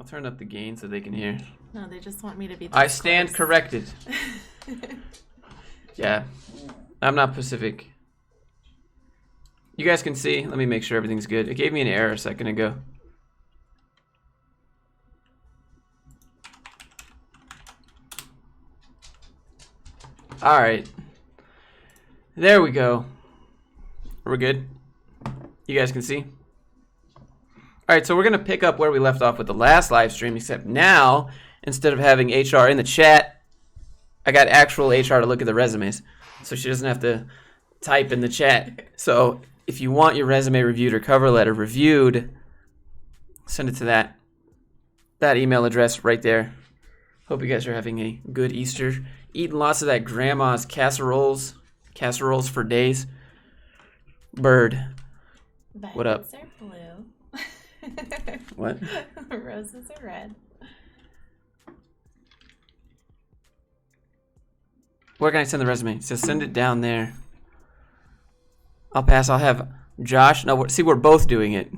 I'll turn up the gain so they can hear. No, they just want me to be. I stand corrected. Yeah, I'm not Pacific. You guys can see. Let me make sure everything's good. It gave me an error a second ago. All right. There we go. We're good. You guys can see. All right, so we're going to pick up where we left off with the last live stream, except now, instead of having HR in the chat, I got actual HR to look at the resumes, so she doesn't have to type in the chat. So if you want your resume reviewed or cover letter reviewed, send it to that email address right there. Hope you guys are having a good Easter. Eating lots of that grandma's casseroles for days. Bird. What up? Are blue. What? Roses are red. Where can I send the resume? So send it down there. I'll pass. I'll have Josh. No, see, we're both doing it.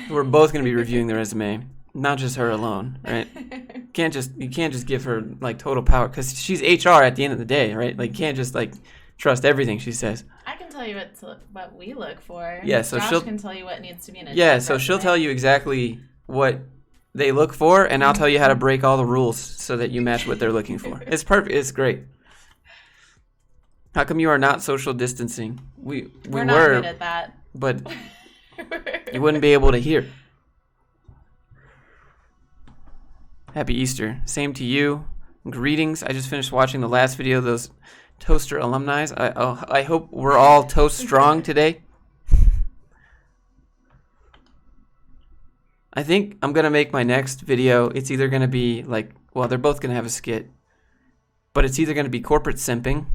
We're both going to be reviewing the resume, not just her alone, right? You can't just give her like total power because she's HR at the end of the day, right? Like, you can't just like trust everything she says. I can tell you what we look for. Yeah, so Josh she'll can tell you what needs to be in a yeah. So she'll tell you exactly what they look for, and I'll tell you how to break all the rules so that you match what they're looking for. It's perfect. It's great. How come you are not social distancing? We're not good at that. But you wouldn't be able to hear. Happy Easter. Same to you. Greetings. I just finished watching the last video of those Toaster alumni. I hope we're all toast strong today. I think I'm going to make my next video. It's either going to be like, well, they're both going to have a skit. But it's either going to be corporate simping.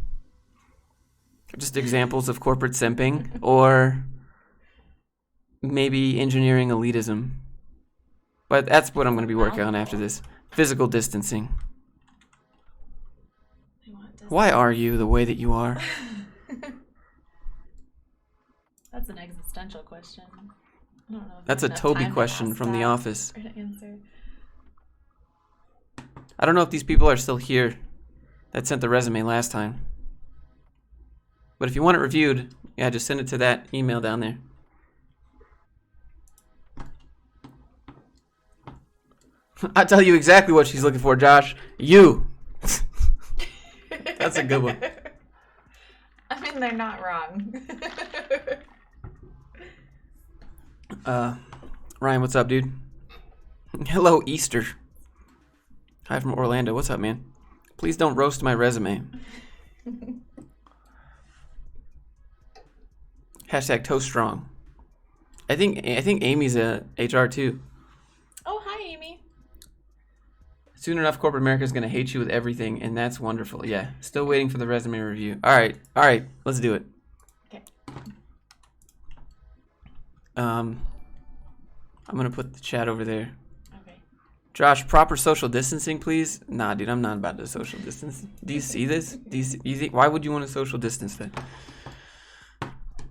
Just examples of corporate simping, or maybe engineering elitism. But that's what I'm going to be working on after this. Physical distancing. Why are you the way that you are? That's an existential question. I don't know. That's a Toby question from The Office. I don't know if these people are still here that sent the resume last time. But if you want it reviewed, yeah, just send it to that email down there. I'll tell you exactly what she's looking for, Josh. You. That's a good one. I mean, they're not wrong. Ryan, what's up, dude? Hello, Easter. Hi from Orlando. What's up, man? Please don't roast my resume. Hashtag toast strong. I think Amy's a HR too. Oh, hi, Amy. Soon enough, corporate America is going to hate you with everything, and that's wonderful. Yeah, still waiting for the resume review. All right, let's do it. Okay. I'm going to put the chat over there. Okay. Josh, proper social distancing, please. Nah, dude, I'm not about to social distance. Do you see this? Why would you want to social distance then?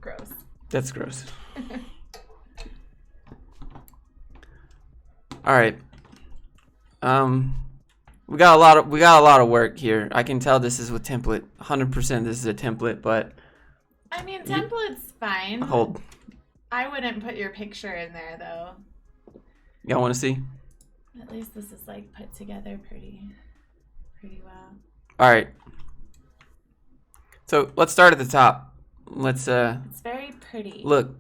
Gross. That's gross. All right. We got a lot of work here. I can tell this is with template. 100% this is a template, but I mean, template's fine. Hold. I wouldn't put your picture in there though. Y'all want to see? At least this is like put together pretty well. All right. So, let's start at the top. Let's It's very pretty. Look.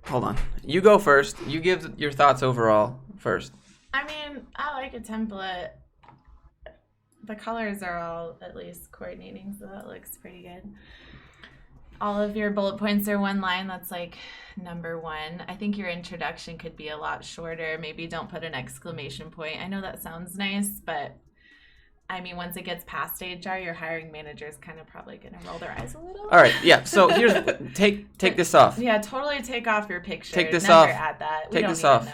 Hold on. You go first. You give your thoughts overall first. I mean, I like a template. The colors are all at least coordinating, so that looks pretty good. All of your bullet points are one line. That's like number one. I think your introduction could be a lot shorter. Maybe don't put an exclamation point. I know that sounds nice, but I mean, once it gets past HR, your hiring manager is kind of probably going to roll their eyes a little. All right, yeah. So here's take this off. Yeah, totally take off your picture. Take this Never off. Add that. Take this off.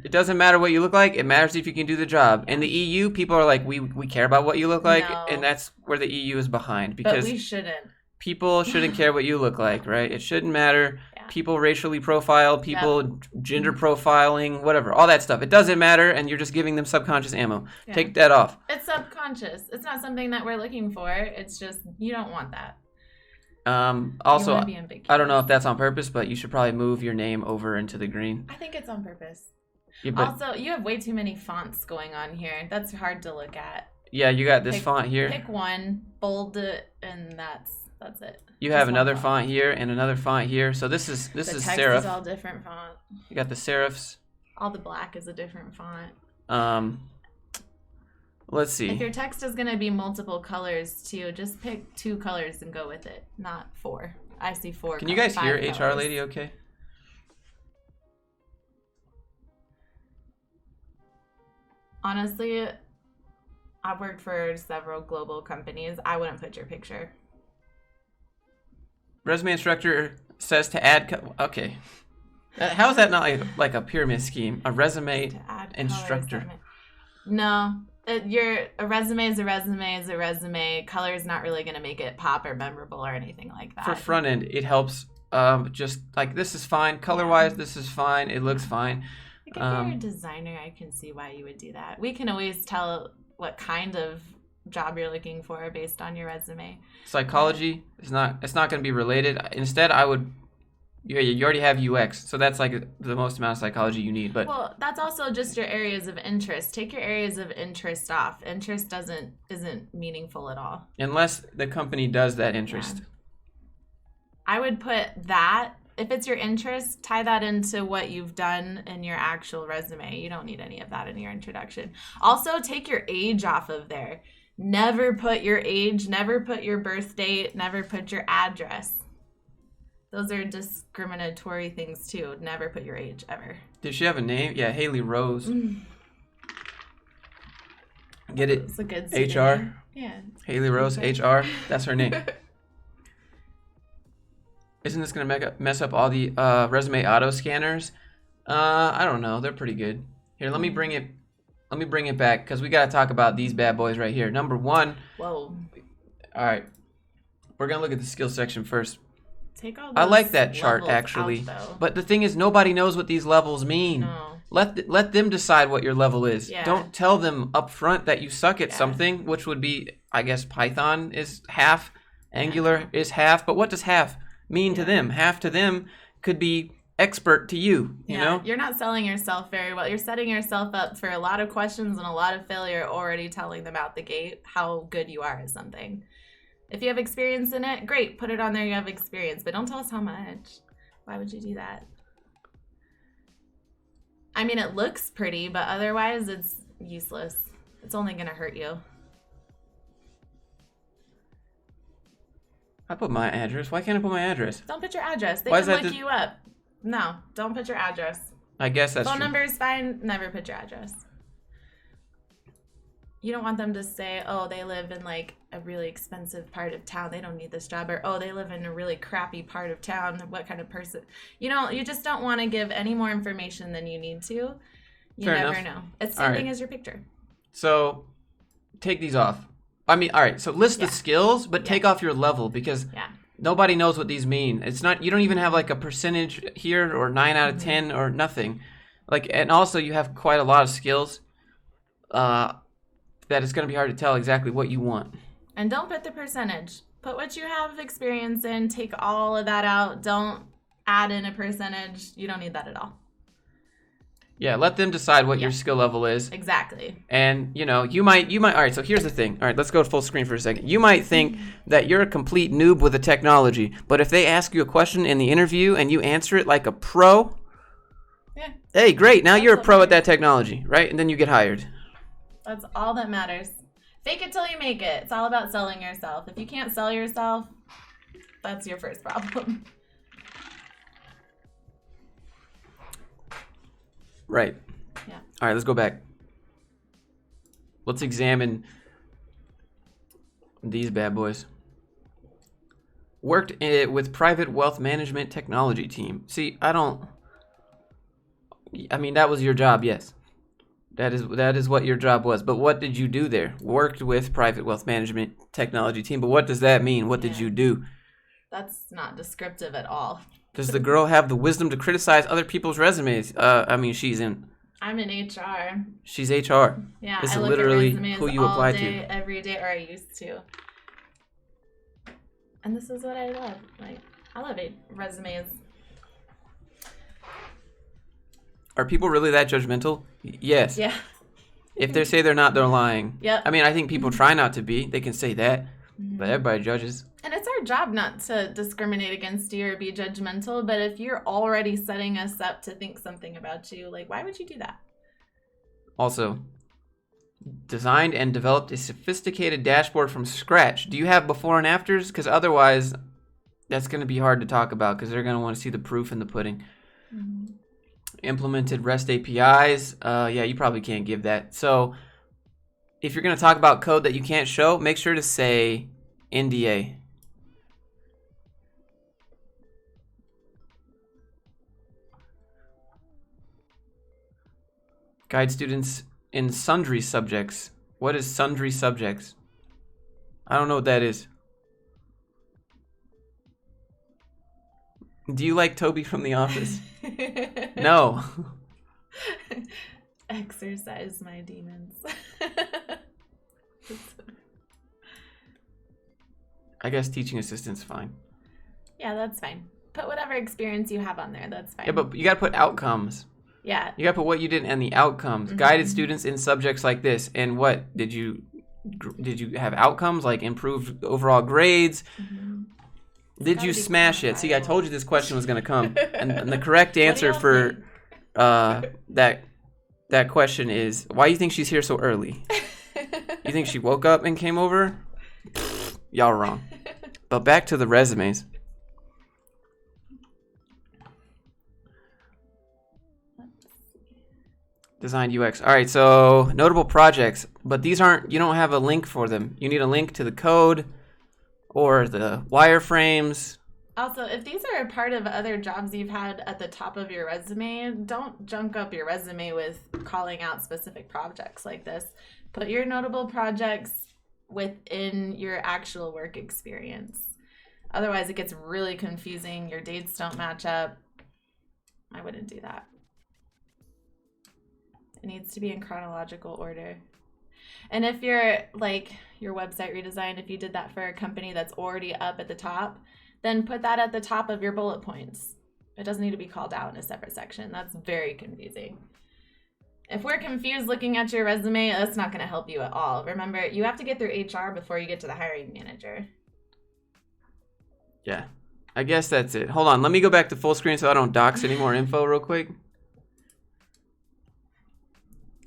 It doesn't matter what you look like. It matters if you can do the job. In the EU, people are like, we care about what you look like, and that's where the EU is behind because but we shouldn't. People shouldn't care what you look like, right? It shouldn't matter. Yeah. people racially profiled, people gender profiling, whatever, all that stuff. It doesn't matter, and you're just giving them subconscious ammo. Yeah. Take that off. It's subconscious. It's not something that we're looking for. It's just, you don't want that. Also, I don't know if that's on purpose, but you should probably move your name over into the green. I think it's on purpose. Yeah, also, you have way too many fonts going on here. That's hard to look at. Yeah, you got this font here. Pick one, bold it, and that's it. You have another font here and another font here. So this is the serif. text is all different font. You got the serifs. All the black is a different font. Let's see. If your text is going to be multiple colors too, just pick 2 colors and go with it, not 4. I see 4. Can you guys hear HR lady okay? Honestly, I've worked for several global companies. I wouldn't put your picture. Resume instructor says to add... Okay. How is that not like a pyramid scheme? A resume instructor. No. A resume is a resume is a resume. Color is not really going to make it pop or memorable or anything like that. For front end, it helps. Just like this is fine. Color-wise, this is fine. It looks fine. Like if you're a designer, I can see why you would do that. We can always tell what kind of job you're looking for based on your resume. Psychology is not. It's not going to be related. Instead, I would. You already have UX, so that's like the most amount of psychology you need. But well, that's also just your areas of interest. Take your areas of interest off. Interest isn't meaningful at all. Unless the company does that interest. Yeah. I would put that, if it's your interest, tie that into what you've done in your actual resume. You don't need any of that in your introduction. Also, take your age off of there. Never put your age, never put your birth date, never put your address. Those are discriminatory things, too. Never put your age, ever. Did she have a name? Yeah, Haley Rose. Get it? It's a good HR? Yeah. Haley Rose, HR. That's her name. Isn't this going to mess up all the resume auto scanners? I don't know. They're pretty good. Here, let me bring it back, because we got to talk about these bad boys right here. Number 1. Whoa. All right. We're going to look at the skills section first. I like that chart actually, but the thing is, nobody knows what these levels mean. No. Let them decide what your level is. Yeah. Don't tell them up front that you suck at something, which would be, I guess, Python is half, Angular is half. But what does half mean to them? Half to them could be expert to you. You know, you're not selling yourself very well. You're setting yourself up for a lot of questions and a lot of failure. Already telling them out the gate how good you are at something. If you have experience in it, great, put it on there, you have experience, but don't tell us how much. Why would you do that? I mean, it looks pretty, but otherwise it's useless. It's only going to hurt you. I put my address. Why can't I put my address? Don't put your address. They can look you up. No, don't put your address. I guess that's Phone true. number is fine. Never put your address. You don't want them to say, oh, they live in like a really expensive part of town. They don't need this job. Or, oh, they live in a really crappy part of town. What kind of person? You just don't want to give any more information than you need to. You Fair never enough. know. It's the same thing as your picture. So take these off. I mean, all right. So list the skills, but take off your level, because nobody knows what these mean. It's not. You don't even have like a percentage here or 9 out of 10 or nothing. Like, and also you have quite a lot of skills. That it's going to be hard to tell exactly what you want. And don't put the percentage. Put what you have experience in. Take all of that out. Don't add in a percentage. You don't need that at all. Yeah, let them decide what your skill level is. Exactly. And, you might, all right, so here's the thing. All right, let's go full screen for a second. You might think that you're a complete noob with the technology, but if they ask you a question in the interview and you answer it like a pro, hey, great, now you're a pro at that technology, right? And then you get hired. That's all that matters. Fake it till you make it. It's all about selling yourself. If you can't sell yourself, that's your first problem. Right. Yeah. All right, let's go back. Let's examine these bad boys. Worked with private wealth management technology team. See, I mean, that was your job, yes. That is what your job was. But what did you do there? Worked with private wealth management technology team. But what does that mean? What did you do? That's not descriptive at all. Does the girl have the wisdom to criticize other people's resumes? I mean, I'm in HR. She's HR. Yeah, this I is look literally at resumes who you all apply day, to. every day, or I used to. And this is what I love. Like, I love resumes. Are people really that judgmental? Yes. Yeah. If they say they're not, they're lying. Yep. I mean, I think people try not to be. They can say that, but everybody judges. And it's our job not to discriminate against you or be judgmental, but if you're already setting us up to think something about you, like, why would you do that? Also, designed and developed a sophisticated dashboard from scratch. Do you have before and afters? Because otherwise, that's going to be hard to talk about because they're going to want to see the proof in the pudding. Mm-hmm. Implemented REST APIs. Yeah, you probably can't give that. So if you're going to talk about code that you can't show, make sure to say NDA. Guide students in sundry subjects. What is sundry subjects? I don't know what that is. Do you like Toby from The Office? No. Exercise my demons. I guess teaching assistant's fine. Yeah, that's fine. Put whatever experience you have on there. That's fine. Yeah, but you got to put outcomes. Yeah. You got to put what you did and the outcomes. Mm-hmm. Guided students in subjects like this. And what? Did you have outcomes like improved overall grades? Mm-hmm. Did you smash it? See, I told you this question was going to come. and the correct answer for that question is, why do you think she's here so early? You think she woke up and came over? Y'all are wrong. But back to the resumes. Design UX. All right, so notable projects, but these aren't, you don't have a link for them. You need a link to the code or the wireframes. Also, if these are a part of other jobs you've had at the top of your resume, don't junk up your resume with calling out specific projects like this. Put your notable projects within your actual work experience. Otherwise, it gets really confusing. Your dates don't match up. I wouldn't do that. It needs to be in chronological order. And if you're like your website redesign, if you did that for a company that's already up at the top, then put that at the top of your bullet points. It doesn't need to be called out in a separate section. That's very confusing. If we're confused looking at your resume, that's not going to help you at all. Remember, you have to get through HR before you get to the hiring manager. Yeah, I guess that's it. Hold on, let me go back to full screen so I don't dox any more info real quick.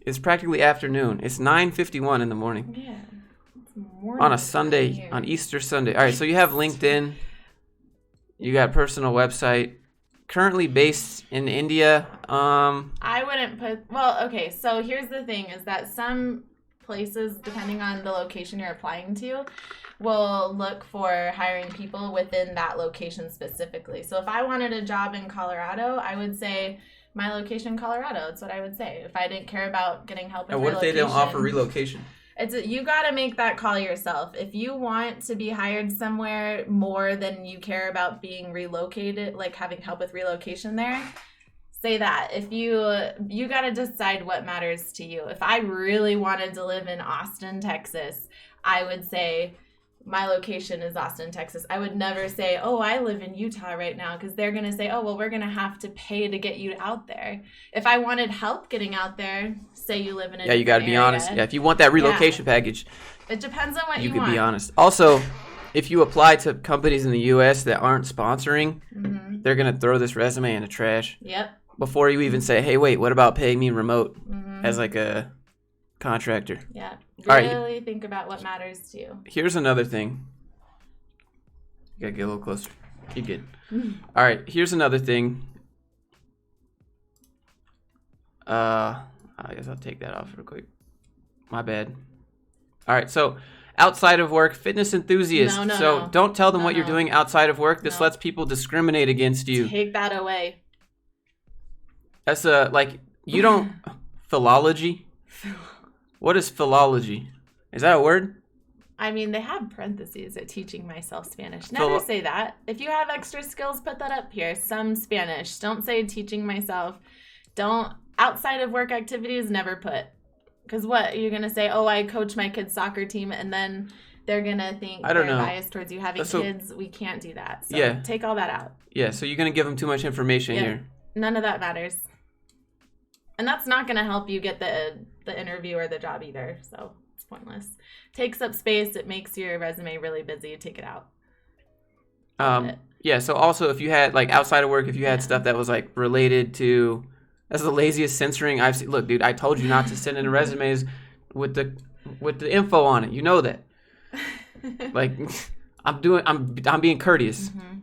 It's practically afternoon. It's 9:51 in the morning. Yeah. It's morning on a Sunday, on Easter Sunday. All right, so you have LinkedIn. You got personal website. Currently based in India. I wouldn't put, well, okay, so here's the thing is that some places, depending on the location you're applying to, will look for hiring people within that location specifically. So if I wanted a job in Colorado, I would say my location, Colorado. That's what I would say. If I didn't care about getting help with relocation. And what if they don't offer relocation? You got to make that call yourself. If you want to be hired somewhere more than you care about being relocated, like having help with relocation there, say that. If you got to decide what matters to you. If I really wanted to live in Austin, Texas, I would say my location is Austin, Texas. I would never say, oh, I live in Utah right now, because they're going to say, oh, well, we're going to have to pay to get you out there. If I wanted help getting out there, say you live in a you got to be honest. Yeah, if you want that relocation package, it depends on what you want. You could be honest. Also, if you apply to companies in the U.S. that aren't sponsoring, they're going to throw this resume in the trash. Yep. Before you even say, hey, wait, what about paying me remote as like a contractor? Yeah. Really think about what matters to you. Here's another thing. You got to get a little closer. You're good. All right. Here's another thing. I guess I'll take that off real quick. My bad. All right. So outside of work, fitness enthusiast. No. Don't tell them what you're doing outside of work. This lets people discriminate against you. Take that away. That's you don't, philology. What is philology? Is that a word? I mean, they have parentheses at teaching myself Spanish. Never say that. If you have extra skills, put that up here. Some Spanish. Don't say teaching myself. Don't, outside of work activities, never put. Because what? You're going to say, oh, I coach my kids' soccer team, and then they're going to think they're biased towards you having kids. We can't do that. So take all that out. Yeah, so you're going to give them too much information here. None of that matters. And that's not going to help you get the interview or the job either. So it's pointless. Takes up space. It makes your resume really busy. Take it out. Yeah, so also if you had, like, outside of work, if you had stuff that was, like, related to, that's the laziest censoring I've seen. Look, dude, I told you not to send in resumes with the info on it. You know that. Like, I'm being courteous. Mm-hmm.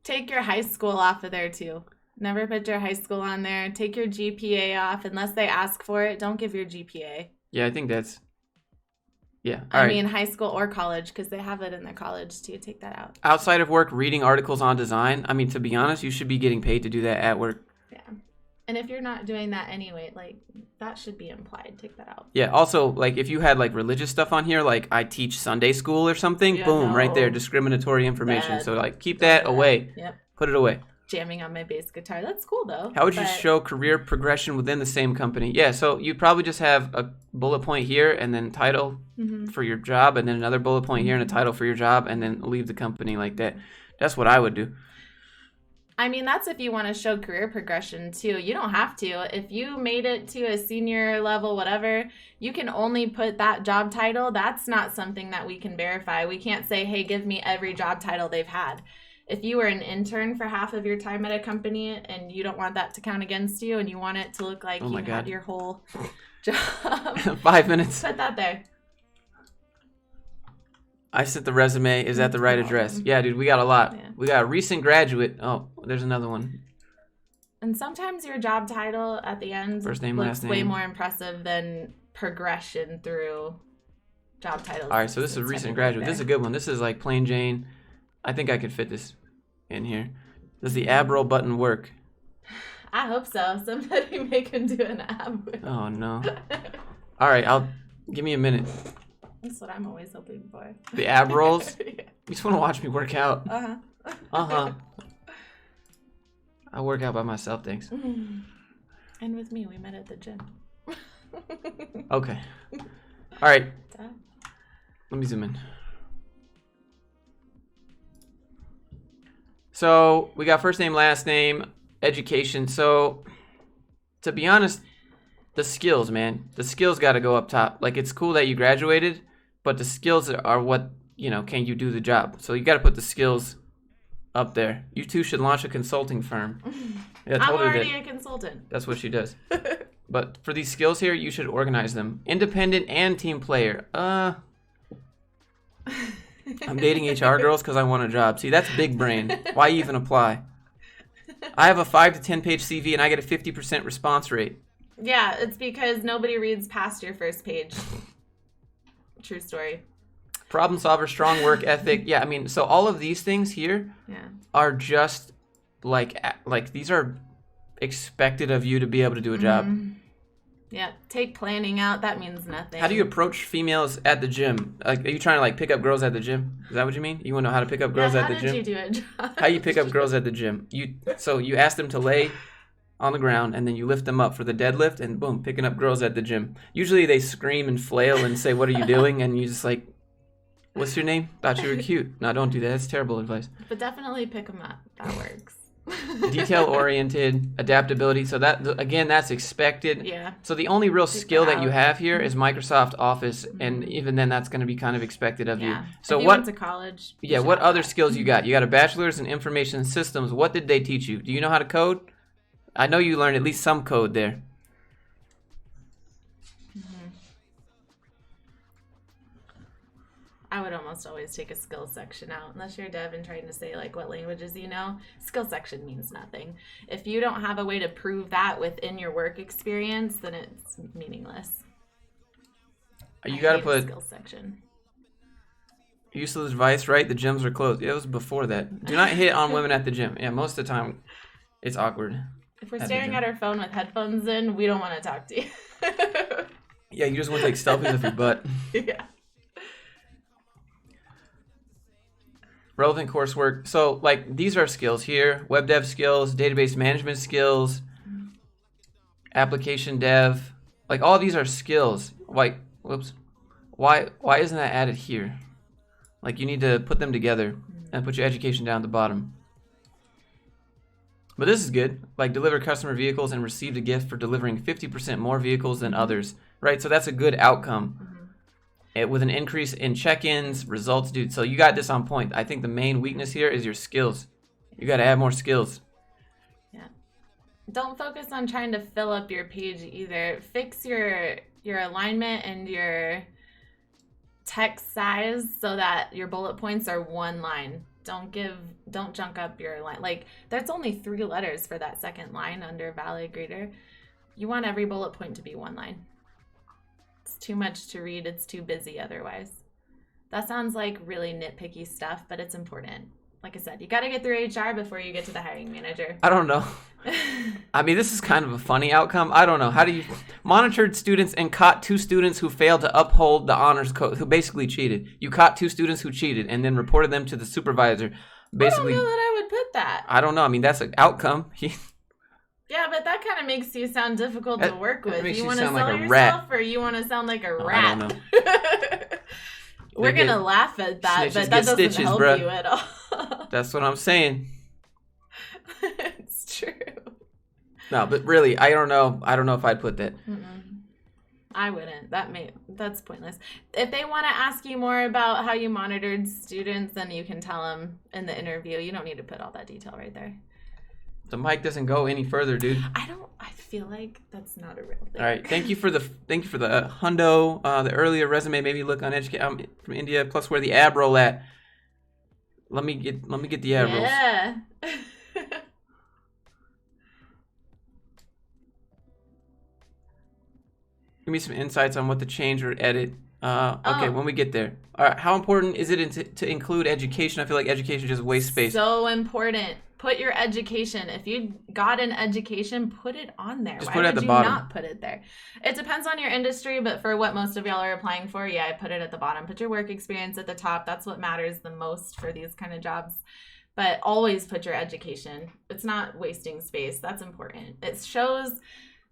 Take your high school off of there, too. Never put your high school on there. Take your GPA off. Unless they ask for it, don't give your GPA. Yeah, I think that's... Yeah. I mean, high school or college, because they have it in their college, too. Take that out. Outside of work, reading articles on design. I mean, to be honest, you should be getting paid to do that at work. Yeah. And if you're not doing that anyway, like, that should be implied. Take that out. Yeah. Also, like, if you had, like, religious stuff on here, like, I teach Sunday school or something, boom, right there, discriminatory information. Bad. So, like, keep that away. Yep. Put it away. Jamming on my bass guitar. That's cool, though. How would you show career progression within the same company? Yeah, so you'd probably just have a bullet point here and then title for your job, and then another bullet point here and a title for your job, and then leave the company like that. That's what I would do. I mean, that's if you want to show career progression, too. You don't have to. If you made it to a senior level, whatever, you can only put that job title. That's not something that we can verify. We can't say, hey, give me every job title they've had. If you were an intern for half of your time at a company and you don't want that to count against you and you want it to look like you had your whole job. 5 minutes. Put that there. I sent the resume. Is that the right address? Yeah, dude, we got a lot. Yeah. We got a recent graduate. Oh, there's another one. And sometimes your job title at the end First name, looks last name. way more impressive than progression through job titles. All right, so this is a recent graduate. This is a good one. This is like plain Jane. I think I could fit this in here. Does the ab roll button work? I hope so. Somebody make him do an ab roll. Oh, no. All right, give me a minute. That's what I'm always hoping for. The ab rolls? Yeah. You just want to watch me work out. Uh-huh. Uh-huh. I work out by myself, thanks. And with me, we met at the gym. Okay. All right. Let me zoom in. So we got first name, last name, education. So to be honest, the skills, man, the skills got to go up top. Like, it's cool that you graduated, but the skills are what, can you do the job? So you got to put the skills up there. You two should launch a consulting firm. Yeah, I'm already a consultant. That's what she does. But for these skills here, you should organize them. Independent and team player. I'm dating HR girls because I want a job. See, that's big brain. Why even apply? I have a 5 to 10 page CV and I get a 50% response rate. Yeah, it's because nobody reads past your first page. True story. Problem solver, strong work ethic. Yeah, I mean, so all of these things here are just like these are expected of you to be able to do a job. Yeah, take planning out. That means nothing. How do you approach females at the gym? Like, are you trying to like pick up girls at the gym? Is that what you mean? You want to know how to pick up girls at the gym? How did you do it, John? How you pick up girls at the gym? So you ask them to lay on the ground and then you lift them up for the deadlift and boom, picking up girls at the gym. Usually they scream and flail and say, "What are you doing?" And you just like, "What's your name? Thought you were cute." No, don't do that. That's terrible advice. But definitely pick them up. That works. Detail-oriented, adaptability. So that, again, that's expected. Yeah. So the only real skill that you have here is Microsoft Office, and even then, that's going to be kind of expected of you. So if you went to college. Yeah. What other skills you got? You got a bachelor's in information systems. What did they teach you? Do you know how to code? I know you learned at least some code there. I would almost always take a skills section out. Unless you're a dev and trying to say, like, what languages you know, skill section means nothing. If you don't have a way to prove that within your work experience, then it's meaningless. You got to put skills section. Useless advice, right? The gyms are closed. Yeah, it was before that. Do not hit on women at the gym. Yeah, most of the time, it's awkward. If we're staring at our phone with headphones in, we don't want to talk to you. Yeah, you just want to take selfies of your butt. Yeah. relevant coursework. So like these are skills here: web dev skills, database management skills, application dev. Like all these are skills. Why isn't that added here? Like you need to put them together and put your education down at the bottom. But this is good. Like deliver customer vehicles and received a gift for delivering 50% more vehicles than others. Right? So that's a good outcome. With an increase in check-ins, results, dude. So you got this on point. I think the main weakness here is your skills. You got to add more skills. Yeah. Don't focus on trying to fill up your page either. Fix your alignment and your text size so that your bullet points are one line. Don't junk up your line. Like there's only 3 letters for that second line under valid greater. You want every bullet point to be one line. It's too much to read. It's too busy otherwise. That sounds like really nitpicky stuff, but it's important. Like I said, you got to get through HR before you get to the hiring manager. I don't know. I mean, this is kind of a funny outcome. I don't know. How do you monitored students and caught 2 students who failed to uphold the honors code, who basically cheated. You caught 2 students who cheated and then reported them to the supervisor. Basically, I don't know that I would put that. I don't know. I mean, that's an outcome. Yeah, but that kind of makes you sound difficult to work with. Makes You you want to sound sell like a yourself, rat. or you want to sound like a I rat? don't know. We're gonna laugh at that, snitches but that get doesn't stitches, help bruh. you at all. That's what I'm saying. It's true. No, but really, I don't know. I don't know if I'd put that. I wouldn't. That's pointless. If they want to ask you more about how you monitored students, then you can tell them in the interview. You don't need to put all that detail right there. The mic doesn't go any further, dude. I feel like that's not a real thing. All right, thank you for the hundo. The earlier resume made me look uneducated. I'm from India. Plus, where the ab roll at? Let me get the ab rolls. Yeah. Give me some insights on what to change or edit. Okay, when we get there. All right, how important is it to include education? I feel like education just wastes space. So important. Put your education. If you got an education, put it on there. Just Why put it at would the you bottom. not put it there? It depends on your industry, but for what most of y'all are applying for, yeah, I put it at the bottom. Put your work experience at the top. That's what matters the most for these kind of jobs. But always put your education. It's not wasting space. That's important. It shows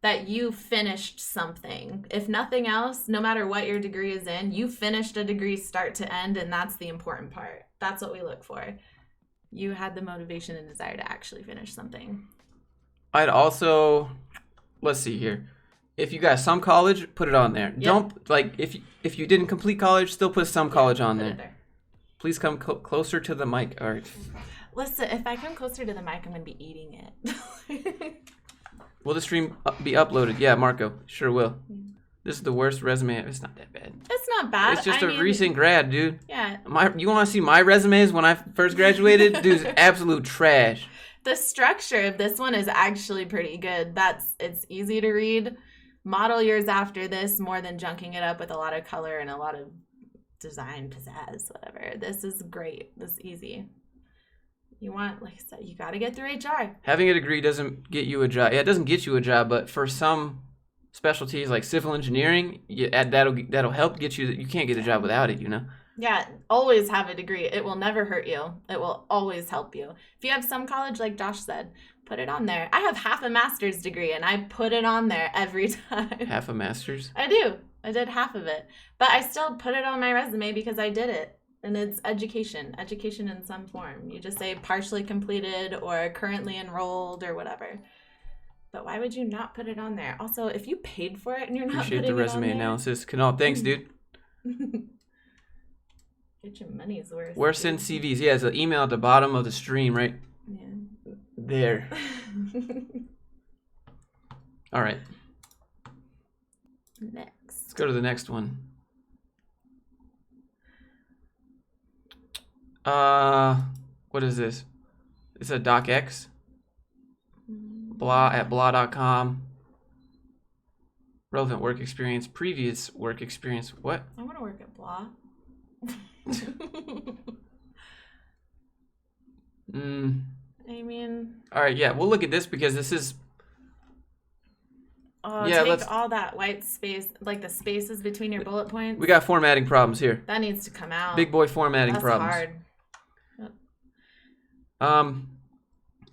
that you finished something. If nothing else, no matter what your degree is in, you finished a degree start to end, and that's the important part. That's what we look for. You had the motivation and desire to actually finish something. I'd also, let's see here. If you got some college, put it on there. Yep. Don't, like, if you didn't complete college, still put some college on there. Please come closer to the mic. All right. Listen, if I come closer to the mic, I'm going to be eating it. Will the stream be uploaded? Yeah, Marco. Sure will. This is the worst resume. It's not that bad. It's not bad. It's just a recent grad, dude. Yeah. You want to see my resumes when I first graduated? Dude, it's absolute trash. The structure of this one is actually pretty good. It's easy to read. Model yours after this more than junking it up with a lot of color and a lot of design pizzazz, whatever. This is great. This is easy. You want, like I said, you got to get through HR. Having a degree doesn't get you a job. Yeah, it doesn't get you a job, but for some specialties like civil engineering, that'll help get you. You can't get a job without it, you know? Yeah, always have a degree. It will never hurt you. It will always help you. If you have some college, like Josh said, put it on there. I have half a master's degree, and I put it on there every time. Half a master's? I do. I did half of it. But I still put it on my resume because I did it. And it's education in some form. You just say partially completed or currently enrolled or whatever. But why would you not put it on there? Also, if you paid for it and you're not Appreciate putting the it on resume there, analysis. Canal, thanks, dude. get your money's worth. Where send CVs? Yeah, it's an email at the bottom of the stream, right? Yeah. There. All right. Next. Let's go to the next one. What is this? It's a docx. Blah.com. Relevant work experience, previous work experience. What? I want to work at Blah. I mean. All right, yeah, we'll look at this because this is. Oh, yeah, take all that white space, like the spaces between your bullet points. We got formatting problems here. That needs to come out. Big boy formatting That's problems. hard. All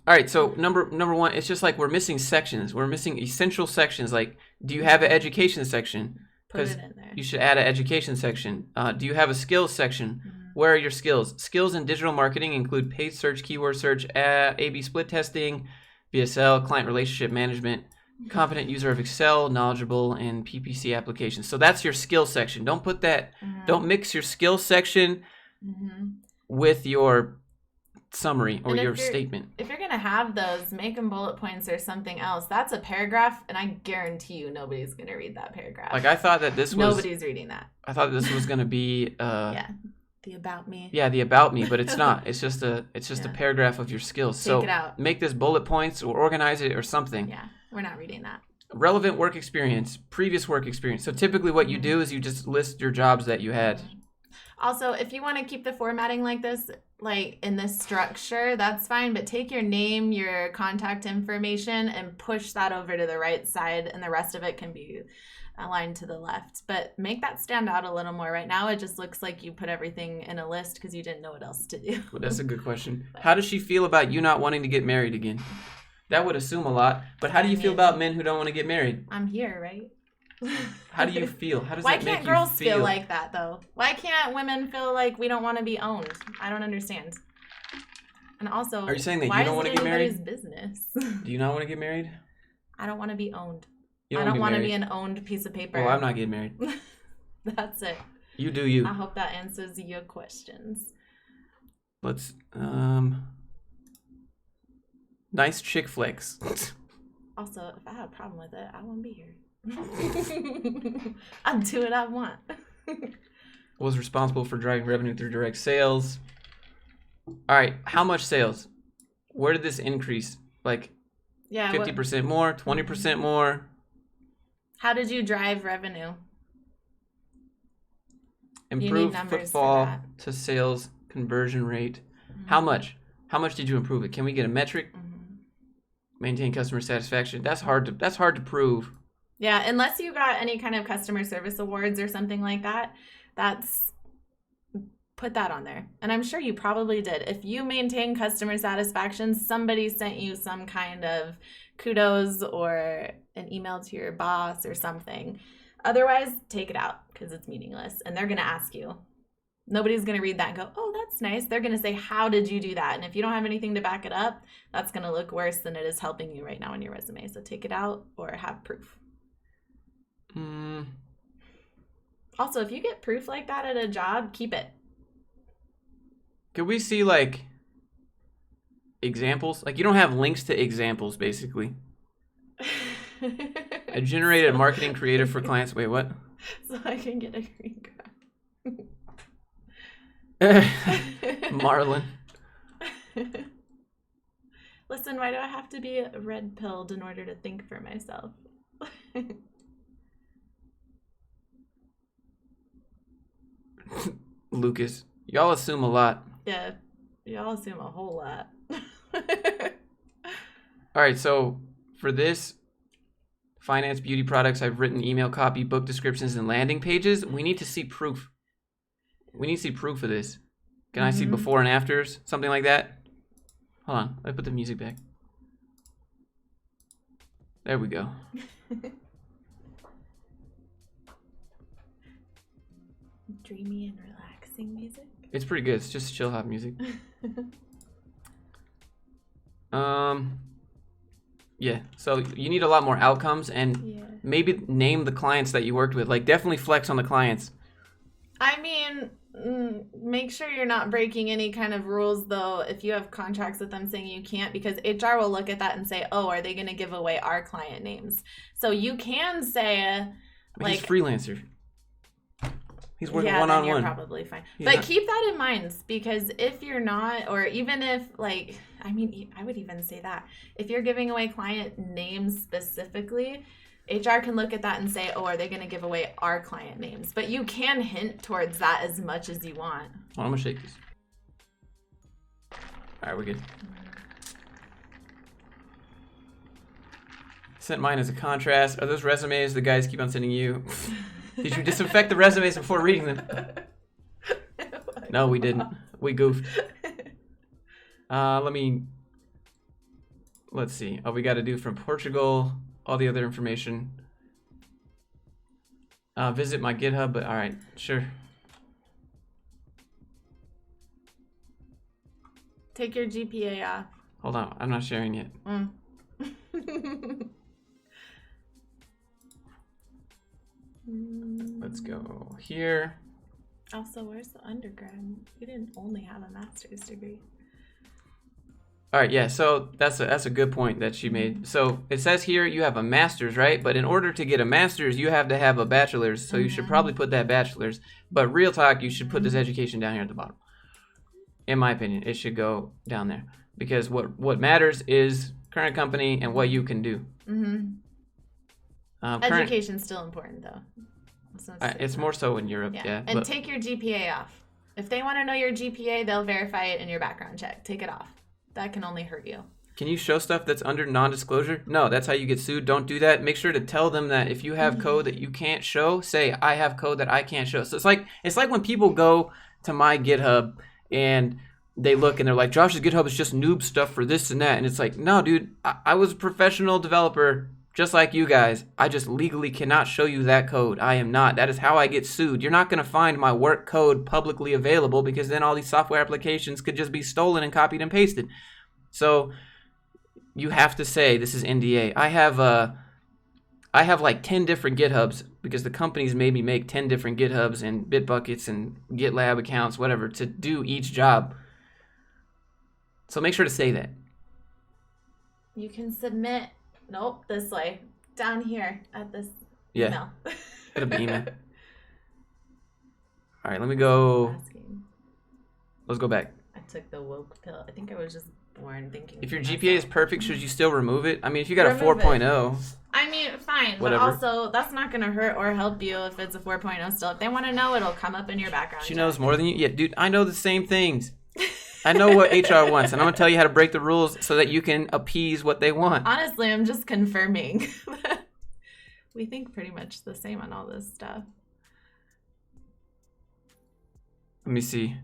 right, so number one, it's just like we're missing sections. We're missing essential sections. Like, do you have an education section? Put it in there. You should add an education section. Do you have a skills section? Where are your skills? Skills in digital marketing include paid search, keyword search, A/B split testing, VSL, client relationship management, competent user of Excel, knowledgeable in PPC applications. So that's your skill section. Don't put that. Don't mix your skill section with your summary or your statement. If you're gonna have those, make them bullet points or something else. That's a paragraph, and I guarantee you nobody's gonna read that paragraph. Like, I thought that this was nobody's reading that. I thought this was gonna be yeah, the about me. Yeah, the about me, but it's not. It's just a paragraph of your skills. Take it out. Make this bullet points or organize it or something. Yeah, we're not reading that. Relevant work experience, previous work experience. So typically what you do is you just list your jobs that you had. Also, if you want to keep the formatting like this, like in this structure, that's fine, but take your name, your contact information, and push that over to the right side, and the rest of it can be aligned to the left. But make that stand out a little more. Right now, it just looks like you put everything in a list because you didn't know what else to do. Well, that's a good question. How does she feel about you not wanting to get married again? That would assume a lot, but how do you feel about men who don't want to get married? I'm here, right? How do you feel? How does Why that make you feel? can't girls feel like that, though? Why can't women feel like we don't want to be owned? I don't understand. And also, are you saying that you don't want to get married? Business? Do you not want to get married? I don't want to be owned. I don't want to be an owned piece of paper. Well, I'm not getting married. That's it. You do you. I hope that answers your questions. Let's, nice chick flicks. Also, if I have a problem with it, I won't be here. I'll do what I want. Was responsible for driving revenue through direct sales. All right, how much sales? Where did this increase? Like, 50% more, 20% more? How did you drive revenue? Improve footfall to sales conversion rate. How much? How much did you improve it? Can we get a metric? Maintain customer satisfaction. That's hard to prove. Yeah, unless you got any kind of customer service awards or something like that, put that on there. And I'm sure you probably did. If you maintain customer satisfaction, somebody sent you some kind of kudos or an email to your boss or something. Otherwise, take it out because it's meaningless. And they're going to ask you. Nobody's going to read that and go, oh, that's nice. They're going to say, how did you do that? And if you don't have anything to back it up, that's going to look worse than it is helping you right now on your resume. So take it out or have proof. Also, if you get proof like that at a job, keep it. Could we see, like, examples? Like, you don't have links to examples, basically. I generated a marketing creative for clients. Wait, what? So I can get a green card. Marlon. Listen, why do I have to be red-pilled in order to think for myself? Lucas, y'all assume a lot. Yeah, y'all assume a whole lot. All right, so for this, finance, beauty products, I've written email copy, book descriptions, and landing pages. We need to see proof. We need to see proof of this. Can I see before and afters? Something like that? Hold on. Let me put the music back. There we go. Dreamy and relaxing music? It's pretty good. It's just chill hop music. Yeah. So you need a lot more outcomes and maybe name the clients that you worked with. Like, definitely flex on the clients. I mean, make sure you're not breaking any kind of rules, though, if you have contracts with them saying you can't, because HR will look at that and say, oh, are they going to give away our client names? So you can say, like... He's freelancer. He's working one-on-one. one-on-one. You're probably fine. But keep that in mind, because if you're not, or even if, like, I mean, I would even say that. If you're giving away client names specifically... HR can look at that and say, oh, are they going to give away our client names? But you can hint towards that as much as you want. Oh, I'm going to shake this. All right, we're good. Sent mine as a contrast. Are those resumes the guys keep on sending you? Did you disinfect the resumes before reading them? No, we didn't. We goofed. Let's see. Oh, we got to do from Portugal, all the other information. Visit my GitHub, but all right, sure. Take your GPA off. Hold on, I'm not sharing yet. Let's go here. Also, where's the undergrad? You didn't only have a master's degree. All right, yeah, so that's a good point that she made. So it says here you have a master's, right? But in order to get a master's, you have to have a bachelor's. So you should probably put that bachelor's. But real talk, you should put this education down here at the bottom. In my opinion, it should go down there. Because what matters is current company and what you can do. Education's still important, though. It's more so in Europe, yeah. And take your GPA off. If they want to know your GPA, they'll verify it in your background check. Take it off. That can only hurt you. Can you show stuff that's under non-disclosure? No, that's how you get sued. Don't do that. Make sure to tell them that if you have code that you can't show, say, I have code that I can't show. So it's like when people go to my GitHub and they look and they're like, Josh's GitHub is just noob stuff for this and that. And it's like, no, dude, I was a professional developer just like you guys. I just legally cannot show you that code. I am not. That is how I get sued. You're not going to find my work code publicly available because then all these software applications could just be stolen and copied and pasted. So you have to say this is NDA. I have like 10 different GitHubs because the companies made me make 10 different GitHubs and Bitbuckets and GitLab accounts, whatever, to do each job. So make sure to say that. You can submit. Nope, this way. Down here at this email. It'll be email. All right, let me go. Let's go back. I took the woke pill. I think I was just born thinking. If your GPA is perfect, should you still remove it? I mean, if you got a 4.0. I mean, fine. Whatever. But also, that's not going to hurt or help you if it's a 4.0 still. If they want to know, it'll come up in your background. She knows more than you. Yeah, dude, I know the same things. I know what HR wants, and I'm going to tell you how to break the rules so that you can appease what they want. Honestly, I'm just confirming. We think pretty much the same on all this stuff. Let me see.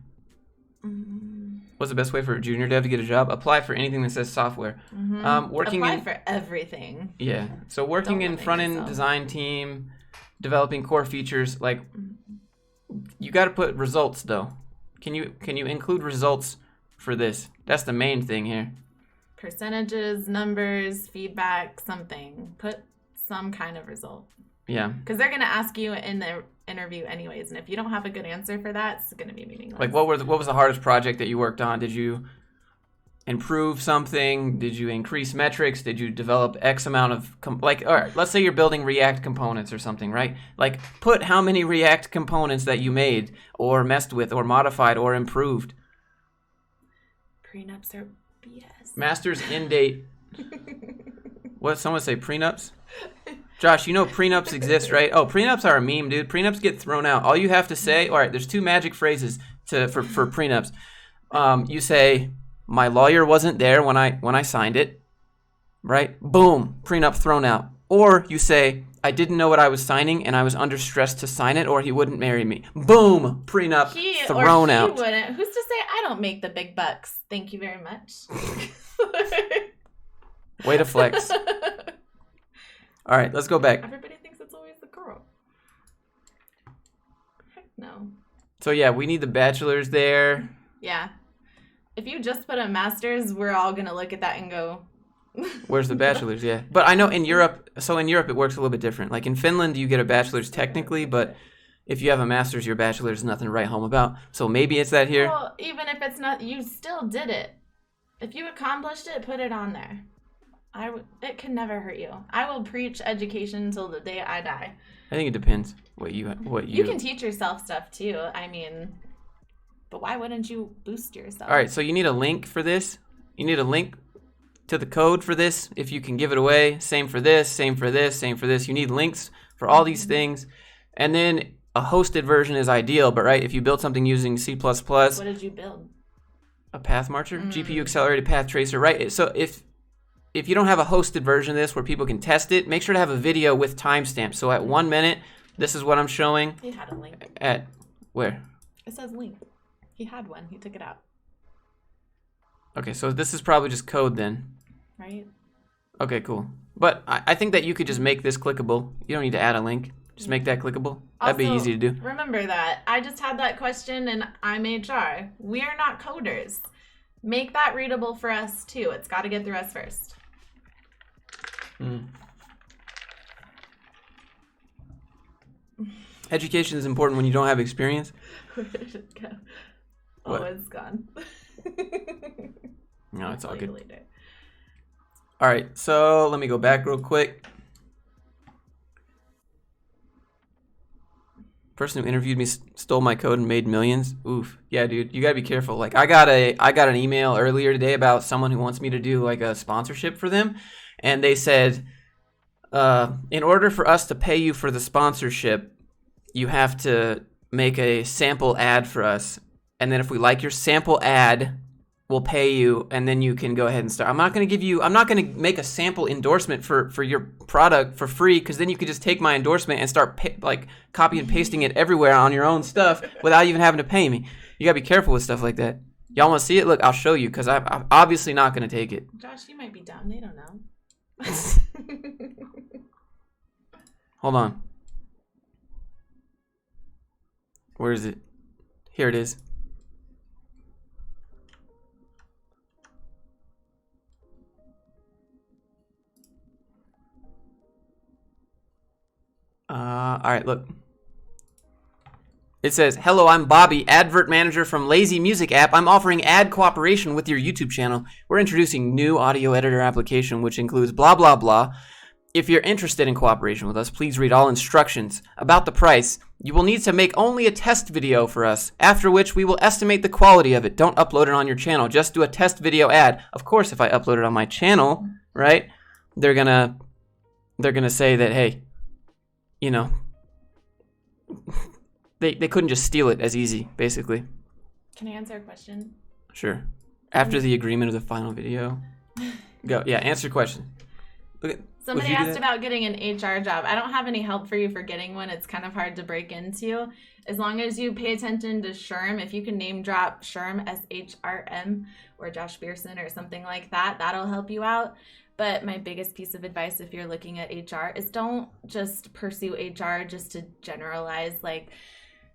What's the best way for a junior dev to get a job? Apply for anything that says software. Apply for everything. Yeah. So working in front-end design team, developing core features, like you got to put results though. Can you include results for this? That's the main thing here. Percentages, numbers, feedback, something. Put some kind of result. Yeah. Because they're going to ask you in the interview anyways, and if you don't have a good answer for that, it's going to be meaningless. Like what was the hardest project that you worked on? Did you improve something? Did you increase metrics? Did you develop X amount of all right, let's say you're building React components or something, right? Like put how many React components that you made or messed with or modified or improved. Prenups are BS. Master's end date. What someone say prenups? Josh, you know prenups exist, right? Oh, prenups are a meme, dude. Prenups get thrown out. All you have to say, all right, there's two magic phrases for prenups. You say, my lawyer wasn't there when I signed it, right? Boom, prenup thrown out. Or you say, I didn't know what I was signing and I was under stress to sign it or he wouldn't marry me. Boom, prenup thrown out. He wouldn't. Who's to say I don't make the big bucks? Thank you very much. Way to flex. All right, let's go back. Everybody thinks it's always the girl. Heck no. So yeah, we need the bachelor's there. Yeah. If you just put a master's, we're all going to look at that and go, where's the bachelor's? Yeah. But I know in Europe it works a little bit different. Like in Finland, you get a bachelor's technically, but if you have a master's, your bachelor's is nothing to write home about. So maybe it's that here. Well, even if it's not, you still did it. If you accomplished it, put it on there. It can never hurt you. I will preach education until the day I die. I think it depends what you. You can teach yourself stuff too. I mean, but why wouldn't you boost yourself? All right, so you need a link for this. You need a link to the code for this if you can give it away. Same for this, same for this, same for this. You need links for all these things. And then a hosted version is ideal, but right, if you build something using C++. What did you build? A path marcher, GPU accelerated path tracer, right? So if you don't have a hosted version of this where people can test it, make sure to have a video with timestamps. So at 1 minute, this is what I'm showing. He had a link. At where? It says link. He had one. He took it out. Okay, so this is probably just code then. Right? Okay, cool. But I think that you could just make this clickable. You don't need to add a link. Just make that clickable. That'd be easy to do. Remember that. I just had that question and I'm HR. We are not coders. Make that readable for us too. It's got to get through us first. Education is important when you don't have experience. Where did it go? What? Oh, it's gone. No, it's all good. Later. All right, so let me go back real quick. Person who interviewed me stole my code and made millions. Oof. Yeah, dude, you gotta be careful. Like, I got an email earlier today about someone who wants me to do like a sponsorship for them, and they said, in order for us to pay you for the sponsorship, you have to make a sample ad for us, and then if we like your sample ad, we'll pay you, and then you can go ahead and start. I'm not gonna make a sample endorsement for your product for free, because then you could just take my endorsement and start copy and pasting it everywhere on your own stuff without even having to pay me. You gotta be careful with stuff like that. Y'all want to see it? Look, I'll show you, because I'm obviously not gonna take it. Josh, you might be dumb. They don't know. Hold on. Where is it? Here it is. All right, look. It says, "Hello, I'm Bobby, advert manager from Lazy Music app. I'm offering ad cooperation with your YouTube channel. We're introducing new audio editor application, which includes blah, blah, blah. If you're interested in cooperation with us, please read all instructions. About the price, you will need to make only a test video for us, after which we will estimate the quality of it. Don't upload it on your channel. Just do a test video ad." Of course, if I upload it on my channel, right, they're gonna say that, hey, you know, they couldn't just steal it as easy, basically. Can I answer a question? Sure. After the agreement of the final video. Go. Yeah, answer question. Okay. Somebody asked about getting an HR job. I don't have any help for you for getting one. It's kind of hard to break into. As long as you pay attention to SHRM, if you can name drop SHRM, SHRM, or Josh Pearson or something like that, that'll help you out. But my biggest piece of advice if you're looking at HR is don't just pursue HR just to generalize, like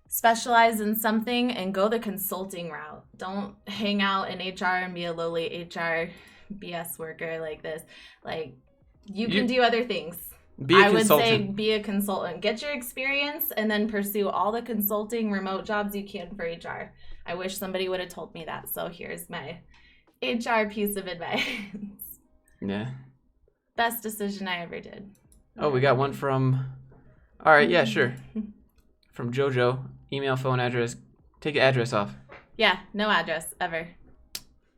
specialize in something and go the consulting route. Don't hang out in HR and be a lowly HR BS worker like this. Like, you can do other things. I would say be a consultant. Get your experience and then pursue all the consulting remote jobs you can for HR. I wish somebody would have told me that. So here's my HR piece of advice. Yeah. Best decision I ever did. Oh, we got one from... All right, yeah, sure. From JoJo. Email, phone address. Take the address off. Yeah, no address, ever.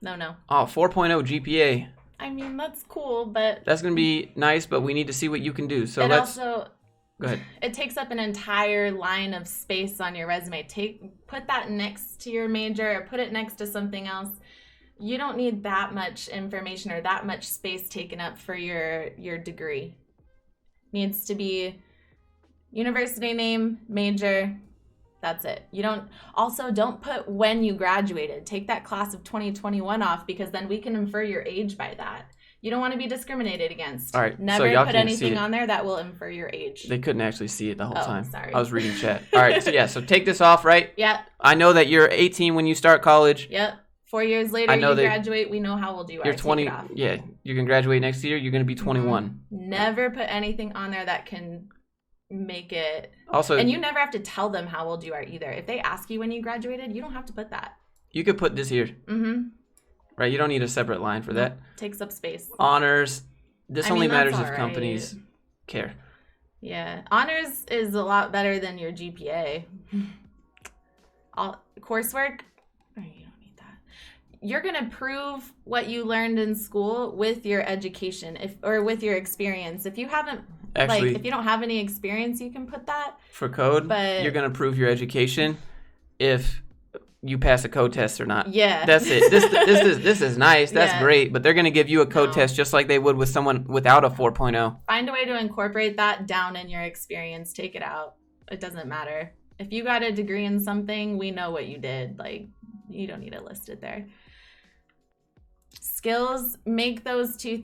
No. Oh, 4.0 GPA. I mean, that's cool, but... That's going to be nice, but we need to see what you can do. So also... Go ahead. It takes up an entire line of space on your resume. Put that next to your major or put it next to something else. You don't need that much information or that much space taken up for your degree. Needs to be university name, major, that's it. Don't put when you graduated. Take that class of 2021 off, because then we can infer your age by that. You don't want to be discriminated against. All right, Never so y'all put anything on there that will infer your age. They couldn't actually see it the whole time. Sorry. I was reading chat. All right, so take this off, right? Yep. I know that you're 18 when you start college. Yep. 4 years later, you graduate. We know how old you are. You're 20. Take it off. Yeah, you can graduate next year. You're going to be 21. Never put anything on there that can make it. Also, and you never have to tell them how old you are either. If they ask you when you graduated, you don't have to put that. You could put this here. Mm-hmm. Right, you don't need a separate line for that. Takes up space. Honors. This only matters if right. companies care. Yeah, honors is a lot better than your GPA. Coursework, you don't need that. You're gonna prove what you learned in school with your education, or with your experience. If you haven't, actually, if you don't have any experience, you can put that for code. But you're gonna prove your education if you pass a code test or not. Yeah, that's it. This is nice. That's great. But they're gonna give you a code test just like they would with someone without a 4.0. Find a way to incorporate that down in your experience. Take it out. It doesn't matter. If you got a degree in something, we know what you did. Like, you don't need to list it there. Skills, make those two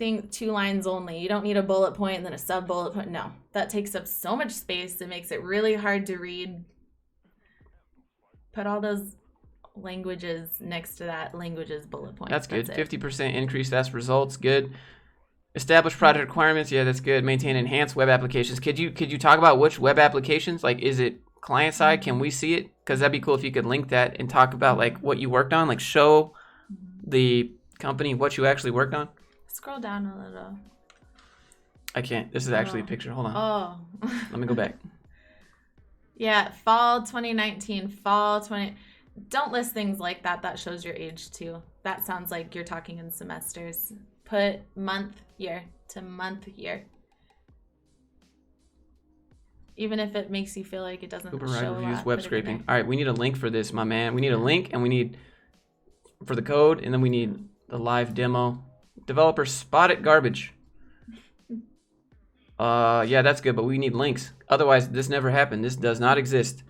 lines only. You don't need a bullet point and then a sub bullet point. No, that takes up so much space. It makes it really hard to read. Put all those languages next to that languages bullet point. That's good. 50% increase. That's results. Good. Establish project requirements. Yeah, that's good. Maintain enhanced web applications. Could you talk about which web applications? Like, is it client side? Can we see it? Because that'd be cool if you could link that and talk about like what you worked on. Like, show the company what you actually worked on. Scroll down a little. I can't. This is actually a picture. Hold on. Oh. Let me go back. Yeah, fall 2019, fall 20. Don't list things like that. That shows your age too. That sounds like you're talking in semesters. Put month, year to month, year. Even if it makes you feel like it doesn't Uber show ride a reviews, lot, web put it in scraping. there. All right, we need a link for this, my man. We need a link, and we need for the code, and then we need the live demo. Developer spotted garbage. Yeah, that's good, but we need links. Otherwise, this never happened. This does not exist.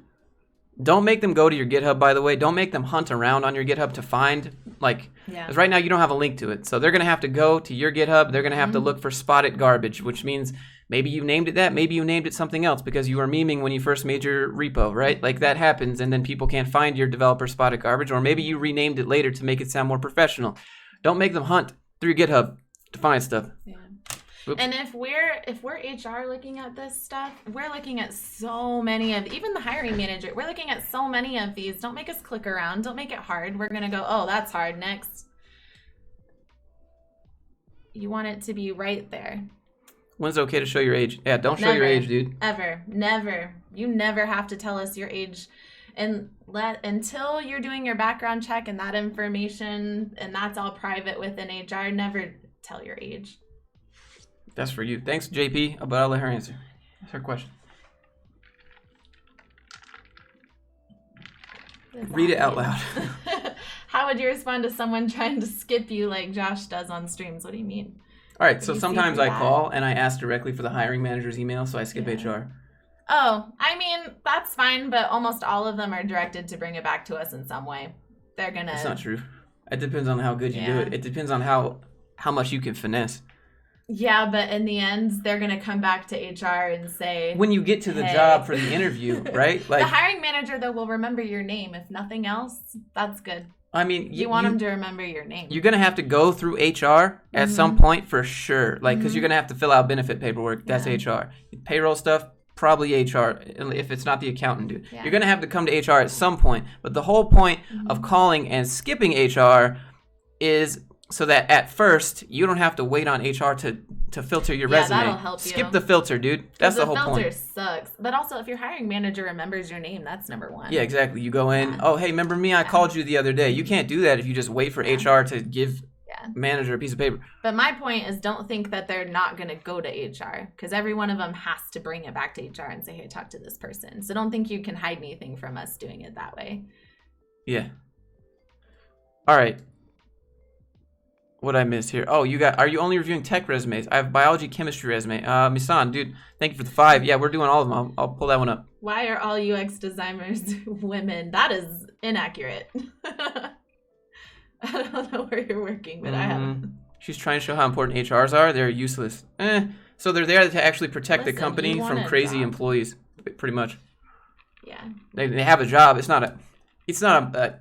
Don't make them go to your GitHub, by the way. Don't make them hunt around on your GitHub to find, like, because right now you don't have a link to it. So they're going to have to go to your GitHub. They're going to have to look for spotted garbage, which means maybe you named it that. Maybe you named it something else because you were memeing when you first made your repo, right? Like, that happens, and then people can't find your developer spotted garbage, or maybe you renamed it later to make it sound more professional. Don't make them hunt through your GitHub to find stuff. Yeah. Oops. And if we're HR looking at this stuff, we're looking at so many of, even the hiring manager, we're looking at so many of these. Don't make us click around. Don't make it hard. We're going to go, oh, that's hard. Next. You want it to be right there. When's it okay to show your age? Yeah, don't show your age, dude. Ever. Never. You never have to tell us your age. And until you're doing your background check and that information, and that's all private within HR, never tell your age. That's for you. Thanks, JP. But I'll let her answer. That's her question. Read it out loud. How would you respond to someone trying to skip you like Josh does on streams? What do you mean? All right, so sometimes I call and I ask directly for the hiring manager's email, so I skip HR. Oh, I mean, that's fine, but almost all of them are directed to bring it back to us in some way. They're going to... That's not true. It depends on how good you do it. It depends on how much you can finesse. Yeah, but in the end, they're going to come back to HR and say... When you get to the job for the interview, right? Like, the hiring manager, though, will remember your name. If nothing else, that's good. I mean... You want them to remember your name. You're going to have to go through HR at some point for sure. Like, because you're going to have to fill out benefit paperwork. That's HR. Payroll stuff, probably HR, if it's not the accountant, dude. You're going to have to come to HR at some point. But the whole point of calling and skipping HR is... so that at first, you don't have to wait on HR to filter your resume. That'll help you. Skip the filter, dude. That's the whole point. The filter sucks. But also, if your hiring manager remembers your name, that's number one. Yeah, exactly. You go in, oh, hey, remember me? I called you the other day. You can't do that if you just wait for HR to give manager a piece of paper. But my point is, don't think that they're not going to go to HR, because every one of them has to bring it back to HR and say, hey, talk to this person. So don't think you can hide anything from us doing it that way. Yeah. All right. What I missed here? Oh, are you only reviewing tech resumes? I have biology, chemistry resume. Misan, dude, thank you for the 5. Yeah, we're doing all of them. I'll pull that one up. Why are all UX designers women? That is inaccurate. I don't know where you're working, but I have. She's trying to show how important HRs are. They're useless. So they're there to actually protect the company from crazy employees, pretty much. Yeah. They have a job. It's not a.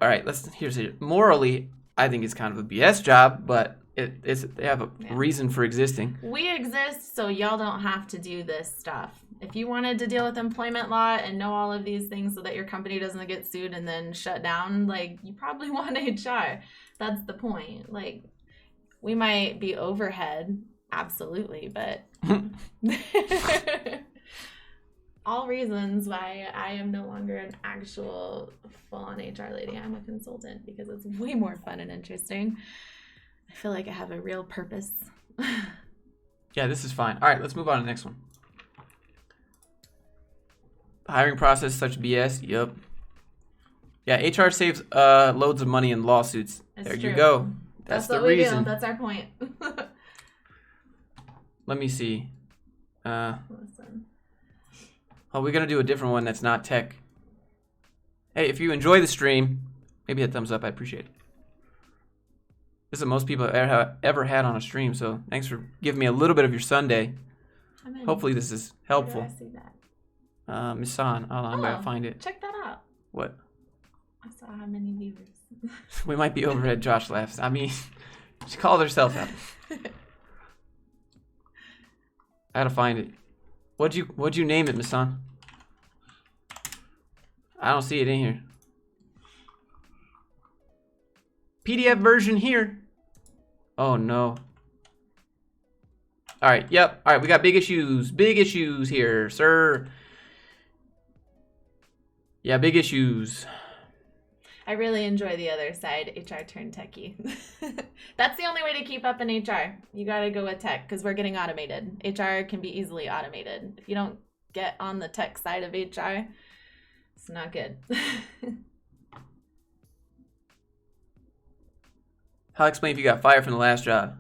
All right. Here's it. Morally, I think it's kind of a BS job, but they have a reason for existing. We exist, so y'all don't have to do this stuff. If you wanted to deal with employment law and know all of these things so that your company doesn't get sued and then shut down, like, you probably want HR. That's the point. Like, we might be overhead, absolutely, but all reasons why I am no longer an actual full-on HR lady. I'm a consultant because it's way more fun and interesting. I feel like I have a real purpose. Yeah, this is fine. All right, let's move on to the next one. Hiring process, such BS. Yep. Yeah, HR saves loads of money in lawsuits. That's there true. You go. That's the reason. That's our point. Let me see. Oh, we're going to do a different one that's not tech. Hey, if you enjoy the stream, maybe a thumbs up. I appreciate it. This is the most people ever had on a stream, so thanks for giving me a little bit of your Sunday. Hopefully this is helpful. Where do I see that? Miss San. Hold on, I'm going to find it. Check that out. What? I saw how many viewers. We might be over at Josh Laughs. I mean, she called herself out. I gotta find it. What'd you name it, Miss San? I don't see it in here. PDF version here. Oh no. Alright, yep. Alright, we got big issues. Big issues here, sir. Yeah, big issues. I really enjoy the other side, HR turned techie. That's the only way to keep up in HR. You gotta go with tech, because we're getting automated. HR can be easily automated. If you don't get on the tech side of HR, it's not good. How explain if you got fired from the last job?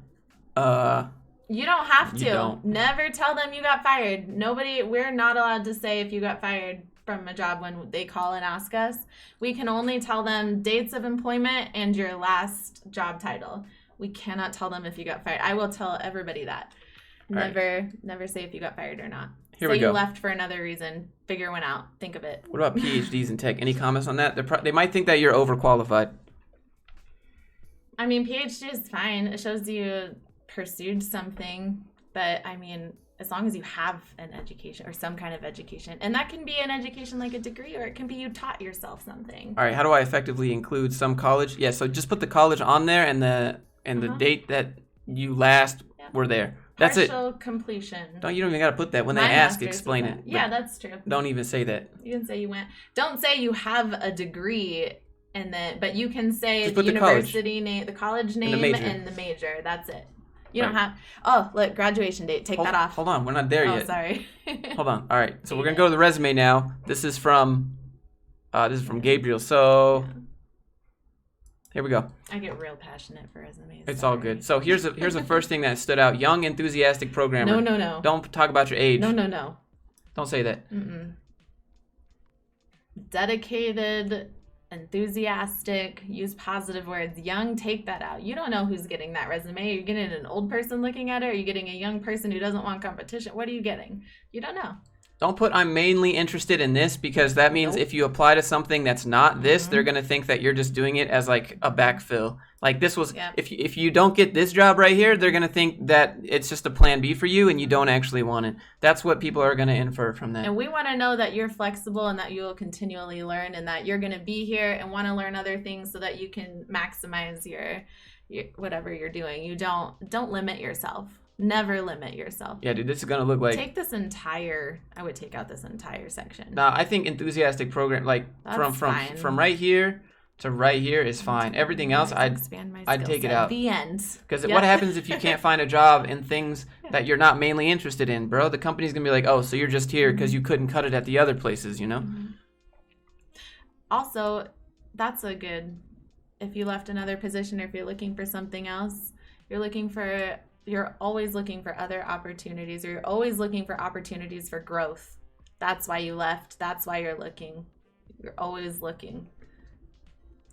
You don't have to. You don't. Never tell them you got fired. We're not allowed to say if you got fired from a job when they call and ask us. We can only tell them dates of employment and your last job title. We cannot tell them if you got fired. I will tell everybody that. Never say if you got fired or not. Here say we go. You left for another reason. Figure one out. Think of it. What about PhDs in tech? Any comments on that? They might think that you're overqualified. I mean, PhD is fine. It shows you pursued something. But, I mean, as long as you have an education or some kind of education. And that can be an education like a degree, or it can be you taught yourself something. All right, how do I effectively include some college? Yeah, so just put the college on there and the date that you last were there. That's Partial it. completion. You don't even got to put that. When they My ask, master's explain is it. that. Yeah, that's true. Don't even say that. You can say you went. Don't say you have a degree, but you can say Just the put the university name, the college name, and the major. That's it. You don't have. Oh, look, graduation date. Take that off. Hold on, we're not there yet. Oh, sorry. Hold on. All right, so we're gonna go to the resume now. This is from Gabriel. So here we go. I get real passionate for resumes. It's all good. So here's the first thing that stood out: young, enthusiastic programmer. No. Don't talk about your age. No. Don't say that. Dedicated, enthusiastic, use positive words. Young, take that out. You don't know who's getting that resume. Are you getting an old person looking at it? Are you getting a young person who doesn't want competition? What are you getting? You don't know. Don't put I'm mainly interested in this, because that means if you apply to something that's not this, they're going to think that you're just doing it as like a backfill. Like this was, if you don't get this job right here, they're going to think that it's just a plan B for you and you don't actually want it. That's what people are going to infer from that. And we want to know that you're flexible and that you will continually learn, and that you're going to be here and want to learn other things so that you can maximize your whatever you're doing. You don't limit yourself. Never limit yourself. Yeah, dude, this is going to look like... I would take out this entire section. No, I think enthusiastic program, like from right here to right here is fine. Everything else, I'd take it out. The end. Because what happens if you can't find a job in things that you're not mainly interested in, bro? The company's going to be like, oh, so you're just here because you couldn't cut it at the other places, you know? Also, that's a good... If you left another position, or if you're looking for something else, you're always looking for other opportunities, or you're always looking for opportunities for growth. That's why you left. That's why you're looking. You're always looking.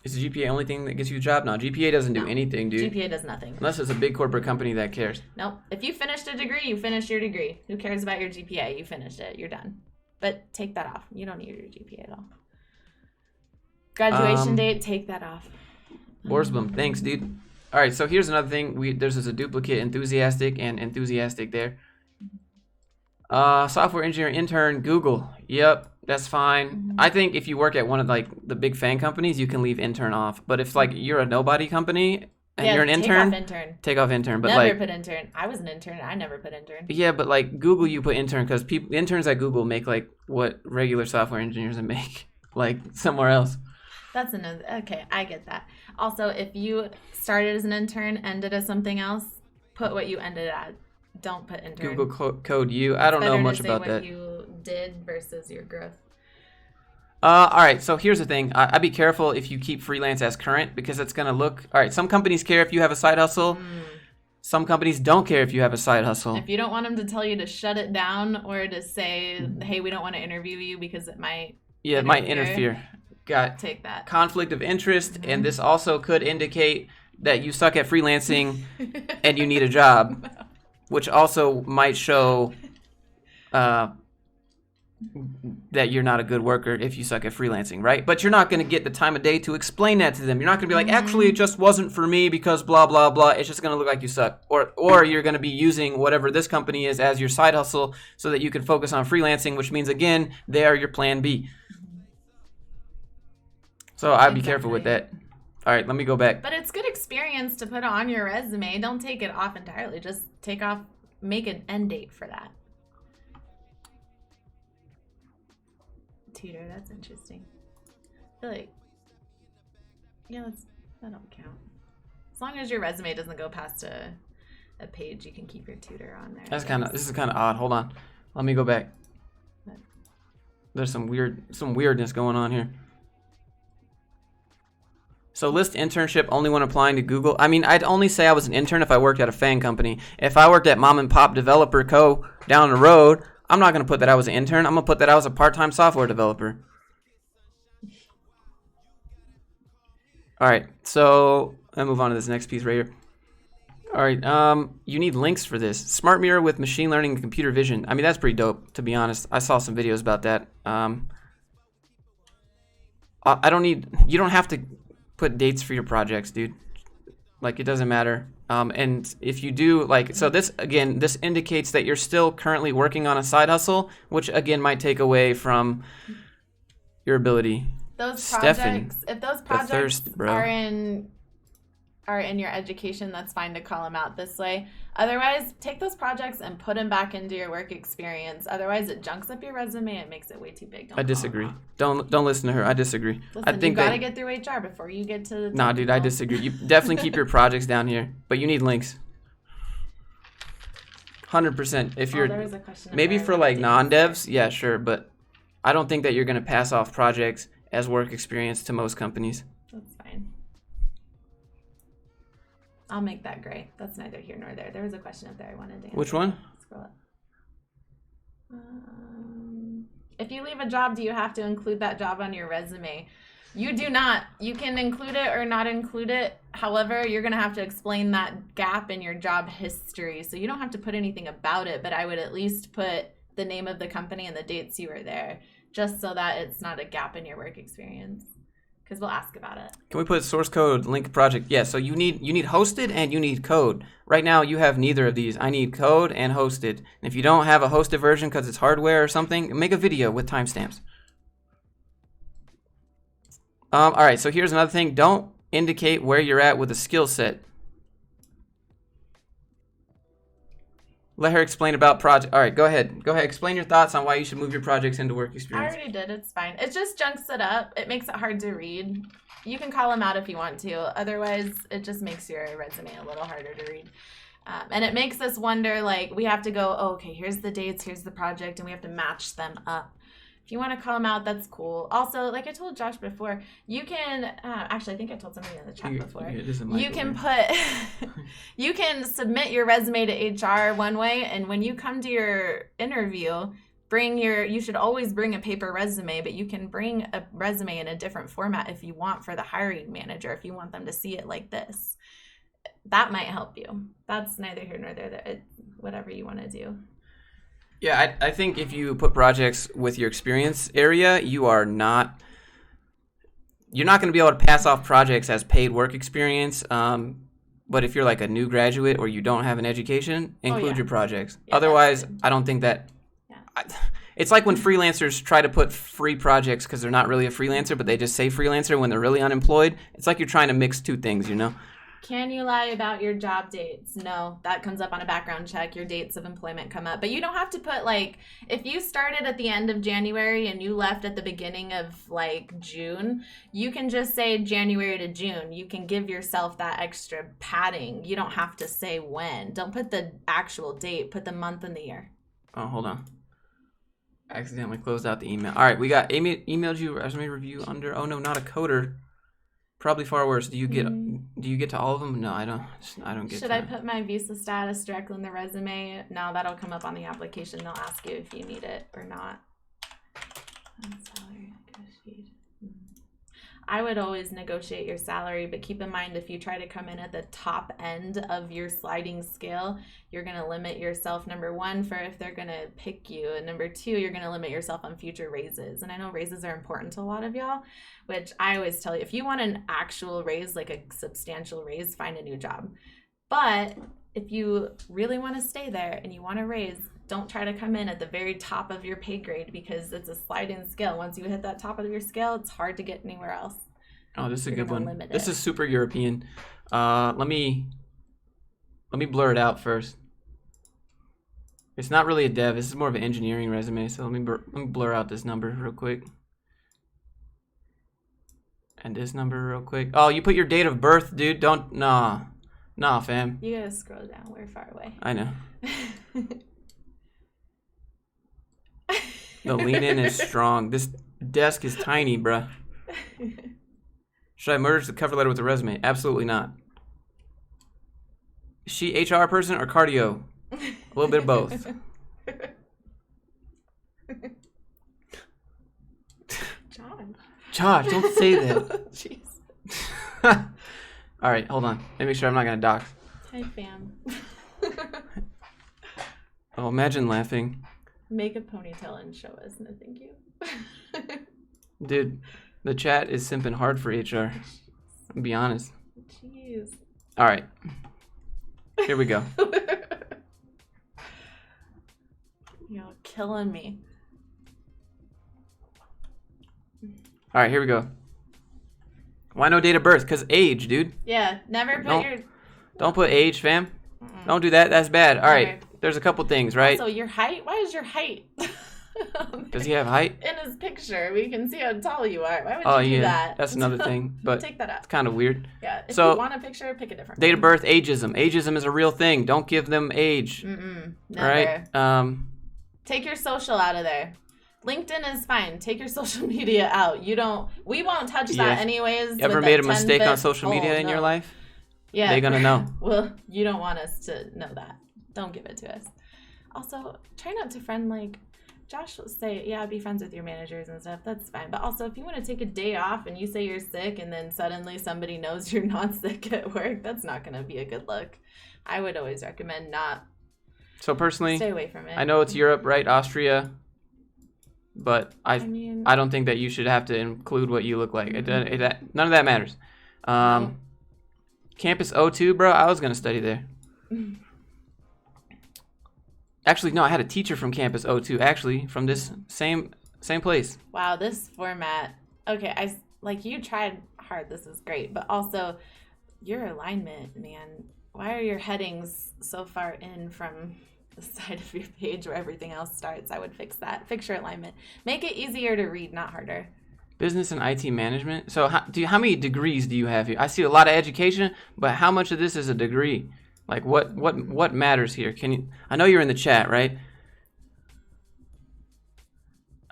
Is the GPA the only thing that gets you a job? No, GPA doesn't do anything, dude. GPA does nothing. Unless it's a big corporate company that cares. Nope. If you finished a degree, you finished your degree. Who cares about your GPA? You finished it. You're done. But take that off. You don't need your GPA at all. Graduation date, take that off. Borsboom, thanks, dude. All right, so here's another thing. There's a duplicate, enthusiastic and enthusiastic there. Software engineer intern, Google. Yep, that's fine. I think if you work at one of like the big FAANG companies, you can leave intern off. But if like you're a nobody company and you're an intern, take off intern. But never put intern. I was an intern. I never put intern. Yeah, but like Google, you put intern because interns at Google make like what regular software engineers make like somewhere else. That's another. Okay, I get that. Also, if you started as an intern, ended as something else, put what you ended at. Don't put intern. Google code you. I don't know much about that. What you did versus your growth. All right, so here's the thing. I'd be careful if you keep freelance as current, because it's going to look... All right, some companies care if you have a side hustle. Some companies don't care if you have a side hustle. If you don't want them to tell you to shut it down, or to say, hey, we don't want to interview you because it might... Yeah, it might interfere. Got take that conflict of interest, and this also could indicate that you suck at freelancing and you need a job, which also might show that you're not a good worker if you suck at freelancing, right? But you're not going to get the time of day to explain that to them. You're not going to be like, actually, it just wasn't for me because blah, blah, blah. It's just going to look like you suck. Or you're going to be using whatever this company is as your side hustle so that you can focus on freelancing, which means, again, they are your plan B. So I'd be careful with that. All right, let me go back. But it's good experience to put on your resume. Don't take it off entirely. Just make an end date for that. Tutor, that's interesting. I feel like, yeah, that don't count. As long as your resume doesn't go past a page, you can keep your tutor on there. This is kind of odd. Hold on, let me go back. What? There's some weirdness going on here. So list internship only when applying to Google. I mean, I'd only say I was an intern if I worked at a FAANG company. If I worked at Mom and Pop Developer Co. down the road, I'm not going to put that I was an intern. I'm going to put that I was a part-time software developer. All right, so I'll move on to this next piece right here. All right, you need links for this. Smart mirror with machine learning and computer vision. I mean, that's pretty dope, to be honest. I saw some videos about that. You don't have to put dates for your projects, dude. Like, it doesn't matter. And if you do, like, so this indicates that you're still currently working on a side hustle, which again might take away from your ability. Those projects, if those projects are in your education, that's fine to call them out this way. Otherwise, take those projects and put them back into your work experience. Otherwise, it junks up your resume. It makes it way too big. I disagree. Don't listen to her. I disagree. Listen, I think you gotta get through HR before you get to the Nah, dude, I disagree. You definitely keep your projects down here, but you need links. 100%. If you're there was a question maybe there for about like dates. non-devs, yeah, sure, but I don't think that you're gonna pass off projects as work experience to most companies. That's fine. I'll make that gray. That's neither here nor there. There was a question up there I wanted to answer. Which one? Scroll up. If you leave a job, do you have to include that job on your resume? You do not. You can include it or not include it. However, you're going to have to explain that gap in your job history. So you don't have to put anything about it, but I would at least put the name of the company and the dates you were there, just so that it's not a gap in your work experience. Because we'll ask about it. Can we put source code, link project? Yeah, so you need hosted and you need code. Right now you have neither of these. I need code and hosted. And if you don't have a hosted version because it's hardware or something, make a video with timestamps. All right, so here's another thing. Don't indicate where you're at with a skill set. Let her explain about project. All right, go ahead. Explain your thoughts on why you should move your projects into work experience. I already did. It's fine. It just junks it up. It makes it hard to read. You can call them out if you want to. Otherwise, it just makes your resume a little harder to read. And it makes us wonder, like, we have to go, oh, okay, here's the dates, here's the project, and we have to match them up. If you want to call them out, that's cool. Also, like I told Josh before, you can, actually, I think I told somebody in the chat before. You can you can submit your resume to HR one way, and when you come to your interview, you should always bring a paper resume, but you can bring a resume in a different format if you want for the hiring manager, if you want them to see it like this. That might help you. That's neither here nor there. Whatever you want to do. Yeah, I think if you put projects with your experience area, you're not going to be able to pass off projects as paid work experience. But if you're like a new graduate or you don't have an education, include your projects. Yeah, otherwise, I don't think that. Yeah. It's like when freelancers try to put free projects because they're not really a freelancer, but they just say freelancer when they're really unemployed. It's like you're trying to mix two things, you know? Can you lie about your job dates? No, that comes up on a background check. Your dates of employment come up. But you don't have to put, like, if you started at the end of January and you left at the beginning of, like, June, you can just say January to June. You can give yourself that extra padding. You don't have to say when. Don't put the actual date. Put the month and the year. Oh, hold on. I accidentally closed out the email. All right, we got Amy emailed you resume review under, oh no, not a coder. Probably far worse. Do you get to all of them? No, I don't get. Should I put my visa status directly in the resume? No, that'll come up on the application. They'll ask you if you need it or not. I would always negotiate your salary, but keep in mind if you try to come in at the top end of your sliding scale, you're going to limit yourself, number one, for if they're going to pick you, and number two, you're going to limit yourself on future raises. And I know raises are important to a lot of y'all, which I always tell you, if you want an actual raise, like a substantial raise, find a new job. But if you really want to stay there and you want to raise, don't try to come in at the very top of your pay grade because it's a sliding scale. Once you hit that top of your scale, it's hard to get anywhere else. Oh, this is a good one. This is super European. Let me blur it out first. It's not really a dev. This is more of an engineering resume. So let me blur out this number real quick. And this number real quick. Oh, you put your date of birth, dude. Don't. Nah, fam. You gotta scroll down. We're far away. I know. The lean in is strong. This desk is tiny, bruh. Should I merge the cover letter with the resume? Absolutely not. Is she HR person or cardio? A little bit of both. Josh, don't say that. Jeez. All right, hold on. Let me make sure I'm not going to dox. Hi, fam. Oh, imagine laughing. Make a ponytail and show us. No, thank you. Dude, the chat is simping hard for HR. I'll be honest. Jeez. All right. Here we go. You're killing me. All right, here we go. Why no date of birth? Because age, dude. Yeah, never put Don't put age, fam. Don't do that. That's bad. All right. There's a couple things, right? So your height? Why is your height? Does he have height? In his picture, we can see how tall you are. Why would you do that? That's another thing. But take that out. It's kind of weird. Yeah. If you want a picture, pick a different date of birth, ageism. Ageism is a real thing. Don't give them age. Never. All right. Take your social out of there. LinkedIn is fine. Take your social media out. We won't touch that anyways. Ever made a mistake on social media in your life? Yeah. They're gonna know. Well, you don't want us to know that. Don't give it to us. Also, try not to friend Josh will say, yeah, be friends with your managers and stuff. That's fine. But also, if you want to take a day off and you say you're sick and then suddenly somebody knows you're not sick at work, that's not going to be a good look. I would always recommend not. So personally, stay away from it. I know it's Europe, right? Austria. But I don't think that you should have to include what you look like. None of that matters. Campus O2, bro, I was going to study there. Actually, no, I had a teacher from Campus O2, actually, from this same place. Wow, this format. Okay, you tried hard. This is great. But also, your alignment, man. Why are your headings so far in from the side of your page where everything else starts? I would fix that. Fix your alignment. Make it easier to read, not harder. Business and IT management. So how many degrees do you have here? I see a lot of education, but how much of this is a degree? Like what matters here? I know you're in the chat, right?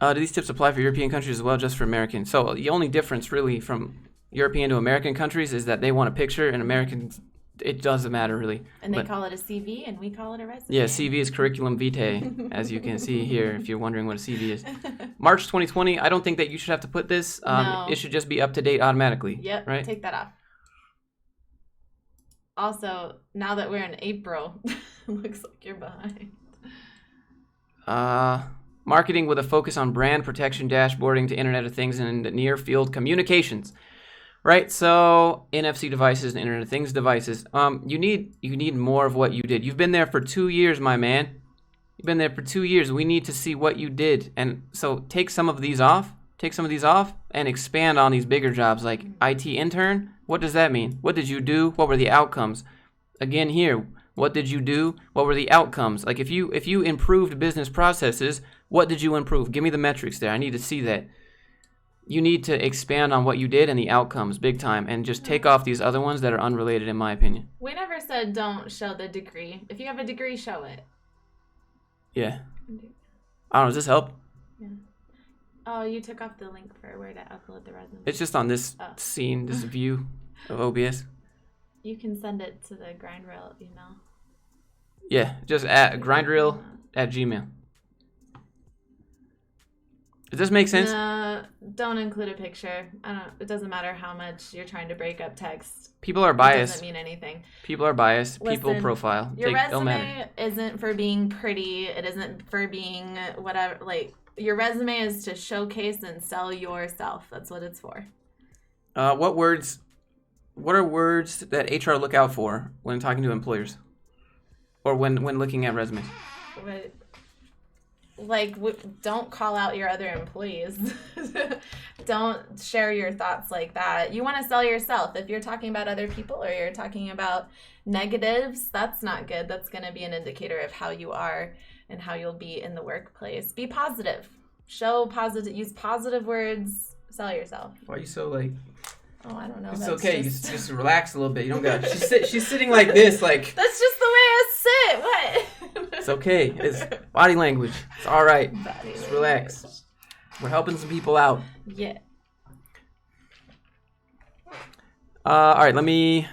Do these tips apply for European countries as well, just for Americans? So the only difference really from European to American countries is that they want a picture, and Americans, it doesn't matter really. And they call it a CV, and we call it a resume. Yeah, CV is curriculum vitae, as you can see here, if you're wondering what a CV is. March 2020, I don't think that you should have to put this. No. It should just be up to date automatically. Yep, right? Take that off. Also, now that we're in April, looks like you're behind. Marketing with a focus on brand protection, dashboarding to Internet of Things and near field communications. Right, so NFC devices and Internet of Things devices. You need more of what you did. You've been there for 2 years, my man. You've been there for 2 years. We need to see what you did. And so take some of these off. And expand on these bigger jobs like IT intern. What does that mean? What did you do? What were the outcomes? Again here, what did you do? What were the outcomes? Like if you improved business processes, what did you improve? Give me the metrics there. I need to see that. You need to expand on what you did and the outcomes big time and just take off these other ones that are unrelated in my opinion. We never said don't show the degree. If you have a degree, show it. Yeah. I don't know, does this help? Yeah. Oh, you took off the link for where to upload the resume. It's just on this scene, this view of OBS. You can send it to the GrindRail email. Yeah, just at grindrail@gmail. Does this make sense? No, don't include a picture. It doesn't matter how much you're trying to break up text. People are It biased. doesn't mean anything. People are biased. People Listen, profile. Your Don't matter. resume isn't for being pretty. It isn't for being whatever. Like, your resume is to showcase and sell yourself. That's what it's for. What are words that HR look out for when talking to employers, or when looking at resumes? But, like, don't call out your other employees. Don't share your thoughts like that. You want to sell yourself. If you're talking about other people or you're talking about negatives, that's not good. That's going to be an indicator of how you are and how you'll be in the workplace. Be positive. Show positive. Use positive words. Sell yourself. Why are you so like? Oh, I don't know. It's That's okay. Just relax a little bit. You don't got. She's sitting like this. Like. That's just the way I sit. What? It's okay. It's body language. It's all right. Body Just language. relax. We're helping some people out. Yeah. All right. Let me.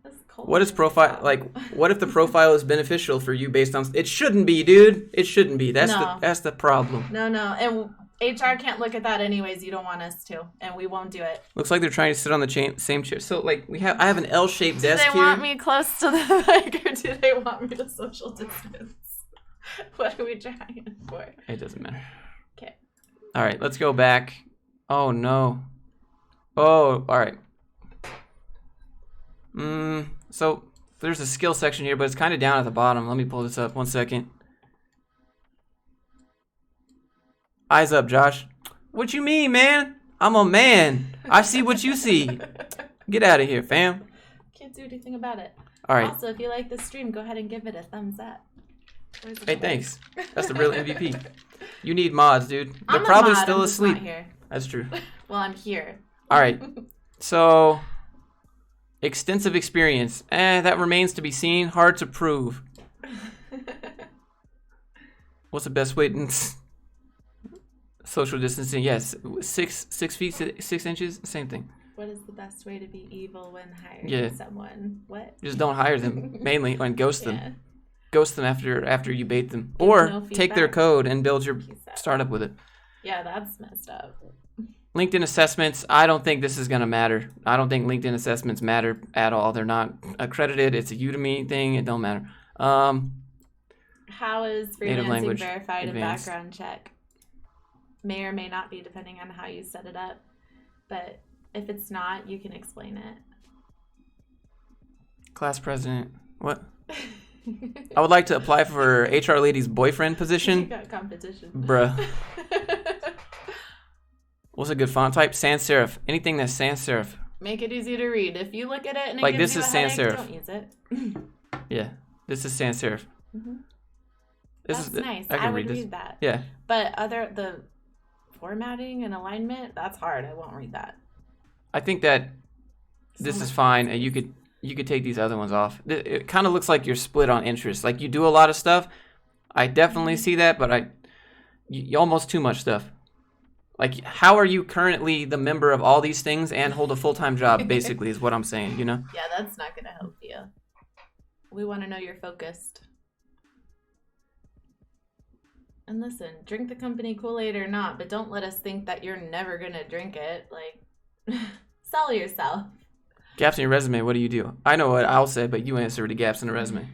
That's cold. What is profile like? What if the profile is beneficial for you based on? It shouldn't be, dude. It shouldn't be. That's the problem. No. And HR can't look at that anyways. You don't want us to, and we won't do it. Looks like they're trying to sit on the same chair. So like I have an L-shaped desk here. Do they want me close to the mic, or do they want me to social distance? What are we trying for? It doesn't matter. Okay. All right, let's go back. Oh no. Oh, all right. So there's a skill section here, but it's kind of down at the bottom. Let me pull this up. 1 second. Eyes up, Josh. What you mean, man? I'm a man. I see what you see. Get out of here, fam. Can't do anything about it. All right. Also, if you like this stream, go ahead and give it a thumbs up. Hey, thanks. That's the real MVP. You need mods, dude. They're I'm probably a mod, still I'm just not asleep. here. That's true. Well, I'm here. All right. So, extensive experience. That remains to be seen. Hard to prove. What's the best way to... Social distancing, yes. 6 feet, 6 inches, same thing. What is the best way to be evil when hiring someone? What? Just don't hire them, mainly, and ghost them. Yeah. Ghost them after you bait them. Give Or no take their feedback. code and build your Peace out. startup with it. Yeah, that's messed up. LinkedIn assessments, I don't think this is going to matter. I don't think LinkedIn assessments matter at all. They're not accredited. It's a Udemy thing. It don't matter. How is Native freelancing language, verified advanced. in background check? May or may not be, depending on how you set it up. But if it's not, you can explain it. Class president. What? I would like to apply for HR lady's boyfriend You position. got competition. Bruh. What's a good font type? Sans serif. Anything that's sans serif. Make it easy to read. If you look at it and it Like, gives this you is a headache, sans serif. don't use it. Yeah. This is sans serif. Mhm. This That's is nice. I can would read this. read that. Yeah. But the formatting and alignment, that's hard. I won't read that. I think that So this much is fine, and space. you could take these other ones off. It kind of looks like you're split on interest. Like, you do a lot of stuff. I definitely see that, but you almost too much stuff. Like, how are you currently the member of all these things and hold a full-time job, basically, is what I'm saying, you know? Yeah, that's not going to help you. We want to know you're focused. And listen, drink the company Kool-Aid or not, but don't let us think that you're never going to drink it. Like, sell yourself. Gaps in your resume, what do you do? I know what I'll say, but you answer the gaps in the resume.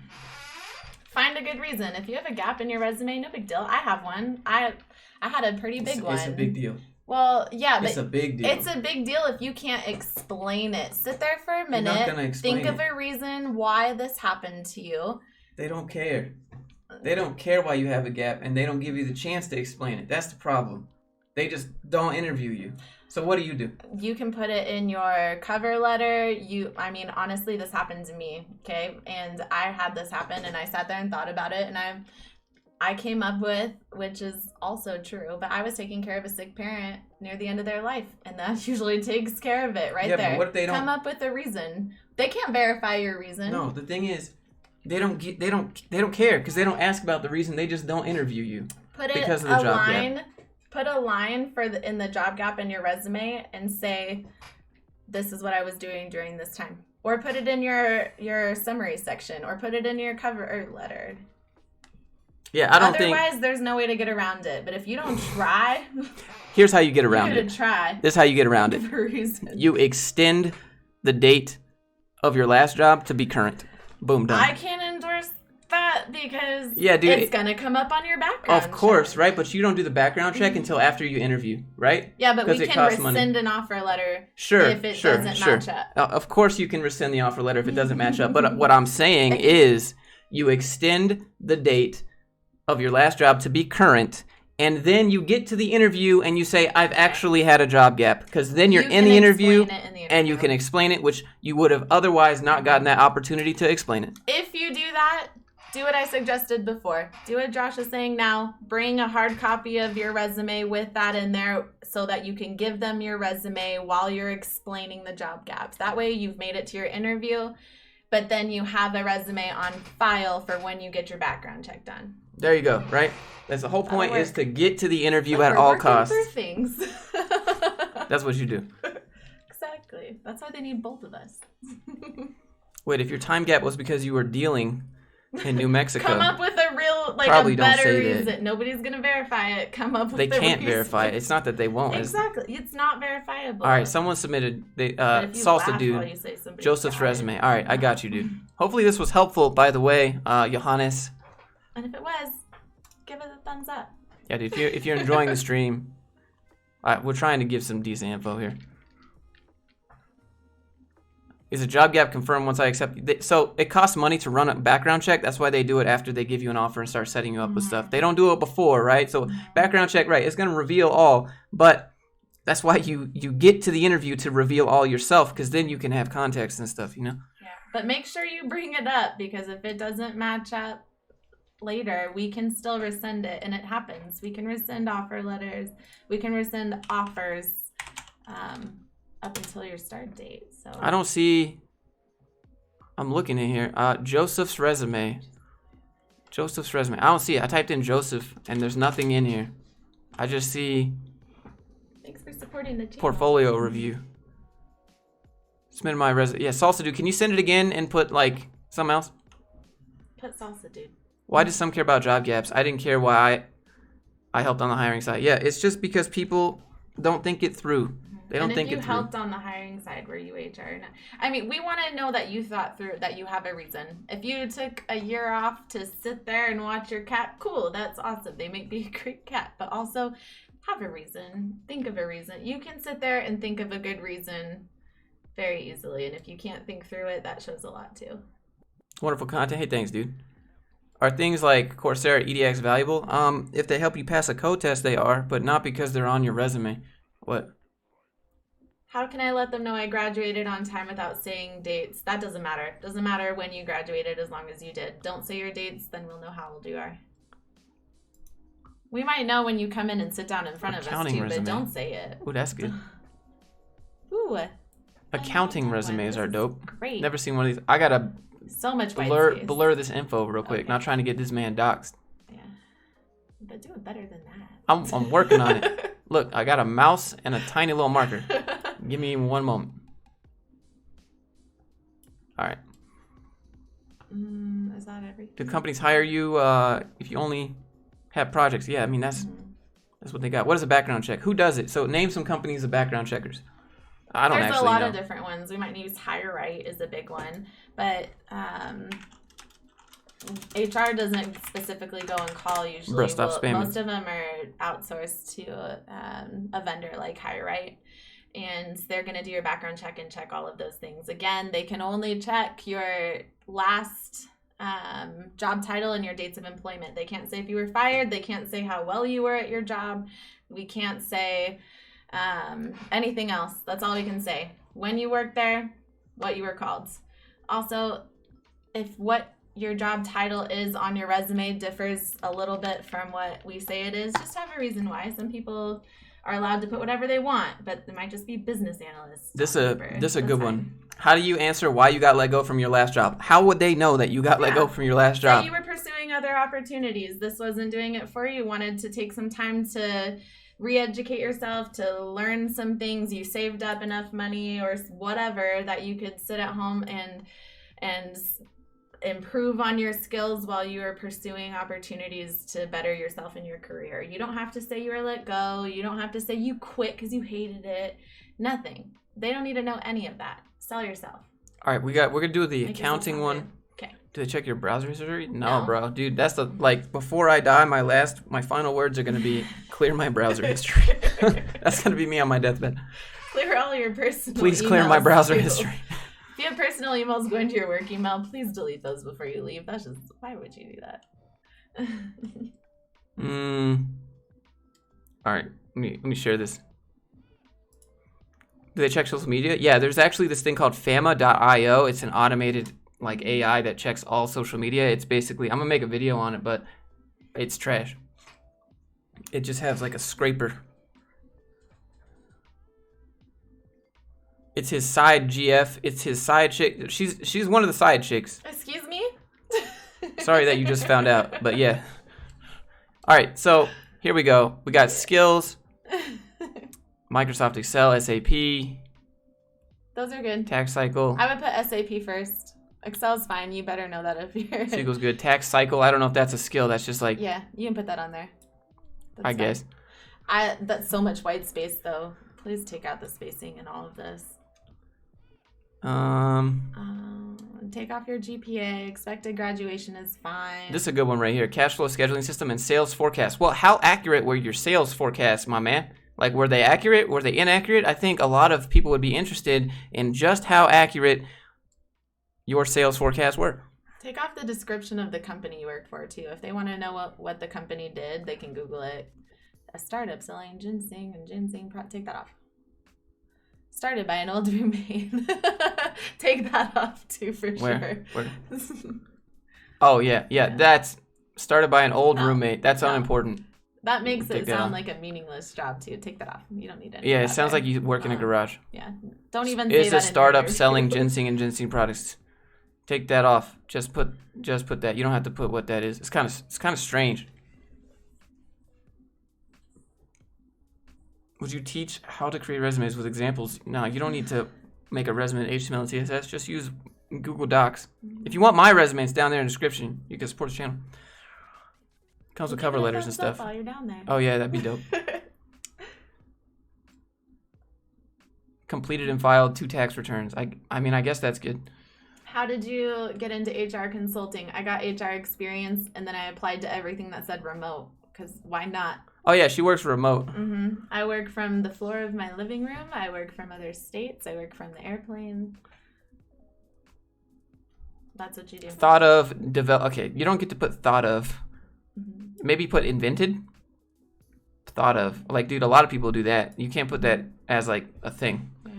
Find a good reason. If you have a gap in your resume, no big deal. I have one. I had a pretty big one. It's a big deal. Well, yeah, but It's a big deal. it's a big deal if you can't explain it. Sit there for a You're not minute. gonna explain Think of it. a reason why this happened to you. They don't care. They don't care why you have a gap, and they don't give you the chance to explain it. That's the problem. They just don't interview you. So what do? You can put it in your cover letter. I mean, honestly, this happened to me, okay? And I had this happen, and I sat there and thought about it, and I came up with, which is also true, but I was taking care of a sick parent near the end of their life, and that usually takes care of it right Yeah, but there. what if they don't- Come up with a reason? They can't verify your reason. No, the thing is, they don't care because they don't ask about the reason. They just don't interview you. Put it because of the a job gap. line. Put a line in the job gap in your resume and say, "This is what I was doing during this time," or put it in your summary section, or put it in your cover letter. Yeah, I don't think... Otherwise, there's no way to get around it. But if you don't try... Here's how you get around you it. Try. This is how you get around it. For a reason. You extend the date of your last job to be current. Boom, done. I can't endorse that because dude, it's going to come up on your background Of course, check. right? But you don't do the background check until after you interview, right? Yeah, but we can rescind money. an offer letter if it doesn't match up. Of course you can rescind the offer letter if it doesn't match up. But what I'm saying is you extend the date of your last job to be current, and then you get to the interview and you say, I've actually had a job gap. Because then you're in the interview and you can explain it, which you would have otherwise not gotten that opportunity to explain it. If you do that, do what I suggested before. Do what Josh is saying now. Bring a hard copy of your resume with that in there so that you can give them your resume while you're explaining the job gaps. That way you've made it to your interview, but then you have a resume on file for when you get your background check done. There you go, right? That's the whole point, is to get to the interview at all costs. Through things. That's what you do. Exactly. That's why they need both of us. Wait, if your time gap was because you were dealing in New Mexico. Come up with a real, Probably a better don't say reason. that. Nobody's going to verify it. Come up with a reason. They can't verify it. It's not that they won't. Exactly. It's not verifiable. All right, someone submitted Salsa Dude, Joseph's resume. All right, I got you, dude. Hopefully this was helpful, by the way, Johannes. And if it was, give it a thumbs up. Yeah, dude, if you're enjoying the stream, we're trying to give some decent info here. Is a job gap confirmed once I accept? So it costs money to run a background check. That's why they do it after they give you an offer and start setting you up with stuff. They don't do it before, right? So background check, right? It's going to reveal all, but that's why you get to the interview to reveal all yourself, because then you can have context and stuff, you know? Yeah, but make sure you bring it up, because if it doesn't match up later, we can still rescind it, and it happens. We can rescind offer letters. We can rescind offers up until your start date. So I don't see. I'm looking in here. Joseph's resume. Joseph's resume. I don't see it. I typed in Joseph, and there's nothing in here. I just see. Thanks for supporting the channel. Portfolio review. Submit my resume. Yeah, Salsa Dude. Can you send it again and put like something else? Put Salsa Dude. Why does some care about job gaps? I didn't care why I helped on the hiring side. Yeah, it's just because people don't think it through. They don't think it through. If you helped on the hiring side, were you HR? I mean, we want to know that you thought through, that you have a reason. If you took a year off to sit there and watch your cat, cool, that's awesome. They make be a great cat, but also have a reason. Think of a reason. You can sit there and think of a good reason very easily, and if you can't think through it, that shows a lot too. Wonderful content. Hey, thanks, dude. Are things like Coursera, EDX valuable? If they help you pass a code test, they are, but not because they're on your resume. What? How can I let them know I graduated on time without saying dates? That doesn't matter. Doesn't matter when you graduated as long as you did. Don't say your dates, then we'll know how old you are. We might know when you come in and sit down in front of us too, but don't say it. Ooh, that's good. Ooh. Accounting resumes are dope. Great. Never seen one of these. I gotta so much blur this info real quick. Okay. Not trying to get this man doxxed. Yeah. But do it better than that. I'm working on it. Look, I got a mouse and a tiny little marker. Give me one moment. All right. Is that everything? Do companies hire you if you only have projects? Yeah, I mean, that's what they got. What is a background check? Who does it? So name some companies of background checkers. I don't actually know. There's a lot of different ones. We might use HireRight is a big one. But HR doesn't specifically go and call usually. Bro, stop spamming. Most of them are outsourced to a vendor like HireRight. And they're going to do your background check and check all of those things. Again, they can only check your last job title and your dates of employment. They can't say if you were fired. They can't say how well you were at your job. We can't say anything else. That's all we can say. When you worked there, what you were called. Also, if what your job title is on your resume differs a little bit from what we say it is, just have a reason why. Some people are allowed to put whatever they want, but it might just be business analysts. This is a good one. How do you answer why you got let go from your last job? How would they know that you got let go from your last job? Say you were pursuing other opportunities. This wasn't doing it for you. Wanted to take some time to re-educate yourself, to learn some things. You saved up enough money or whatever that you could sit at home and improve on your skills while you are pursuing opportunities to better yourself in your career. You don't have to say you were let go. You don't have to say you quit because you hated it. Nothing. They don't need to know any of that. Sell yourself. All right, we're gonna do the Make accounting yourself one. sound good. Okay. Do they check your browser history? No, No. bro, dude, that's the like before I die, my final words are gonna be clear my browser history. That's gonna be me on my deathbed. Clear all your personal Please clear my emails, browser too. history. If you have personal emails going to your work email, please delete those before you leave. That's just, why would you do that? All right, let me share this. Do they check social media? Yeah, there's actually this thing called Fama.io. It's an automated like AI that checks all social media. It's basically, I'm gonna make a video on it, but it's trash. It just has like a scraper. It's his side GF. It's his side chick. She's one of the side chicks. Excuse me? Sorry that you just found out, but yeah. All right, so here we go. We got skills, Microsoft Excel, SAP, Those are good. tax cycle. I would put SAP first. Excel's fine. You better know that if you're... SQL's good. Tax cycle. I don't know if that's a skill. That's just like, Yeah, you can put that on there. That's I fine. guess. That's so much white space, though. Please take out the spacing in all of this. Take off your GPA. Expected graduation is fine. This is a good one right here. Cash flow scheduling system and sales forecast. Well, how accurate were your sales forecasts, my man? Like, were they accurate? Were they inaccurate? I think a lot of people would be interested in just how accurate your sales forecasts were. Take off the description of the company you work for, too. If they want to know what the company did, they can Google it. A startup selling ginseng and ginseng take that off. Started by an old roommate. Take that off, too, for Where? sure. Where? Oh, yeah. That's started by an old No. roommate. That's No. unimportant. That makes Take it that sound off. like a meaningless job, too. Take that off. You don't need any Yeah, of it that sounds there. like you work in a garage. Yeah. Don't even say Is that a in your startup interview. selling ginseng and ginseng products. Take that off. Just put that. You don't have to put what that is. It's kind of strange. Would you teach how to create resumes with examples? No, you don't need to make a resume in HTML and CSS. Just use Google Docs. If you want my resume, it's down there in the description. You can support the channel. Comes with Give it cover a letters and thumbs up stuff. while you're down there. Oh yeah, that'd be dope. Completed and filed 2 tax returns. I mean, I guess that's good. How did you get into HR consulting? I got HR experience, and then I applied to everything that said remote, because why not? Oh yeah, she works remote. I work from the floor of my living room. I work from other states. I work from the airplane. That's what you do. Thought of, develop. Okay, you don't get to put thought of. Maybe put invented. Thought of. Like, dude, a lot of people do that. You can't put that as like a thing. Yeah.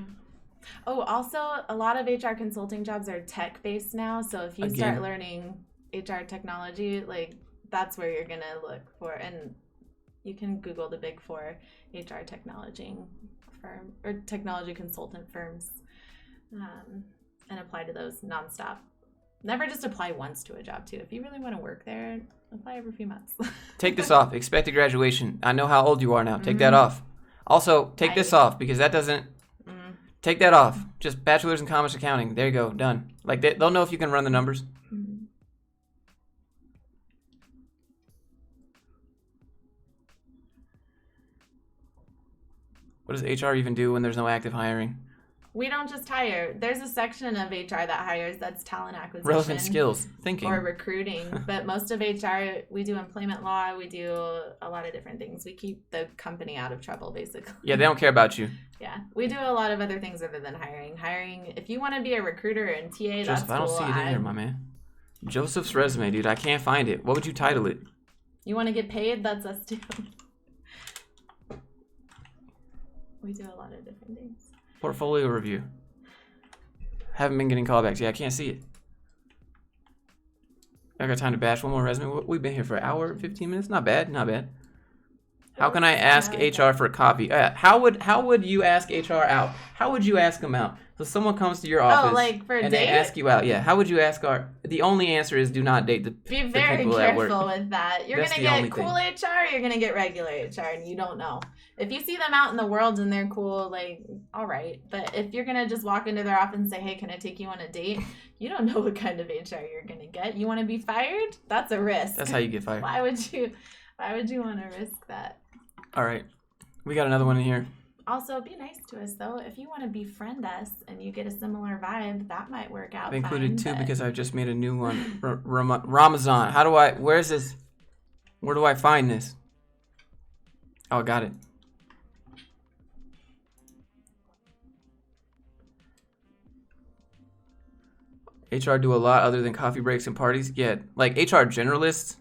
Oh, also, a lot of HR consulting jobs are tech-based now. So if you start learning HR technology, like, that's where you're going to look for. And you can Google the big 4 HR technology firm or technology consultant firms and apply to those nonstop. Never just apply once to a job, too. If you really want to work there, apply every few months. Take this off. Expected graduation. I know how old you are now. Take that off. Also, take this off because that doesn't... Take that off. Just bachelor's in commerce accounting. There you go. Done. Like, they'll know if you can run the numbers. What does HR even do when there's no active hiring? We don't just hire. There's a section of HR that hires. That's talent acquisition. Relevant skills. Thinking. Or recruiting. But most of HR, we do employment law. We do a lot of different things. We keep the company out of trouble, basically. Yeah, they don't care about you. Yeah. We do a lot of other things other than hiring. Hiring, if you want to be a recruiter and TA, Joseph, that's cool. I don't see it in here, my man. Joseph's resume, dude. I can't find it. What would you title it? You want to get paid? That's us too. We do a lot of different things. Portfolio review. Haven't been getting callbacks. Yeah, I can't see it. I got time to bash one more resume. We've been here for an hour, 15 minutes. Not bad, not bad. How can I ask HR for a coffee? How would you ask HR out? How would you ask them out? So someone comes to your office like for a and date? they ask you out. Yeah. How would you ask the only answer is do not date the Be very people at work. careful with that. You're That's gonna the only get cool thing. HR, you're gonna get regular HR, and you don't know. If you see them out in the world and they're cool, like, all right. But if you're gonna just walk into their office and say, "Hey, can I take you on a date?" You don't know what kind of HR you're gonna get. You want to be fired? That's a risk. That's how you get fired. Why would you want to risk that? All right. We got another one in here. Also, be nice to us, though. If you want to befriend us and you get a similar vibe, that might work out. I've included fine, two but... because I've just made a new one. Ramazan. Where's this? Where do I find this? Oh, I got it. HR do a lot other than coffee breaks and parties. Yeah, like HR generalists.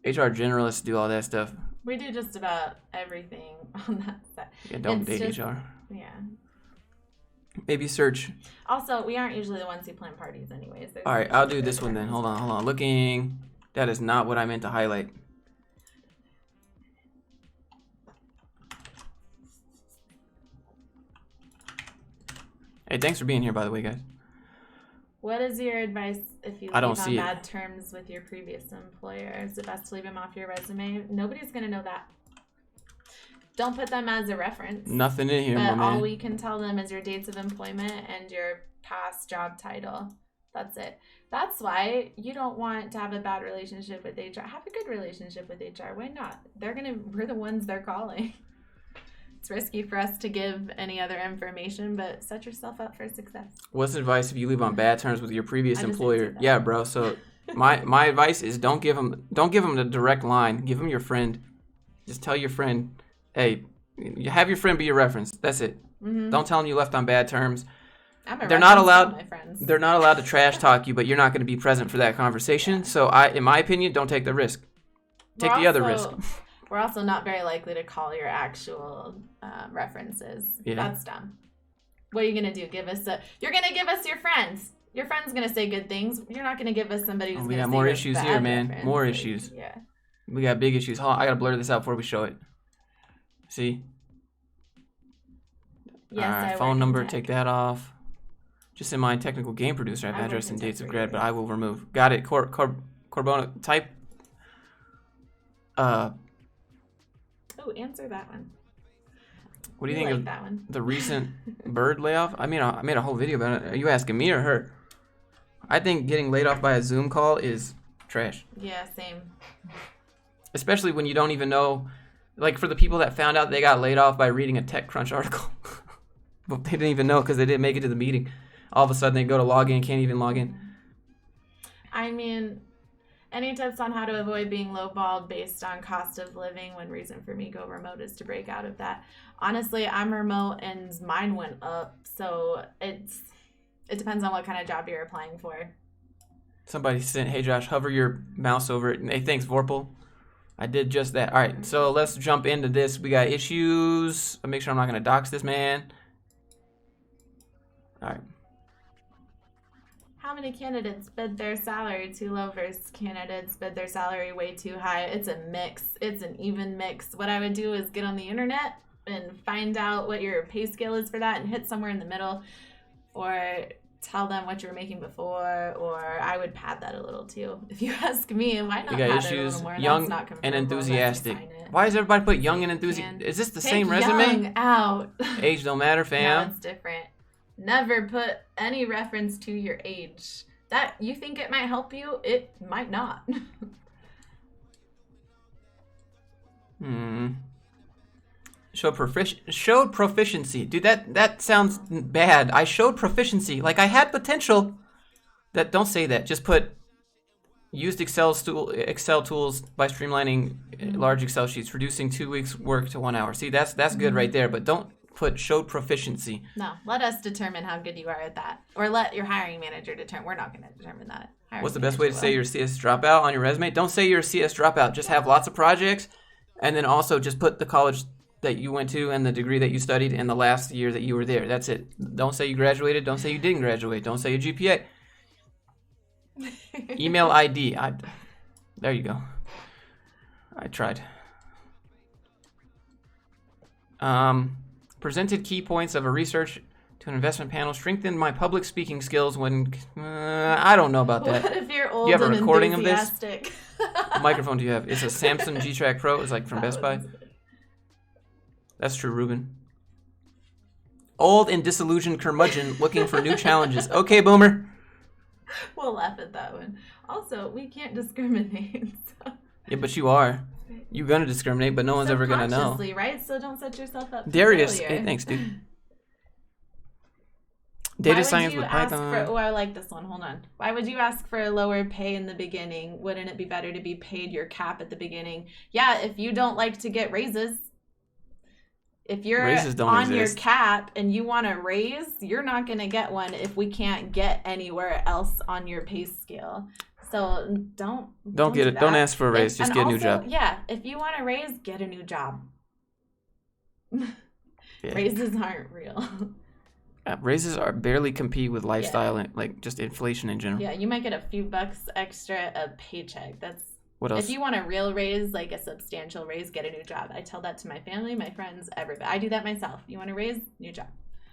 HR generalists do all that stuff. We do just about everything on that side. Yeah, don't date just, HR. Yeah. Maybe search. Also, we aren't usually the ones who plan parties anyways. All right, I'll do this one then. Hold on. Looking. That is not what I meant to highlight. Hey, thanks for being here, by the way, guys. What is your advice if you I don't leave on see it. bad terms with your previous employer? Is it best to leave him off your resume? Nobody's going to know that. Don't put them as a reference. Nothing in here, But my man. all we can tell them is your dates of employment and your past job title. That's it. That's why you don't want to have a bad relationship with HR. Have a good relationship with HR. Why not? We're the ones they're calling. It's risky for us to give any other information, but set yourself up for success. What's advice if you leave on bad terms with your previous I just employer? answered that. Yeah, bro. So my advice is don't give them the direct line. Give them your friend. Just tell your friend, hey, you have your friend be your reference. That's it. Mm-hmm. Don't tell them you left on bad terms. They're not allowed. My friends. They're not allowed to trash talk you, but you're not going to be present for that conversation. So in my opinion, don't take the risk. Take the other risk. We're also not very likely to call your actual references. Yeah. That's dumb. What are you gonna do? You're gonna give us your friends. Your friend's gonna say good things. You're not gonna give us somebody who's we gonna got say more your issues bad here, man. reference. More Like, issues. Yeah. We got big issues. Hold on, I gotta blur this out before we show it. See? Yes, All I right, work phone in number, tech. take that off. Just in my technical game producer, I have I work address in and tech dates of for grad, you. but I will remove. Got it. Corbona, type. Oh, answer that one. What do you We think like of that one. the recent bird layoff? I made a whole video about it. Are you asking me or her? I think getting laid off by a Zoom call is trash. Yeah, same. Especially when you don't even know, like for the people that found out they got laid off by reading a TechCrunch article. But they didn't even know because they didn't make it to the meeting. All of a sudden they go to log in, can't even log in. I mean, any tips on how to avoid being lowballed based on cost of living? One reason for me go remote is to break out of that. Honestly, I'm remote and mine went up, so it depends on what kind of job you're applying for. Somebody sent, hey Josh, hover your mouse over it. Hey, thanks, Vorpal. I did just that. All right, so let's jump into this. We got issues. I'll make sure I'm not going to dox this man. All right. How many candidates bid their salary too low versus candidates bid their salary way too high? It's a mix. It's an even mix. What I would do is get on the internet and find out what your pay scale is for that and hit somewhere in the middle, or tell them what you were making before, or I would pad that a little too. If you ask me, why not We got pad it a issues, little more? young That's not and confirmable enthusiastic. unless you sign it. Why does everybody put young and enthusiastic? Is this the same Take resume? young out. Age don't matter, No, fam. it's different. Never put any reference to your age. That you think it might help you, it might not. Showed proficiency. Dude, that sounds bad. I showed proficiency. Like I had potential. Don't say that. Just put used Excel tools by streamlining large Excel sheets, reducing 2 weeks work to 1 hour. See, that's good right there, but don't put showed proficiency. No, let us determine how good you are at that. Or let your hiring manager determine. We're not going to determine that. What's the best way to say you're a CS dropout on your resume? Don't say you're a CS dropout. Just have lots of projects, and then also just put the college that you went to and the degree that you studied and the last year that you were there. That's it. Don't say you graduated. Don't say you didn't graduate. Don't say your GPA. Email ID. There you go. I tried. Presented key points of a research to an investment panel. Strengthened my public speaking skills when... I don't know about that. What if you're old Do you have a and recording of this? enthusiastic? What microphone do you have? It's a Samsung G-Track Pro. It's like from Best Buy. That's true, Ruben. Old and disillusioned curmudgeon looking for new challenges. Okay, Boomer. We'll laugh at that one. Also, we can't discriminate. So. Yeah, but you are. You're going to discriminate, but no one's ever going to know. Subconsciously, right? So don't set yourself up for Darius. failure. Hey, thanks, dude. Data science with Python. Oh, I like this one. Hold on. Why would you ask for a lower pay in the beginning? Wouldn't it be better to be paid your cap at the beginning? Yeah, if you don't like to get raises. If you're on your cap and you want a raise, you're not going to get one if we can't get anywhere else on your pay scale. So don't get it. Don't ask for a raise. Just get a new job. Yeah, if you want a raise, get a new job. Yeah. Raises aren't real. Raises are barely compete with lifestyle and like just inflation in general. Yeah, you might get a few bucks extra a paycheck. That's what else? If you want a real raise, like a substantial raise, get a new job. I tell that to my family, my friends, everybody. I do that myself. You want a raise? New job.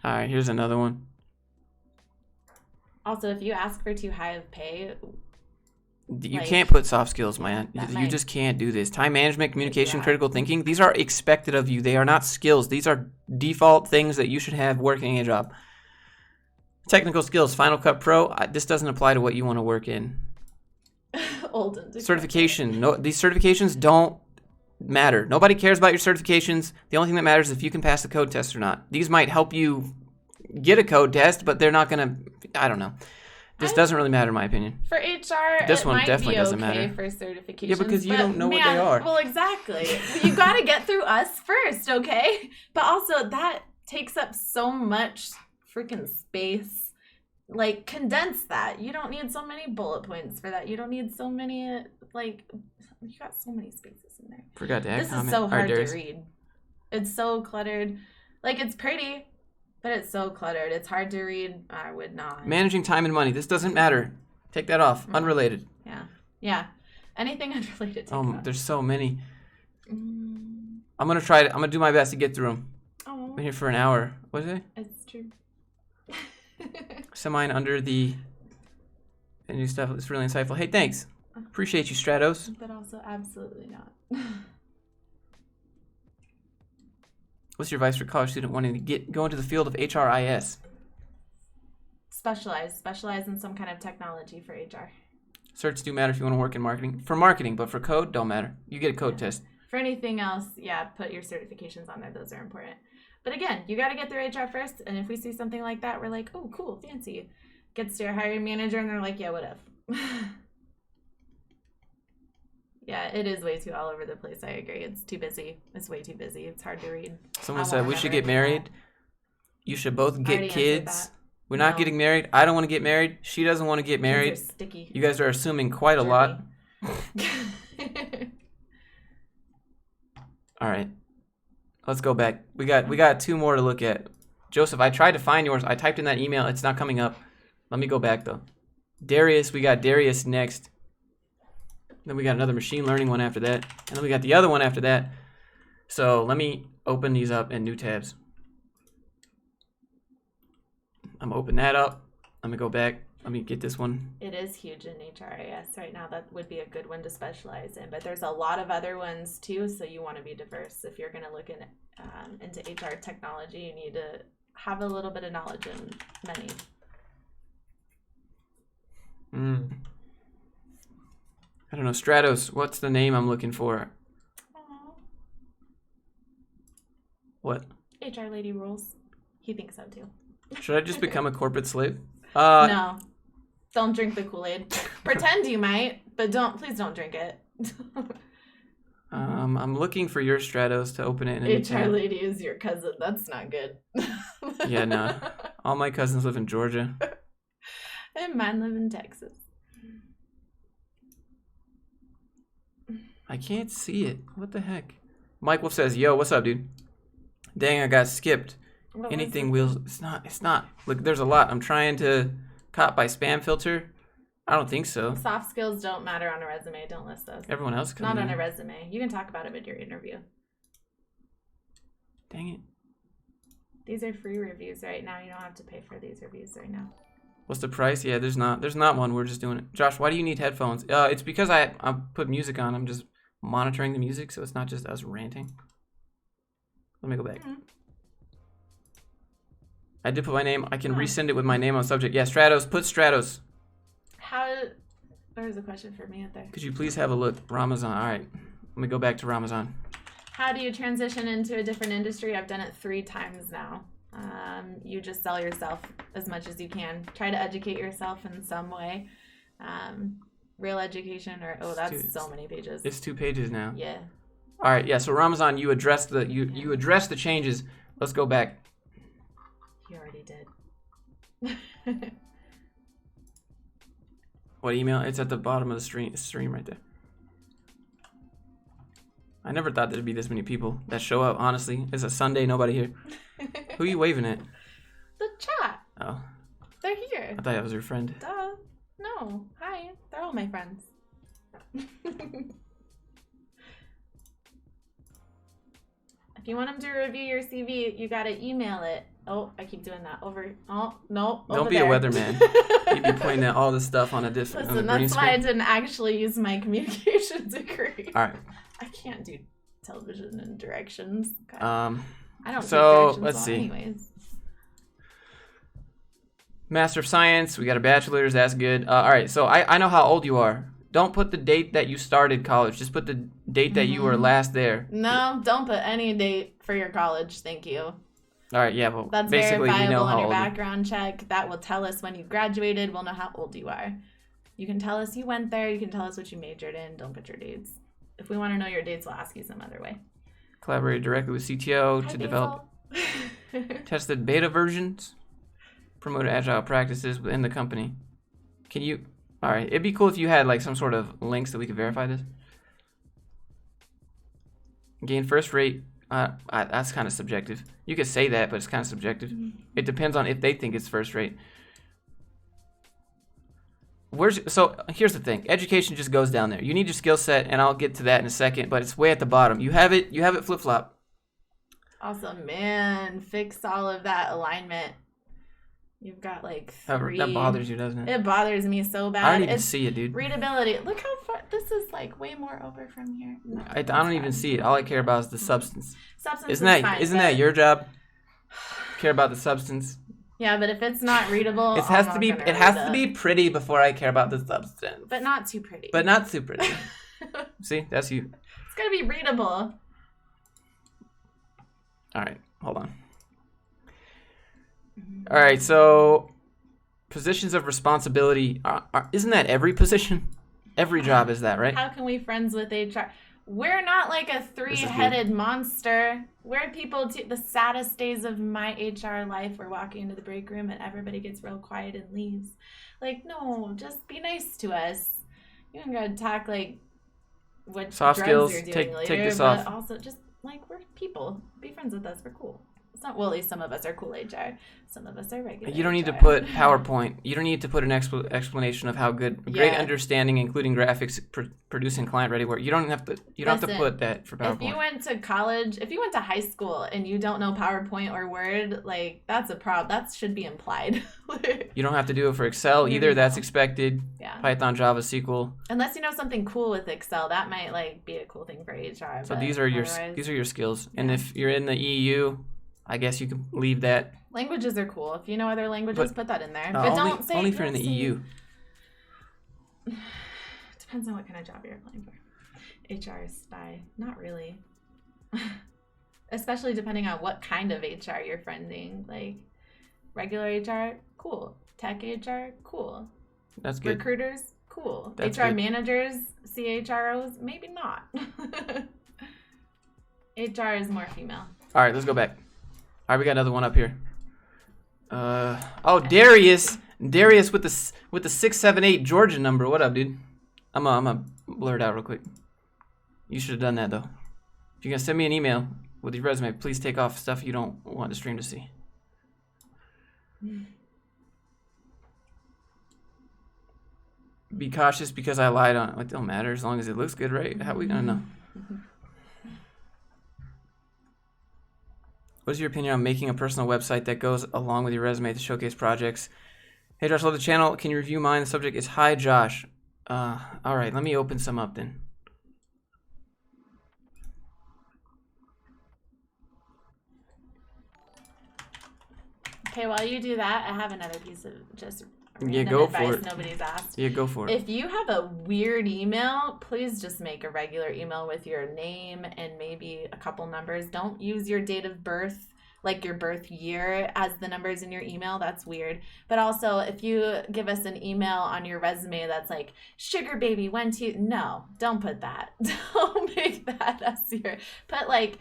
All right, here's another one. Also, if you ask for too high of pay, you can't put soft skills, man. You just can't do this. Time management, communication, critical thinking, these are expected of you. They are not skills. These are default things that you should have working a job. Technical skills, Final Cut Pro. This doesn't apply to what you want to work in. Certification. No, these certifications don't matter. Nobody cares about your certifications. The only thing that matters is if you can pass the code test or not. These might help you get a code test, but they're not going to, I don't know. This doesn't really matter in my opinion. For HR, this one might definitely be doesn't okay matter. For certifications. Yeah, because you don't know what they are. Well, exactly. You got to get through us first, okay? But also, that takes up so much freaking space. Like, condense that. You don't need so many bullet points for that. You don't need so many, like, you got so many spaces in there. Forgot to add This comment. is so hard to read. It's so cluttered. Like, it's pretty. But it's so cluttered. It's hard to read. I would not. Managing time and money. This doesn't matter. Take that off. Unrelated. Yeah. Yeah. Anything unrelated. There's so many. I'm going to try it. I'm going to do my best to get through them. Oh. Been here for an hour. What is it? It's true. Semi under the new stuff. It's really insightful. Hey, thanks. Appreciate you, Stratos. But also absolutely not. What's your advice for a college student wanting to go into the field of HRIS? Specialize in some kind of technology for HR. Certs do matter if you want to work in marketing. For marketing, but for code, don't matter. You get a code test. For anything else, yeah, put your certifications on there. Those are important. But again, you got to get through HR first. And if we see something like that, we're like, oh, cool, fancy. Gets to your hiring manager, and they're like, yeah, what if? Yeah, it is way too all over the place. I agree. It's too busy. It's way too busy. It's hard to read. Someone said we should get married. You should both get kids. We're not getting married. I don't want to get married. She doesn't want to get married. Kids are sticky. You guys are assuming quite a lot. All right. Let's go back. We got two more to look at. Joseph, I tried to find yours. I typed in that email. It's not coming up. Let me go back though. Darius, we got Darius next. Then we got another machine learning one after that. And then we got the other one after that. So let me open these up in new tabs. I'm gonna open that up. Let me go back. Let me get this one. It is huge in HRIS right now. That would be a good one to specialize in. But there's a lot of other ones too, so you want to be diverse. If you're going to look into HR technology, you need to have a little bit of knowledge in many. I don't know. Stratos, what's the name I'm looking for? Aww. What? HR lady rules. He thinks so too. Should I just become a corporate slave? No. Don't drink the Kool-Aid. Pretend you might, but please don't drink it. I'm looking for your Stratos to open it. In HR lady is your cousin. That's not good. Yeah, no. All my cousins live in Georgia. And mine live in Texas. I can't see it. What the heck? Mike Wolf says, yo, what's up, dude? Dang, I got skipped. Anything wheels. It's not. Look, there's a lot. I'm trying to caught by spam filter. I don't think so. Soft skills don't matter on a resume. Don't list those. Everyone else can. Not on a resume. You can talk about it in your interview. Dang it. These are free reviews right now. You don't have to pay for these reviews right now. What's the price? Yeah, there's not one. We're just doing it. Josh, why do you need headphones? It's because I put music on. I'm just monitoring the music, so it's not just us ranting. Let me go back. I did put my name. I can resend it with my name on subject. Yeah, Stratos. Put Stratos. There's a question for me out there. Could you please have a look? Ramazan. All right. Let me go back to Ramazan. How do you transition into a different industry? I've done it 3 times now. You just sell yourself as much as you can. Try to educate yourself in some way. Real education or so many pages. It's 2 pages now. Yeah. All right. Yeah. So Ramazan, you addressed you addressed the changes. Let's go back. You already did. What email? It's at the bottom of the stream right there. I never thought there'd be this many people that show up, honestly. It's a Sunday, nobody here. Who are you waving at? The chat. Oh. They're here. I thought that was your friend. Duh. No. Hi. They're all my friends. If you want them to review your CV, you gotta email it. Oh, I keep doing that. Over. Oh, no. Don't be a weatherman. You'd be pointing at all this stuff on a different. Listen, that's why I didn't actually use my communication degree. All right. I can't do television and directions. Okay. I don't. So let's see. Anyways. Master of Science. We got a bachelor's. That's good. All right. So I know how old you are. Don't put the date that you started college. Just put the date that you were last there. No, don't put any date for your college. Thank you. All right, yeah, well, that's basically verifiable we know how on your old background check. That will tell us when you graduated. We'll know how old you are. You can tell us you went there. You can tell us what you majored in. Don't put your dates. If we want to know your dates, we'll ask you some other way. Collaborated directly with CTO Hi, to Basil. develop tested beta versions, promoted agile practices within the company. Can you? All right, it'd be cool if you had like some sort of links that we could verify this. Gain first rate. That's kind of subjective. You could say that, but it's kind of subjective. It depends on if they think it's first rate. So here's the thing. Education just goes down there. You need your skill set, and I'll get to that in a second, but it's way at the bottom. You have it flip-flop. Awesome, man. Fix all of that alignment. You've got like 3. That bothers you, doesn't it? It bothers me so bad. I don't even see it, dude. Readability. Look how far. This is like way more over from here. No, I don't even see it. All I care about is the substance. Substance Isn't fine, that your job? Care about the substance. Yeah, but if it's not readable, it has to be pretty before I care about the substance. But not too pretty. See, that's you. It's gotta be readable. All right, hold on. All right, so positions of responsibility. Isn't that every position? Every job is that, right? How can we friends with HR? We're not like a 3-headed monster. We're people the saddest days of my HR life. We're walking into the break room and everybody gets real quiet and leaves. Like, no, just be nice to us. You don't gotta talk like what soft drugs skills. You're doing later, take this but off. Also, just like we're people. Be friends with us. We're cool. It's not, well, at least some of us are cool HR. Some of us are regular. You don't need to HR. put PowerPoint. You don't need to put an explanation of how great understanding, including graphics, producing client-ready work. You don't have to. You don't have to put that for PowerPoint. If you went to college, if you went to high school and you don't know PowerPoint or Word, like that's a problem. That should be implied. You don't have to do it for Excel either. That's expected. Yeah. Python, Java, SQL. Unless you know something cool with Excel, that might like be a cool thing for HR. So these are your skills. Yeah. And if you're in the EU, I guess you can leave that. Languages are cool. If you know other languages, put that in there. But don't say... Only if you're in the EU. Depends on what kind of job you're applying for. HR spy. Not really. Especially depending on what kind of HR you're friending. Like, regular HR, cool. Tech HR, cool. That's good. Recruiters, cool. That's HR good. Managers, CHROs, maybe not. HR is more female. All right, let's go back. All right, we got another one up here. Darius with the 678 Georgia number. What up, dude? I'm gonna blur it out real quick. You should have done that though. If you're gonna send me an email with your resume, please take off stuff you don't want the stream to see. Be cautious because I lied on it. It don't matter as long as it looks good, right? How are we gonna know? What is your opinion on making a personal website that goes along with your resume to showcase projects? Hey Josh, love the channel. Can you review mine? The subject is Hi Josh. All right, let me open some up then. Okay, while you do that, I have another piece of just Yeah, random go advice for it. nobody's asked. Yeah, go for it. If you have a weird email, please just make a regular email with your name and maybe a couple numbers. Don't use your date of birth, like your birth year, as the numbers in your email. That's weird. But also, if you give us an email on your resume that's like, sugar baby, when to... No, don't put that. Don't make that as your... Put like,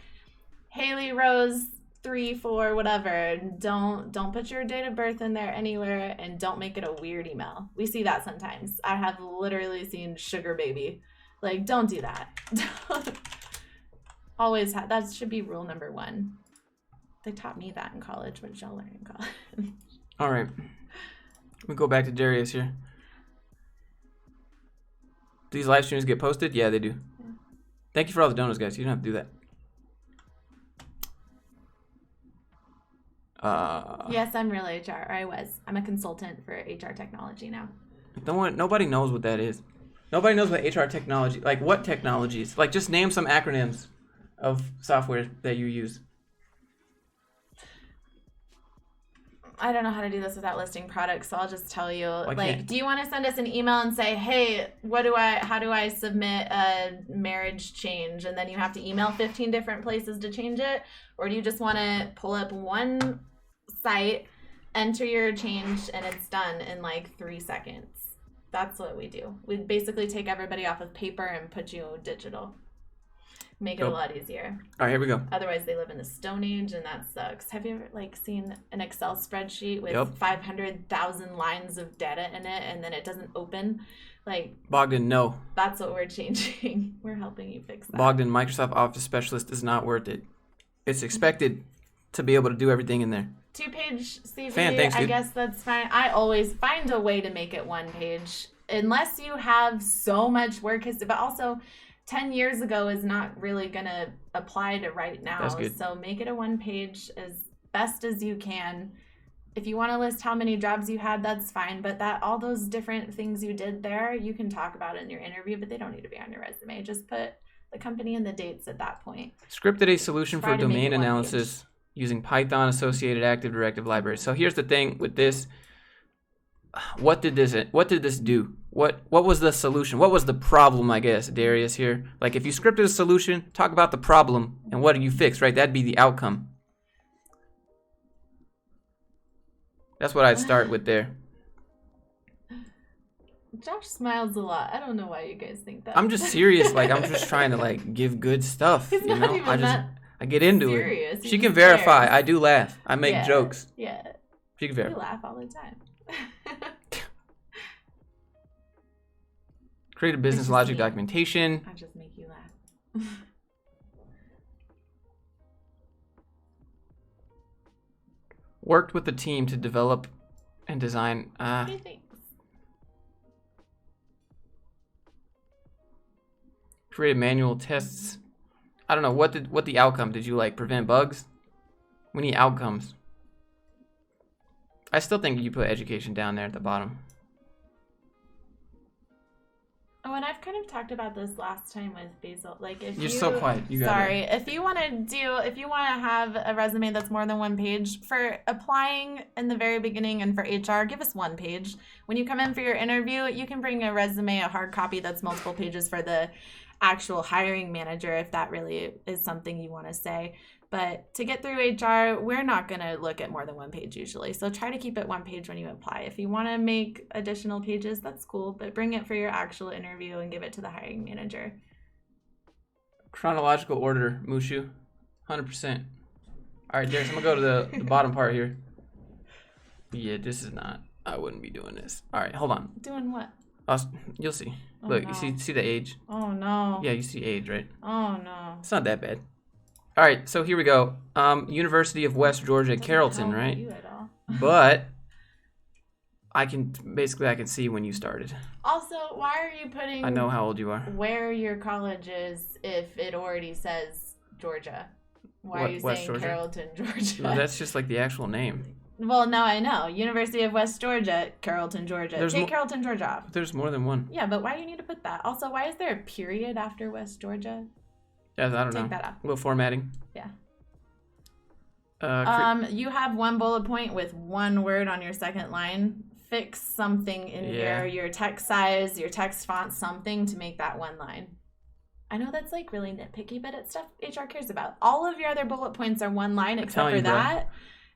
Haley Rose... 3, 4, whatever. Don't put your date of birth in there anywhere, and don't make it a weird email. We see that sometimes. I have literally seen sugar baby. Like, don't do that. Always that should be rule number 1. They taught me that in college. What did y'all learn in college? All right, we go back to Darius here. Do these live streams get posted? Yeah, they do. Yeah. Thank you for all the donuts, guys. You don't have to do that. Yes, I'm real HR. Or I was. I'm a consultant for HR technology now. Nobody knows what that is. Nobody knows what HR technology, like what technologies. Like just name some acronyms of software that you use. I don't know how to do this without listing products, so I'll just tell you. Like, do you want to send us an email and say, hey, how do I submit a marriage change? And then you have to email 15 different places to change it? Or do you just want to pull up one site, enter your change, and it's done in like 3 seconds? That's what we do. We basically take everybody off of paper and put you digital. Make it a lot easier. All right, here we go. Otherwise, they live in the Stone Age, and that sucks. Have you ever seen an Excel spreadsheet with 500,000 lines of data in it, and then it doesn't open? Bogdan, no. That's what we're changing. We're helping you fix that. Bogdan, Microsoft Office Specialist is not worth it. It's expected to be able to do everything in there. 2-page CV, Thanks, I dude. guess that's fine. I always find a way to make it 1 page, unless you have so much work history, but also 10 years ago is not really going to apply to right now. That's good. So make it a 1 page as best as you can. If you want to list how many jobs you had, that's fine. But all those different things you did there, you can talk about it in your interview, but they don't need to be on your resume. Just put the company and the dates at that point. Scripted a solution for domain analysis using Python associated active directive libraries. So here's the thing with this. What did this do? What was the solution? What was the problem, I guess, Darius here? Like if you scripted a solution, talk about the problem and what do you fix, right? That'd be the outcome. That's what I'd start with there. Josh smiles a lot. I don't know why you guys think that. I'm just serious. I'm just trying to give good stuff. He's not even I get into serious. it. She can verify. I do laugh. I make jokes. Yeah. She can verify. You laugh all the time. Create a business logic documentation. I just make you laugh. Worked with the team to develop and design. Okay, thanks. Create manual tests. I don't know what the outcome. Did you prevent bugs? We need outcomes. I still think you put education down there at the bottom. Oh, and I've kind of talked about this last time with Basil. You're so quiet. You got sorry. it. If you want to have a resume that's more than 1 page for applying in the very beginning and for HR, give us 1 page. When you come in for your interview, you can bring a resume, a hard copy that's multiple pages for the actual hiring manager if that really is something you want to say. But to get through HR, we're not going to look at more than 1 page usually. So try to keep it 1 page when you apply. If you want to make additional pages, that's cool. But bring it for your actual interview and give it to the hiring manager. Chronological order, Mushu. 100%. All right, Darius, I'm going to go to the bottom part here. Yeah, this is not. I wouldn't be doing this. All right, hold on. Doing what? You'll see. Oh, Look, no. you see the age? Oh, no. Yeah, you see age, right? Oh, no. It's not that bad. All right, so here we go. University of West Georgia, Doesn't Carrollton, help right? you at all. But I can see when you started. Also, why are you putting I know how old you are. where your college is if it already says Georgia? Why are you West saying Georgia? Carrollton, Georgia? No, that's just like the actual name. Well, no, I know. University of West Georgia, Carrollton, Georgia. Take Carrollton, Georgia off. There's more than one. Yeah, but why do you need to put that? Also, why is there a period after West Georgia? Yeah, I don't know. Take that off. A little formatting. Yeah. You have one bullet point with one word on your second line. Fix something in your text size, your text font, something to make that one line. I know that's like really nitpicky, but it's stuff HR cares about. All of your other bullet points are one line except for that.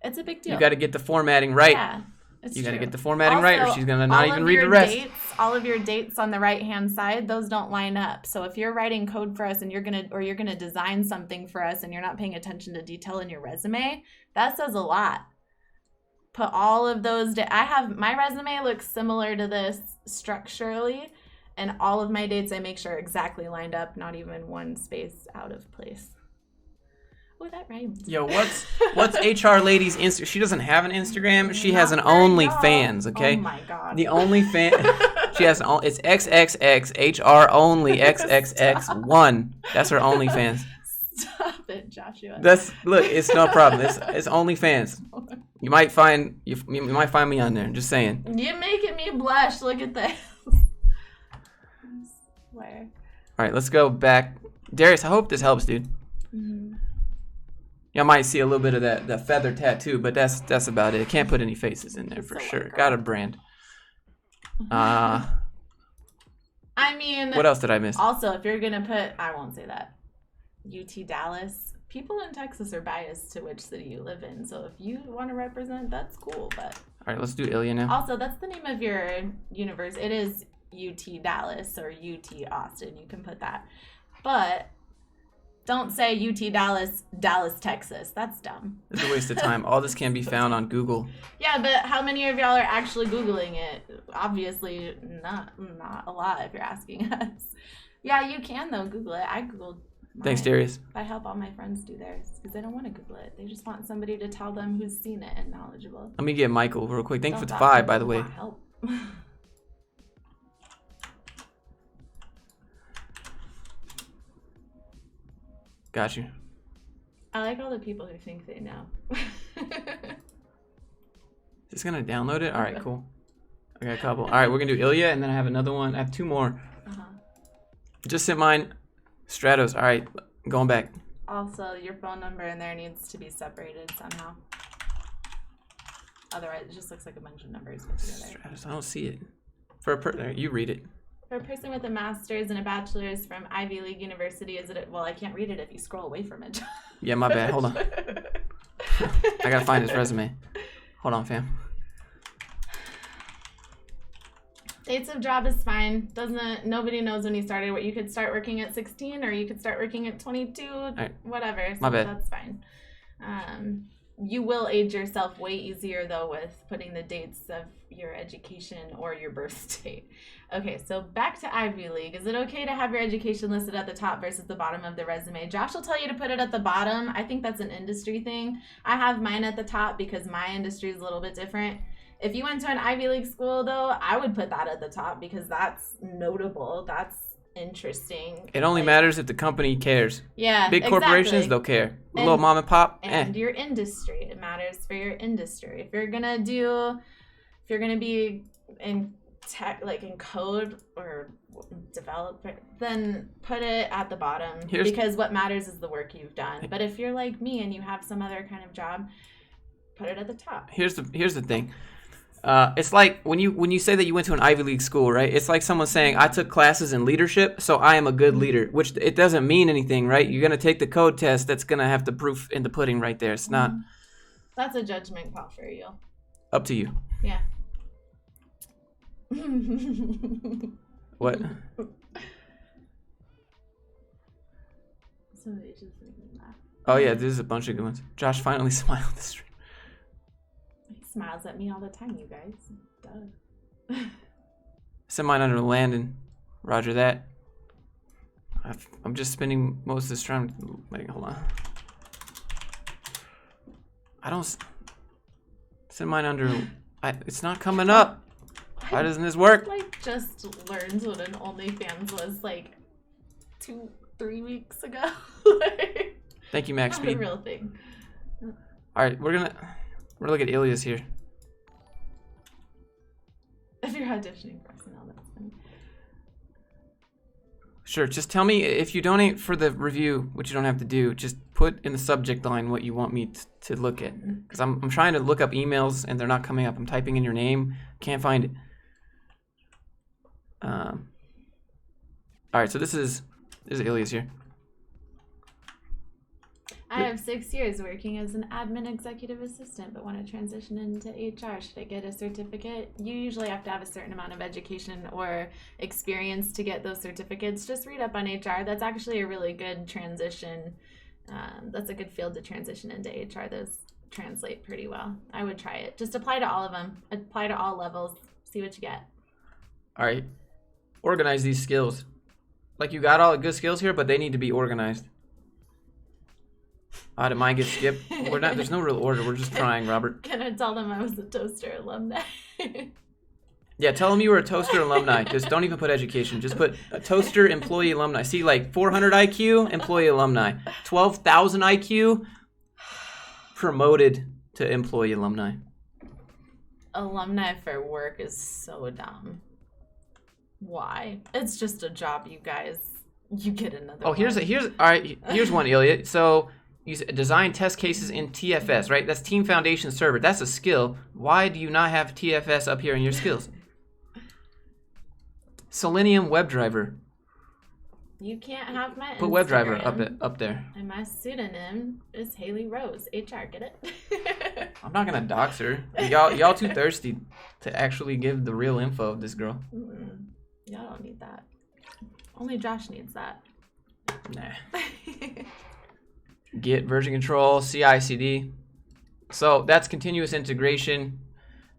It's a big deal. You got to get the formatting right. Yeah, it's you got to true. get the formatting also, right, or she's gonna not even read the rest. All of your dates on the right-hand side, those don't line up. So if you're writing code for us and you're gonna design something for us and you're not paying attention to detail in your resume, that says a lot. Put all of those. My resume looks similar to this structurally, and all of my dates I make sure are exactly lined up, not even one space out of place. Oh, that rhymes. Yo, what's HR lady's Instagram? She doesn't have an Instagram. She has an OnlyFans. Okay. Oh my god. The OnlyFans. She has it's XXX HR only XXX1. That's her OnlyFans. Stop it, Joshua. Look. It's no problem. It's OnlyFans. You might find me on there. Just saying. You're making me blush. Look at this. I swear. All right, let's go back. Darius, I hope this helps, dude. Mm-hmm. Y'all might see a little bit of that feather tattoo, but that's about it. Can't put any faces in there for sure. Got a brand. I mean, what else did I miss? Also, if you're gonna put, I won't say that. UT Dallas. People in Texas are biased to which city you live in, so if you want to represent, that's cool. But all right, let's do Ilya now. Also, that's the name of your universe. It is UT Dallas or UT Austin. You can put that, but don't say UT Dallas, Dallas, Texas. That's dumb. It's a waste of time. All this can be found on Google. Yeah, but how many of y'all are actually Googling it? Obviously, not a lot if you're asking us. Yeah, you can, though, Google it. I Googled mine. Thanks, Darius. I help all my friends do theirs because they don't want to Google it. They just want somebody to tell them who's seen it and knowledgeable. Let me get Michael real quick. Thank you for the 5, by the way. Help. Got you. I like all the people who think they know. Just gonna download it? All right, cool. I got a couple. All right, we're gonna do Ilya, and then I have another one. I have 2 more. Just sent mine. Stratos. All right, going back. Also, your phone number in there needs to be separated somehow. Otherwise, it just looks like a bunch of numbers put together. Stratos. I don't see it. You read it. For a person with a master's and a bachelor's from Ivy League University, is it? Well, I can't read it if you scroll away from it. Yeah, my bad. Hold on. I gotta find his resume. Hold on, fam. Dates of job is fine. Nobody knows when you started. What you could start working at 16 or you could start working at 22, right. Whatever. So my bad. That's fine. You will age yourself way easier though with putting the dates of your education or your birth date. Okay, so back to Ivy League. Is it okay to have your education listed at the top versus the bottom of the resume? Josh will tell you to put it at the bottom. I think that's an industry thing. I have mine at the top because my industry is a little bit different. If you went to an Ivy League school though, I would put that at the top because that's notable. That's interesting. It only matters if the company cares. Yeah, big corporations, they'll care. Little mom and pop, and your industry. It matters for your industry. If you're gonna be in tech, like in code or develop, then put it at the bottom because what matters is the work you've done. But if you're like me and you have some other kind of job, put it at the top. Here's the thing. It's like when you say that you went to an Ivy League school, right? It's like someone saying, I took classes in leadership, so I am a good leader, which it doesn't mean anything, right? You're going to take the code test. That's going to have the proof in the pudding right there. It's not. That's a judgment call for you. Up to you. Yeah. What? Somebody just made me laugh. Oh, yeah, there's a bunch of good ones. Josh finally smiled this stream. He smiles at me all the time, you guys. Duh. Send mine under Landon. Roger that. I'm just spending most of this time. Wait, hold on. I don't. Send mine under. It's not coming up. Why doesn't this work? I just learned what an OnlyFans was like 2-3 weeks ago. Thank you, Max Not a Speed. real thing. All right, we're gonna look at Ilya's here. If you're auditioning personnel, that's funny. Sure, just tell me if you donate for the review, which you don't have to do. Just put in the subject line what you want me to look at, because I'm trying to look up emails and they're not coming up. I'm typing in your name, can't find it. All right, so this is Ilya's here. I have 6 years working as an admin executive assistant, but want to transition into HR. Should I get a certificate? You usually have to have a certain amount of education or experience to get those certificates. Just read up on HR. That's actually a really good transition. That's a good field to transition into HR. Those translate pretty well. I would try it. Just apply to all of them. Apply to all levels. See what you get. All right, organize these skills. Like, you got all the good skills here, but they need to be organized. Did mine get skipped? We're not. There's no real order. We're just trying, Robert. Can I tell them I was a Toaster alumni? Yeah, tell them you were a Toaster alumni. Just don't even put education. Just put a Toaster employee alumni. See, like 400 IQ, employee alumni. 12,000 IQ, promoted to employee alumni. Alumni for work is so dumb. Why? It's just a job, you guys. You get another. Oh, here's all right. Here's one, Ilya. So you design test cases in TFS, right? That's Team Foundation Server. That's a skill. Why do you not have TFS up here in your skills? Selenium WebDriver. You can't have my Put WebDriver up there. And my pseudonym is Haley Rose. HR, get it? I'm not gonna dox her. Y'all too thirsty to actually give the real info of this girl. Y'all don't need that. Only Josh needs that. Nah. Git, version control, CI/CD. So that's continuous integration.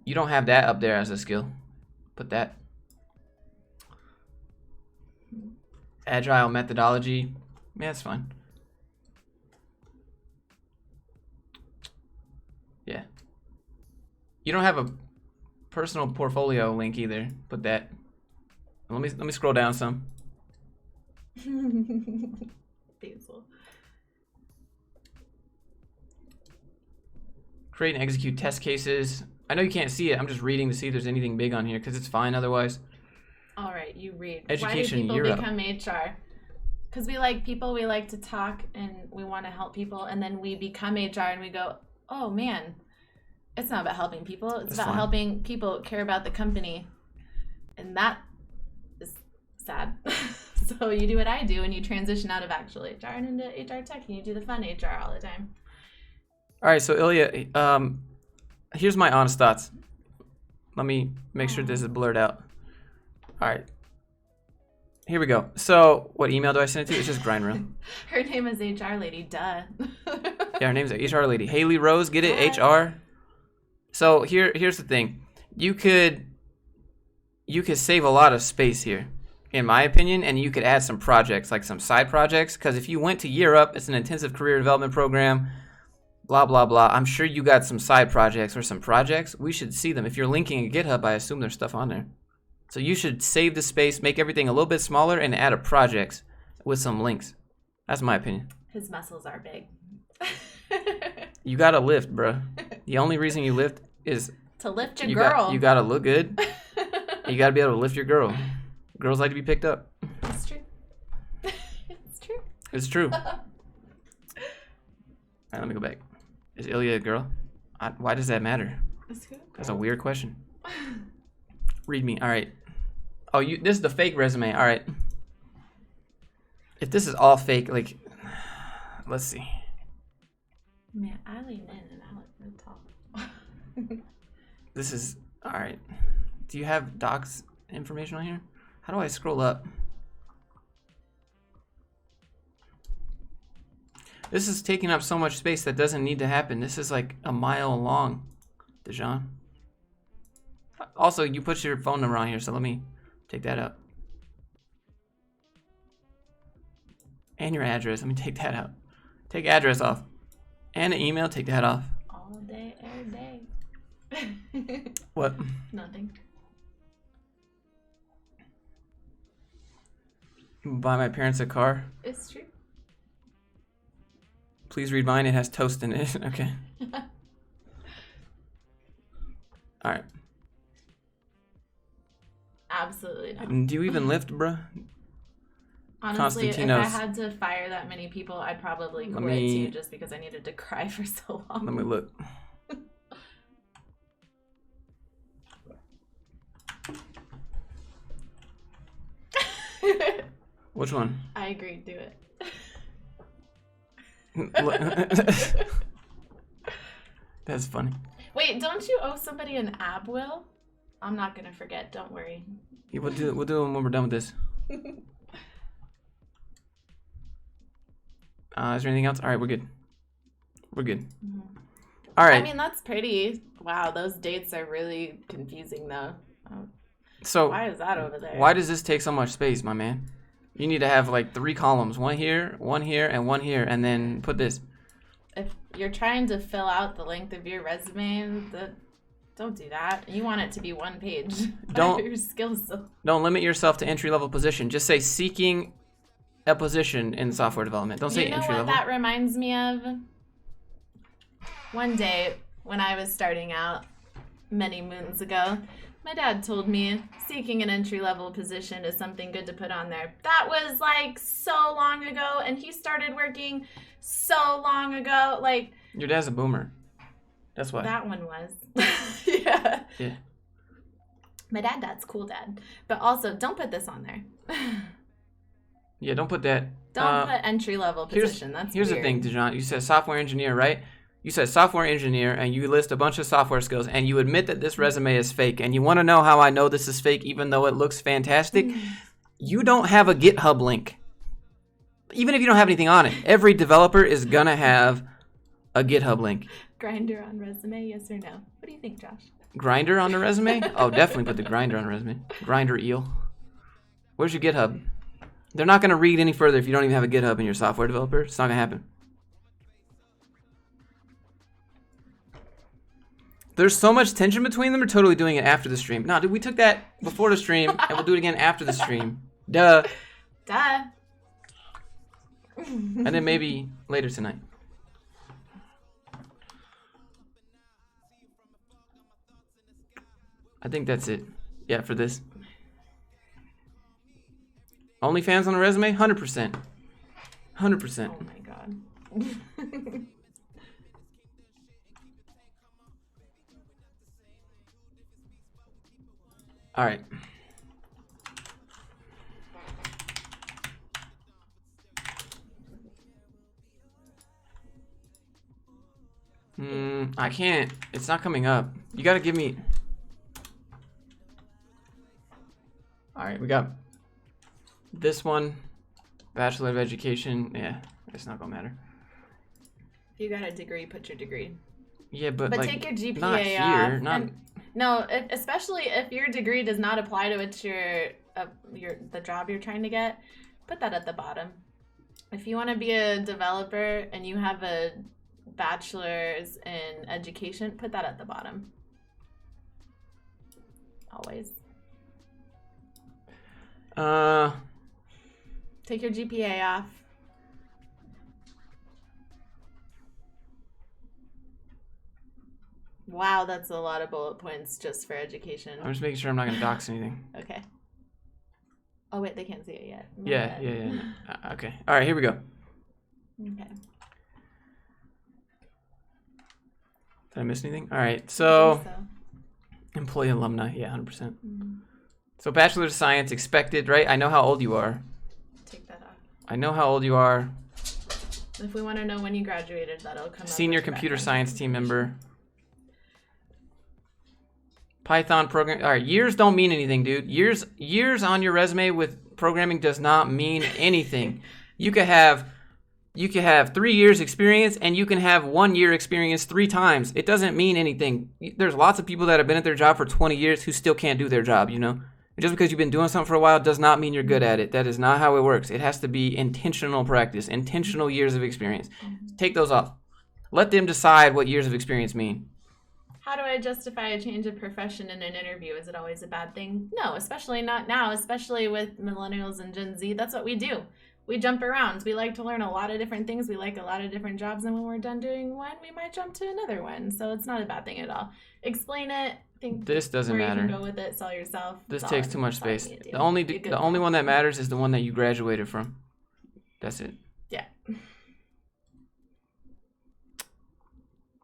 You don't have that up there as a skill. Put that. Agile methodology. Yeah, that's fine. Yeah. You don't have a personal portfolio link either. Put that. Let me scroll down some. Painful. Create and execute test cases. I know you can't see it. I'm just reading to see if there's anything big on here because it's fine otherwise. All right, you read. Education, Why do you're people become HR? Because we like people, we like to talk, and we want to help people, and then we become HR and we go, oh man, it's not about helping people. It's That's about fine. helping people care about the company. And that is sad. So you do what I do and you transition out of actual HR and into HR tech, and you do the fun HR all the time. All right, so Ilya, here's my honest thoughts. Let me make sure this is blurred out. All right. Here we go. So, what email do I send it to? It's just grind room. Her name is HR lady, duh. Yeah, her name's HR lady. Haley Rose, get it? HR. So, here's the thing. You could save a lot of space here, in my opinion, and you could add some projects, like some side projects, because if you went to Year Up, it's an intensive career development program, blah, blah, blah. I'm sure you got some side projects or some projects. We should see them. If you're linking a GitHub, I assume there's stuff on there. So you should save the space, make everything a little bit smaller, and add a projects with some links. That's my opinion. His muscles are big. You gotta lift, bruh. The only reason you lift is to lift your girl. You gotta look good. You gotta be able to lift your girl. Girls like to be picked up. It's true. It's true. It's true. All right, let me go back. Is Ilya a girl? Why does that matter? That's a weird question. Read me. All right. Oh, this is the fake resume. All right. If this is all fake, like, let's see. Man, I lean in and I look really tall. This is, all right. Do you have docs information on here? How do I scroll up? This is taking up so much space that doesn't need to happen. This is like a mile long, Dejan. Also, you put your phone number on here, so let me take that out. And your address. Let me take that out. Take address off. And an email. Take that off. All day, every day. What? Nothing. Buy my parents a car. It's true. Please read mine. It has toast in it. Okay. All right. Absolutely not. Do you even lift, bruh? Honestly, if I Constantinos. had to fire that many people, I'd probably quit too, just because I needed to cry for so long. Let me look. Which one? I agreed to it. That's funny. Wait, don't you owe somebody an ab will? I'm not gonna forget. Don't worry. Yeah, we'll do it when we're done with this. Is there anything else? All right, we're good. We're good. Mm-hmm. All right. I mean, that's pretty. Wow, those dates are really confusing, though. So why is that over there? Why does this take so much space, my man? You need to have like 3 columns, one here, and one here, and then put this. If you're trying to fill out the length of your resume, don't do that. You want it to be 1 page. Don't your skills. Don't limit yourself to entry-level position. Just say seeking a position in software development. Don't say entry level. You know what that reminds me of? One day when I was starting out many moons ago, my dad told me seeking an entry-level position is something good to put on there. That was like so long ago, and he started working so long ago. Like, your dad's a boomer. That's why. That one was. Yeah. Yeah. My dad's cool dad. But also, don't put this on there. Yeah, don't put that. Don't put entry-level position. Here's the thing, Dijon. You said software engineer, right? You said software engineer, and you list a bunch of software skills, and you admit that this resume is fake, and you want to know how I know this is fake even though it looks fantastic? You don't have a GitHub link. Even if you don't have anything on it, every developer is going to have a GitHub link. Grinder on resume, yes or no? What do you think, Josh? Grinder on the resume? Oh, definitely put the grinder on the resume. Grinder eel. Where's your GitHub? They're not going to read any further if you don't even have a GitHub in your software developer. It's not going to happen. There's so much tension between them. We're totally doing it after the stream. No, dude, we took that before the stream, and we'll do it again after the stream. Duh. Duh. And then maybe later tonight. I think that's it. Yeah, for this. OnlyFans on the resume? 100%. 100%. Oh my god. All right. I can't. It's not coming up. You gotta give me. All right, we got this one. Bachelor of Education. Yeah, it's not gonna matter. If you got a degree, put your degree. Yeah, but like, take your GPA not here, off. not. No, especially if your degree does not apply to the job you're trying to get, put that at the bottom. If you want to be a developer and you have a bachelor's in education, put that at the bottom. Always. Take your GPA off. Wow, that's a lot of bullet points just for education. I'm just making sure I'm not going to dox anything. Okay. Oh, wait, they can't see it yet. Yeah. Okay. All right, here we go. Okay. Did I miss anything? All right, so employee alumni, yeah, 100%. Mm-hmm. So Bachelor of Science expected, right? I know how old you are. Take that off. I know how old you are. If we want to know when you graduated, that'll come up. Senior computer science team member. Python program. All right, years don't mean anything, dude. Years on your resume with programming does not mean anything. You could have 3 years experience and you can have 1 year experience 3 times. It doesn't mean anything. There's lots of people that have been at their job for 20 years who still can't do their job, you know? Just because you've been doing something for a while does not mean you're good at it. That is not how it works. It has to be intentional practice, intentional years of experience. Take those off. Let them decide what years of experience mean. How do I justify a change of profession in an interview? Is it always a bad thing? No, especially not now, especially with millennials and Gen Z. That's what we do. we jump around. We like to learn a lot of different things. We like a lot of different jobs. And when we're done doing one, we might jump to another one. So it's not a bad thing at all. Explain it. Think This doesn't where matter. you can go with it. Sell yourself. This That's takes all- too much that's all you space. need to do. The only one that matters is the one that you graduated from. That's it. Yeah.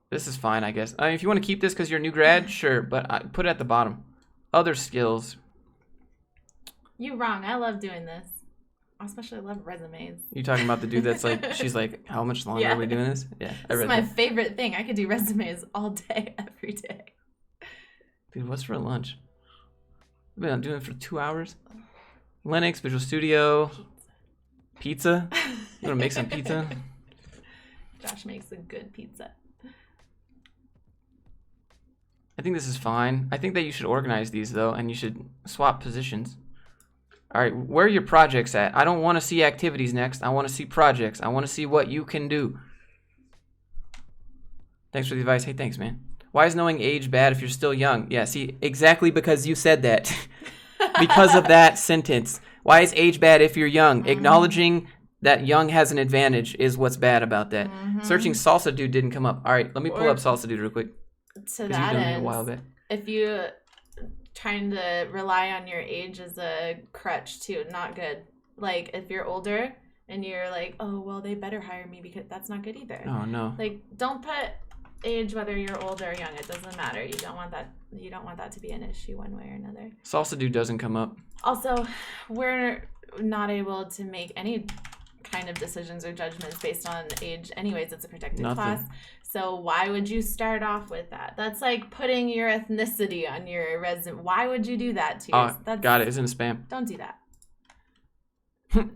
This is fine, I guess. If you want to keep this because you're a new grad, sure, but I put it at the bottom. Other skills. You wrong. I love doing this. I especially love resumes. You talking about the dude that's like, she's like, how much longer Yeah. are we doing this? Yeah, I This is read my that. favorite thing. I could do resumes all day, every day. Dude, what's for lunch? I've been doing it for 2 hours. Linux, Visual Studio, pizza. You want to make some pizza? Josh makes a good pizza. I think this is fine. I think that you should organize these though, and you should swap positions. All right, where are your projects at? I don't want to see activities next. I want to see projects. I want to see what you can do. Thanks for the advice. Hey, thanks, man. Why is knowing age bad if you're still young? Yeah, see, exactly because you said that. Because of that sentence. Why is age bad if you're young? Acknowledging that young has an advantage is what's bad about that. Searching Salsa Dude didn't come up. All right, let me pull up Salsa Dude real quick. To Because you that done it a end, while back. if you trying to rely on your age as a crutch too, not good. Like if you're older and you're like, oh well, they better hire me, because that's not good either. Oh no. Like, don't put age whether you're old or young. It doesn't matter. You don't want that. You don't want that to be an issue one way or another. Salsa Dude doesn't come up. Also, we're not able to make any kind of decisions or judgments based on age. Anyways, it's a protected Nothing. class. So why would you start off with that? That's like putting your ethnicity on your resume. Why would you do that to yours? Oh, got it. It's in the spam. Don't do that.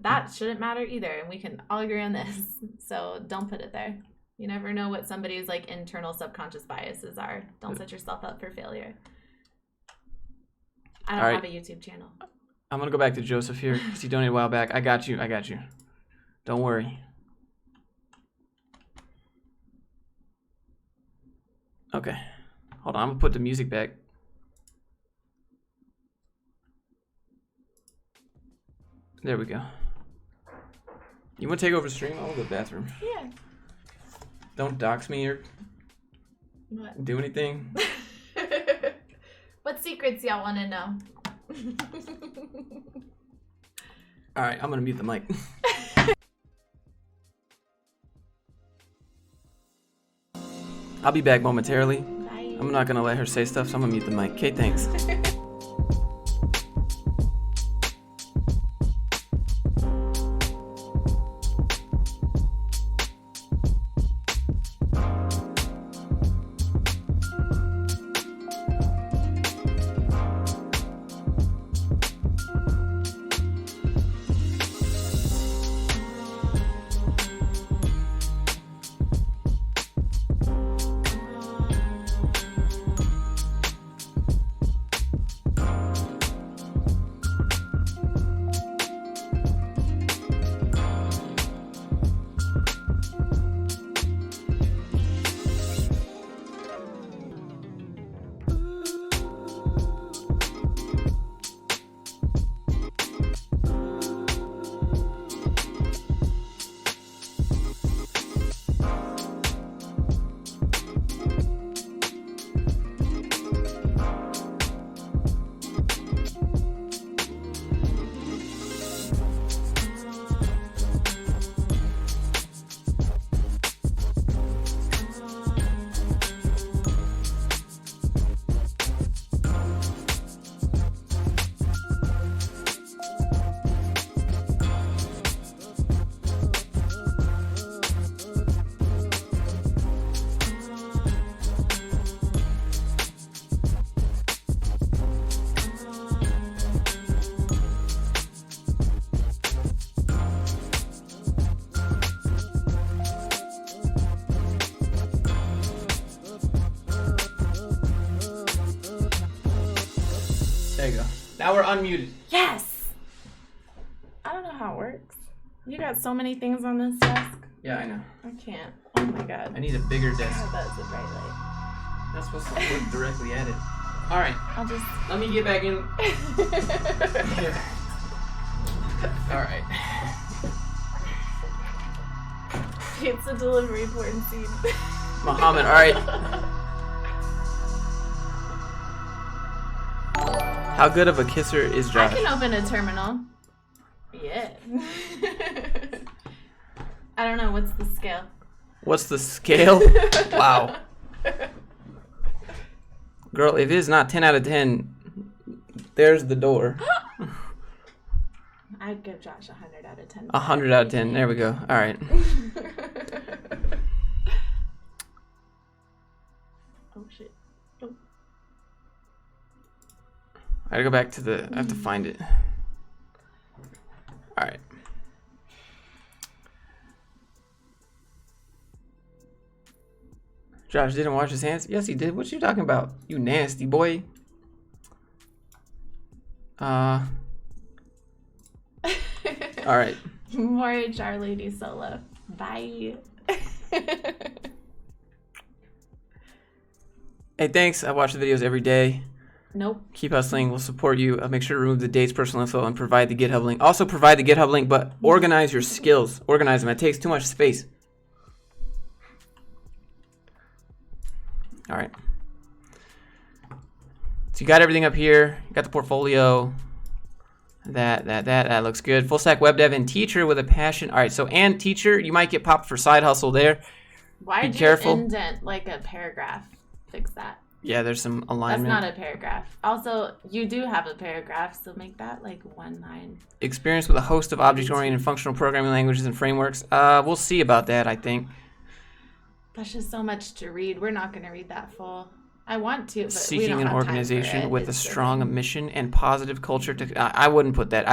That shouldn't matter either, and we can all agree on this. So don't put it there. You never know what somebody's like internal subconscious biases are. Don't set yourself up for failure. I don't All right. have a YouTube channel. I'm going to go back to Joseph here because he donated a while back. I got you. I got you. Don't worry. Okay. Hold on. I'm going to put the music back. There we go. You want to take over the stream? I'll go to the bathroom. Yeah. Don't dox me or What? do anything. What secrets y'all want to know? All right. I'm going to mute the mic. I'll be back momentarily. Bye. I'm not going to let her say stuff, so I'm going to mute the mic. Okay, thanks. There you go. Now we're unmuted. Yes. I don't know how it works. You got so many things on this desk. Yeah, I know. I can't. Oh my god. I need a bigger Oh, desk. that's a bright light. That's supposed to look directly at it. All right. I'll just. Let me get back in. Here. All right. Pizza delivery porn scene. Muhammad, alright. How good of a kisser is Josh? I can open a terminal. Yeah. I don't know, what's the scale? What's the scale? Wow. Girl, if it's not 10 out of 10, there's the door. I'd give Josh 100 out of 10. 100 out of 10. There we go. All right. Oh, shit. Oh. I gotta go back to the... I have to find it. All right. Josh didn't wash his hands? Yes, he did. What you talking about? You nasty boy. All right. More HR lady solo. Bye. Hey, thanks. I watch the videos every day. Nope. Keep hustling. We'll support you. I'll make sure to remove the dates, personal info, and provide the GitHub link. Also provide the GitHub link, but organize your skills. Organize them. It takes too much space. All right. So you got everything up here. You got the portfolio. That looks good. Full stack web dev and teacher with a passion. All right. So and teacher, you might get popped for side hustle there. Why Be careful. Indent like a paragraph? Fix that. Yeah, there's some alignment. That's not a paragraph. Also, you do have a paragraph, so make that like one line. Experience with a host of object-oriented functional programming languages and frameworks. We'll see about that, I think. That's just so much to read. We're not going to read that full. I want to, but we Seeking don't an have time organization for it. with a It's strong different. mission and positive culture. I wouldn't put that.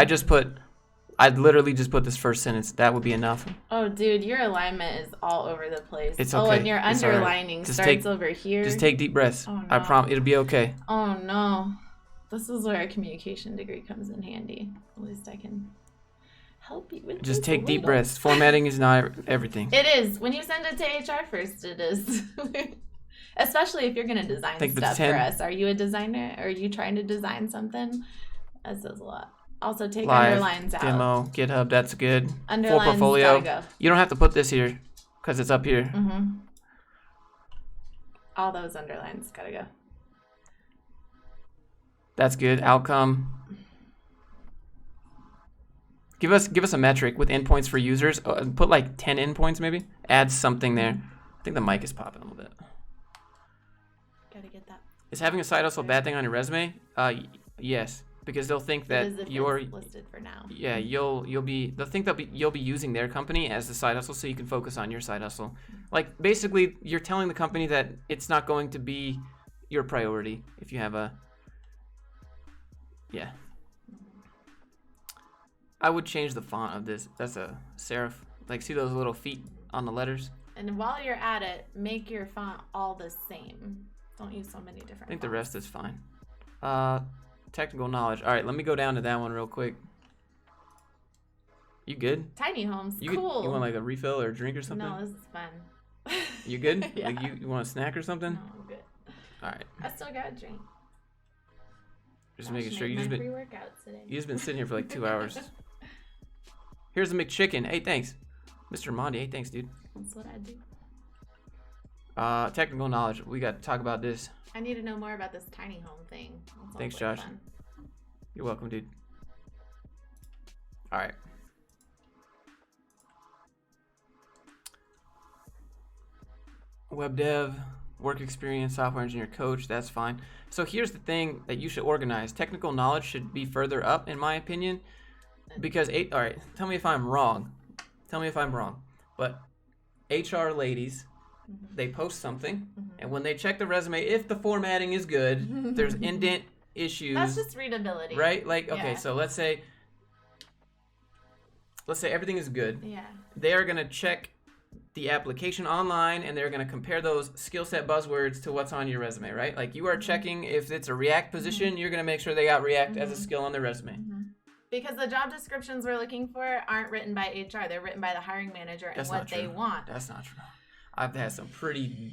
I'd literally just put this first sentence. That would be enough. Oh, dude, your alignment is all over the place. It's Oh, okay. and your It's all right. underlining Just starts take- over here. Just take deep breaths. Oh, I no. promise it'll be okay. Oh, no. This is where a communication degree comes in handy. At least I can help you with Just this take a deep little. breaths. Formatting is not everything. It is. When you send it to HR first, it is. Especially if you're going to design Think that's stuff for 10. us. Are you a designer? Are you trying to design something? That says a lot. Also, take Live, underlines out. demo, GitHub, that's good. Full Underlines portfolio. gotta go. You don't have to put this here because it's up here. Mm-hmm. All those underlines gotta go. That's good. Outcome. Give us a metric with endpoints for users. Put like 10 endpoints maybe. Add something there. I think the mic is popping a little bit. Gotta get that. Is having a side hustle a bad thing on your resume? Yes, because they'll think that It is if you're it's listed for now. yeah you'll be they'll think you'll be using their company as the side hustle so you can focus on your side hustle. Like basically you're telling the company that it's not going to be your priority if you have a yeah. I would change the font of this. That's a serif. Like see those little feet on the letters? And while you're at it, make your font all the same. Don't use so many different I think the fonts. rest is fine. Technical knowledge. All right, let me go down to that one real quick. You good? Tiny homes, You cool. You want like a refill or a drink or something? No, this is fun. You good? Yeah. Like you want a snack or something? No, I'm good. All right. I still got a drink. Just Gosh, making sure made you my just been pre-workout today. you just been sitting here for like 2 hours. Here's the McChicken. Hey, thanks. Mr. Mondi, hey, thanks, dude. That's what I do. Technical knowledge. We got to talk about this. I need to know more about this tiny home thing. That Thanks, sounds like Josh. fun. You're welcome, dude. All right. Web dev, work experience, software engineer, coach, that's fine. So here's the thing that you should organize. Technical knowledge should be further up, in my opinion, because, all right, tell me if I'm wrong. Tell me if I'm wrong. But HR ladies, they post something, and when they check the resume, if the formatting is good, there's indent issues. That's just readability. Right? Like, okay, Yeah. so let's say everything is good. Yeah. They're going to check the application online and they're going to compare those skill set buzzwords to what's on your resume, right? Like you are checking if it's a React position, you're going to make sure they got React as a skill on their resume. Because the job descriptions we're looking for aren't written by HR. They're written by the hiring manager and That's what not they true. want. That's not true. I've had some pretty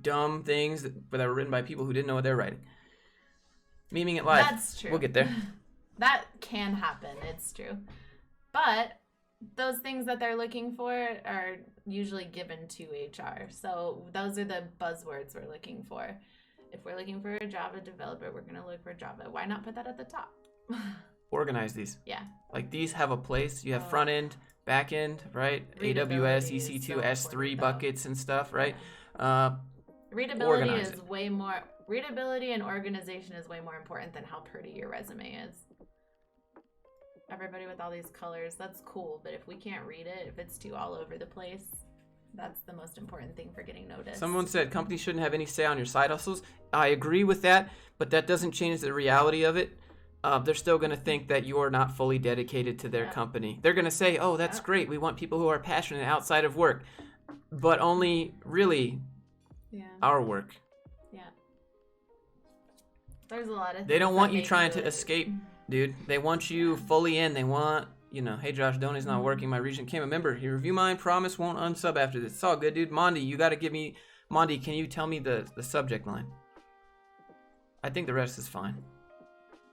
dumb things that were written by people who didn't know what they were writing. Memeing it live. That's true. We'll get there. That can happen. It's true. But those things that they're looking for are usually given to HR. So those are the buzzwords we're looking for. If we're looking for a Java developer, we're going to look for Java. Why not put that at the top? Organize these. Yeah. Like these have a place. You have front end, back end, right? AWS, EC2, so S3 buckets and stuff, right? Readability is way more. Readability and organization is way more important than how pretty your resume is. Everybody with all these colors, that's cool, but if we can't read it, if it's too all over the place, that's the most important thing for getting noticed. Someone said companies shouldn't have any say on your side hustles. I agree with that, but that doesn't change the reality of it. They're still going to think that you're not fully dedicated to their company. They're going to say, oh, that's great. We want people who are passionate outside of work, but only really our work. Yeah. There's a lot of They don't want you trying to escape, dude. They want you fully in. They want, hey, Josh, Donnie's not working. My region came a member. You review mine, promise won't unsub after this. It's all good, dude. Mondi, you got to give me, Mondi, can you tell me the subject line? I think the rest is fine.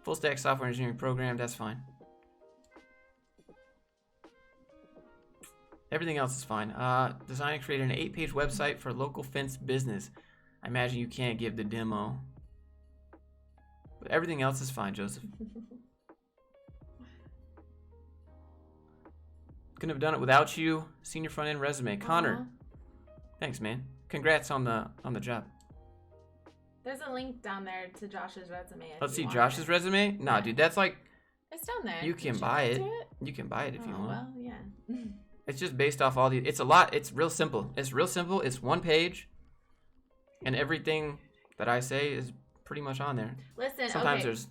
Full stack software engineering program, that's fine. Everything else is fine. Design and create an 8-page website for local fence business. I imagine you can't give the demo. But everything else is fine, Joseph. Couldn't have done it without you. Senior front end resume. Connor. Thanks, man. Congrats on the job. There's a link down there to Josh's resume. Let's see Josh's resume? Nah, dude, that's like... It's down there. You can buy it. You can buy it if you want. Well, yeah. It's just based off all the... It's a lot. It's real simple. It's real simple. It's one page. And everything that I say is pretty much on there. Listen, Sometimes there's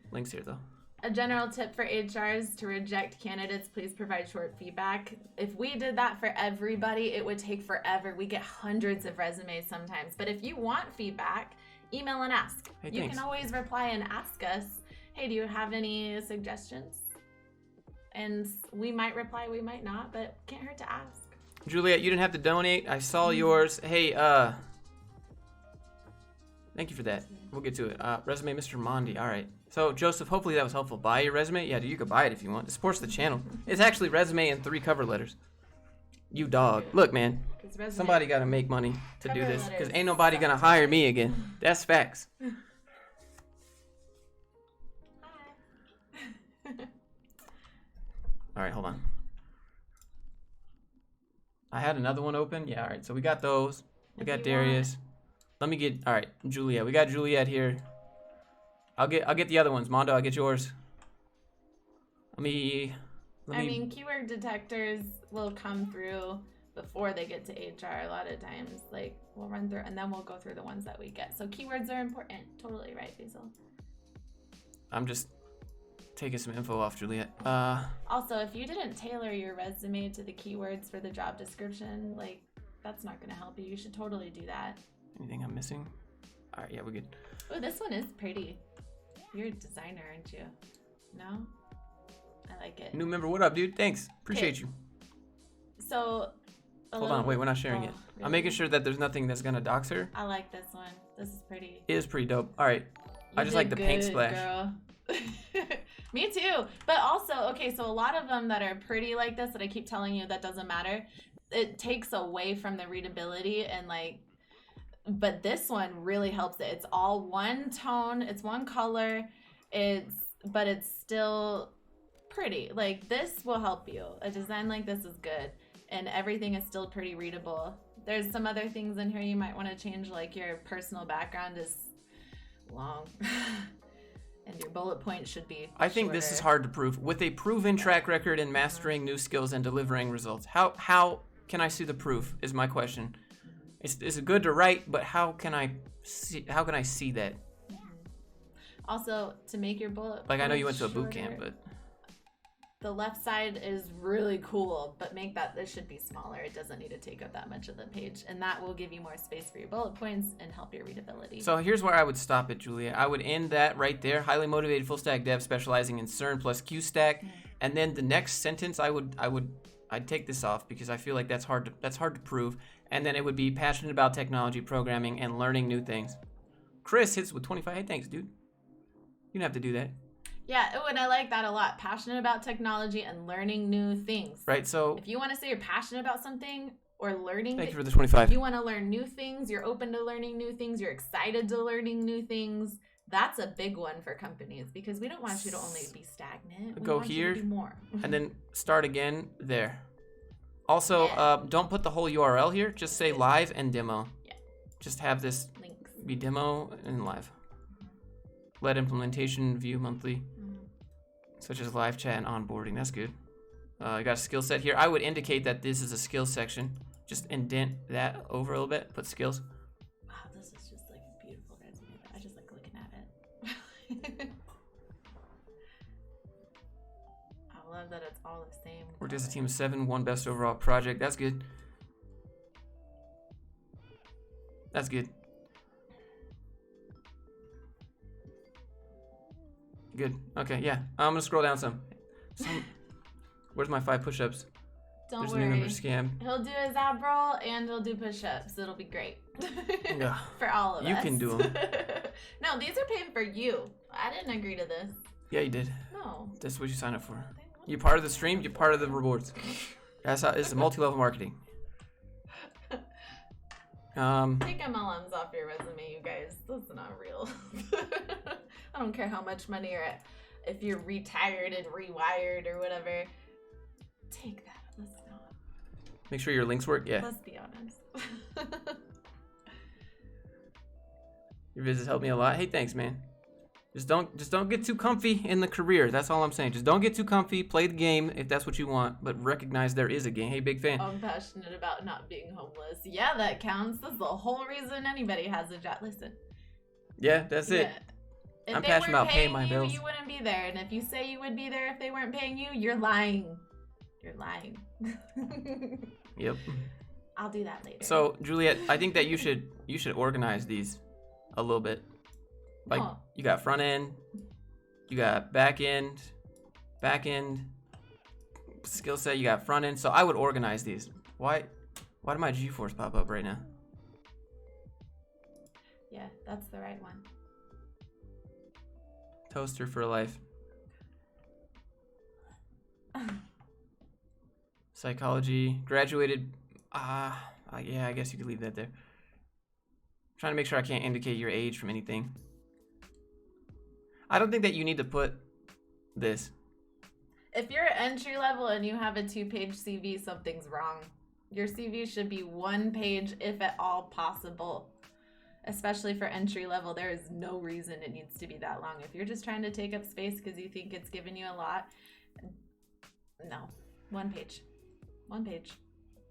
links here, though. A general tip for HRs to reject candidates, please provide short feedback. If we did that for everybody, it would take forever. We get hundreds of resumes sometimes. But if you want feedback, email and ask. Hey, you can always reply and ask us, hey, do you have any suggestions? And we might reply, we might not, but can't hurt to ask. Juliet, you didn't have to donate. I saw yours. Hey, thank you for that. We'll get to it. Resume, Mr. Mondi. All right. So, Joseph, hopefully that was helpful. Buy your resume? Yeah, dude, you could buy it if you want. It supports the channel. It's actually resume and 3 cover letters. You dog. Look, man. Somebody got to make money to do this because ain't nobody going to hire me again. That's facts. All right, hold on. I had another one open. Yeah, all right. So we got those. We got Darius. Let me get, all right, Juliet. We got Juliet here. I'll get the other ones. Mondo, I'll get yours. I mean, keyword detectors will come through before they get to HR a lot of times. Like, we'll run through, and then we'll go through the ones that we get. So keywords are important. Totally right, Basil. I'm just taking some info off Juliet. Also, if you didn't tailor your resume to the keywords for the job description, like, that's not going to help you. You should totally do that. Anything I'm missing? All right, yeah, we're good. Oh, this one is pretty. You're a designer, aren't you? No? I like it. New member, what up, dude? Thanks. Appreciate you. So, hold on, wait, we're not sharing it. Really? I'm making sure that there's nothing that's going to dox her. I like this one. This is pretty. It is pretty dope. All right. I just like the paint splash. Girl. Me too. But also, okay, so a lot of them that are pretty like this that I keep telling you that doesn't matter, it takes away from the readability and like, but this one really helps it. It's all one tone, it's one color, but it's still pretty. Like this will help you. A design like this is good and everything is still pretty readable. There's some other things in here you might want to change, like your personal background is long. And your bullet points should be I think shorter. This is hard to prove. With a proven track record in mastering new skills and delivering results, how can I see the proof is my question. It's good to write, but how can I see that? Also, to make your bullet points like I know you went to a boot shorter, camp, but the left side is really cool, but make that, this should be smaller. It doesn't need to take up that much of the page, and that will give you more space for your bullet points and help your readability. So here's where I would stop it, Julia. I would end that right there. Highly motivated full stack dev specializing in CERN plus QStack, and then the next sentence I'd take this off because I feel like that's hard to prove, and then it would be passionate about technology, programming, and learning new things. Chris hits with 25. Hey, thanks, dude. You don't have to do that. Yeah, oh, and I like that a lot. Passionate about technology and learning new things. Right, so... If you want to say you're passionate about something or learning... Thank you for the 25. You want to learn new things, you're open to learning new things, you're excited to learning new things. That's a big one for companies because we don't want you to only be stagnant. We Go want here, you to do more. and then start again there. Also, don't put the whole URL here. Just say live and demo. Yeah. Just have this Links. be demo and live. Let implementation view monthly, such as live chat and onboarding. That's good. I got a skill set here. I would indicate that this is a skills section. Just indent that over a little bit. Put skills. Wow, this is just like a beautiful resume. I just like looking at it. I love that it's all the same. Worked as a team of 7, 1 best overall project. That's good. That's good. Good. Okay, yeah. I'm gonna scroll down some. Where's my 5 push-ups? Don't There's worry. a new member scam. He'll do his ab roll and he'll do push-ups. It'll be great. Yeah. For all of us. You can do them. No, these are paying for you. I didn't agree to this. Yeah, you did. No. That's what you signed up for. You're part of the stream. You're part of the rewards. That's how. It's multi-level marketing. Take MLMs off your resume, you guys. That's not real. I don't care how much money you're at. If you're retired and rewired or whatever, take that. Let's not. Make sure your links work. Yeah. Let's be honest. Your visits helped me a lot. Hey, thanks, man. Just don't get too comfy in the career. That's all I'm saying. Just don't get too comfy. Play the game if that's what you want, but recognize there is a game. Hey, big fan. I'm passionate about not being homeless. Yeah, that counts. That's the whole reason anybody has a job. Listen. Yeah, that's it. If I'm they passionate weren't about paying my you, bills. You wouldn't be there. And if you say you would be there if they weren't paying you, you're lying. You're lying. Yep. I'll do that later. So, Juliet, I think that you should organize these a little bit. Like, you got front end, you got back end, skill set, you got front end. So I would organize these. Why did my G-force pop up right now? Yeah, that's the right one. Toaster for life. Psychology, graduated. Yeah, I guess you could leave that there. Trying to make sure I can't indicate your age from anything. I don't think that you need to put this. If you're entry level and you have a 2-page CV, something's wrong. Your CV should be 1 page if at all possible. Especially for entry level, there is no reason it needs to be that long. If you're just trying to take up space because you think it's giving you a lot, no. 1 page. 1 page.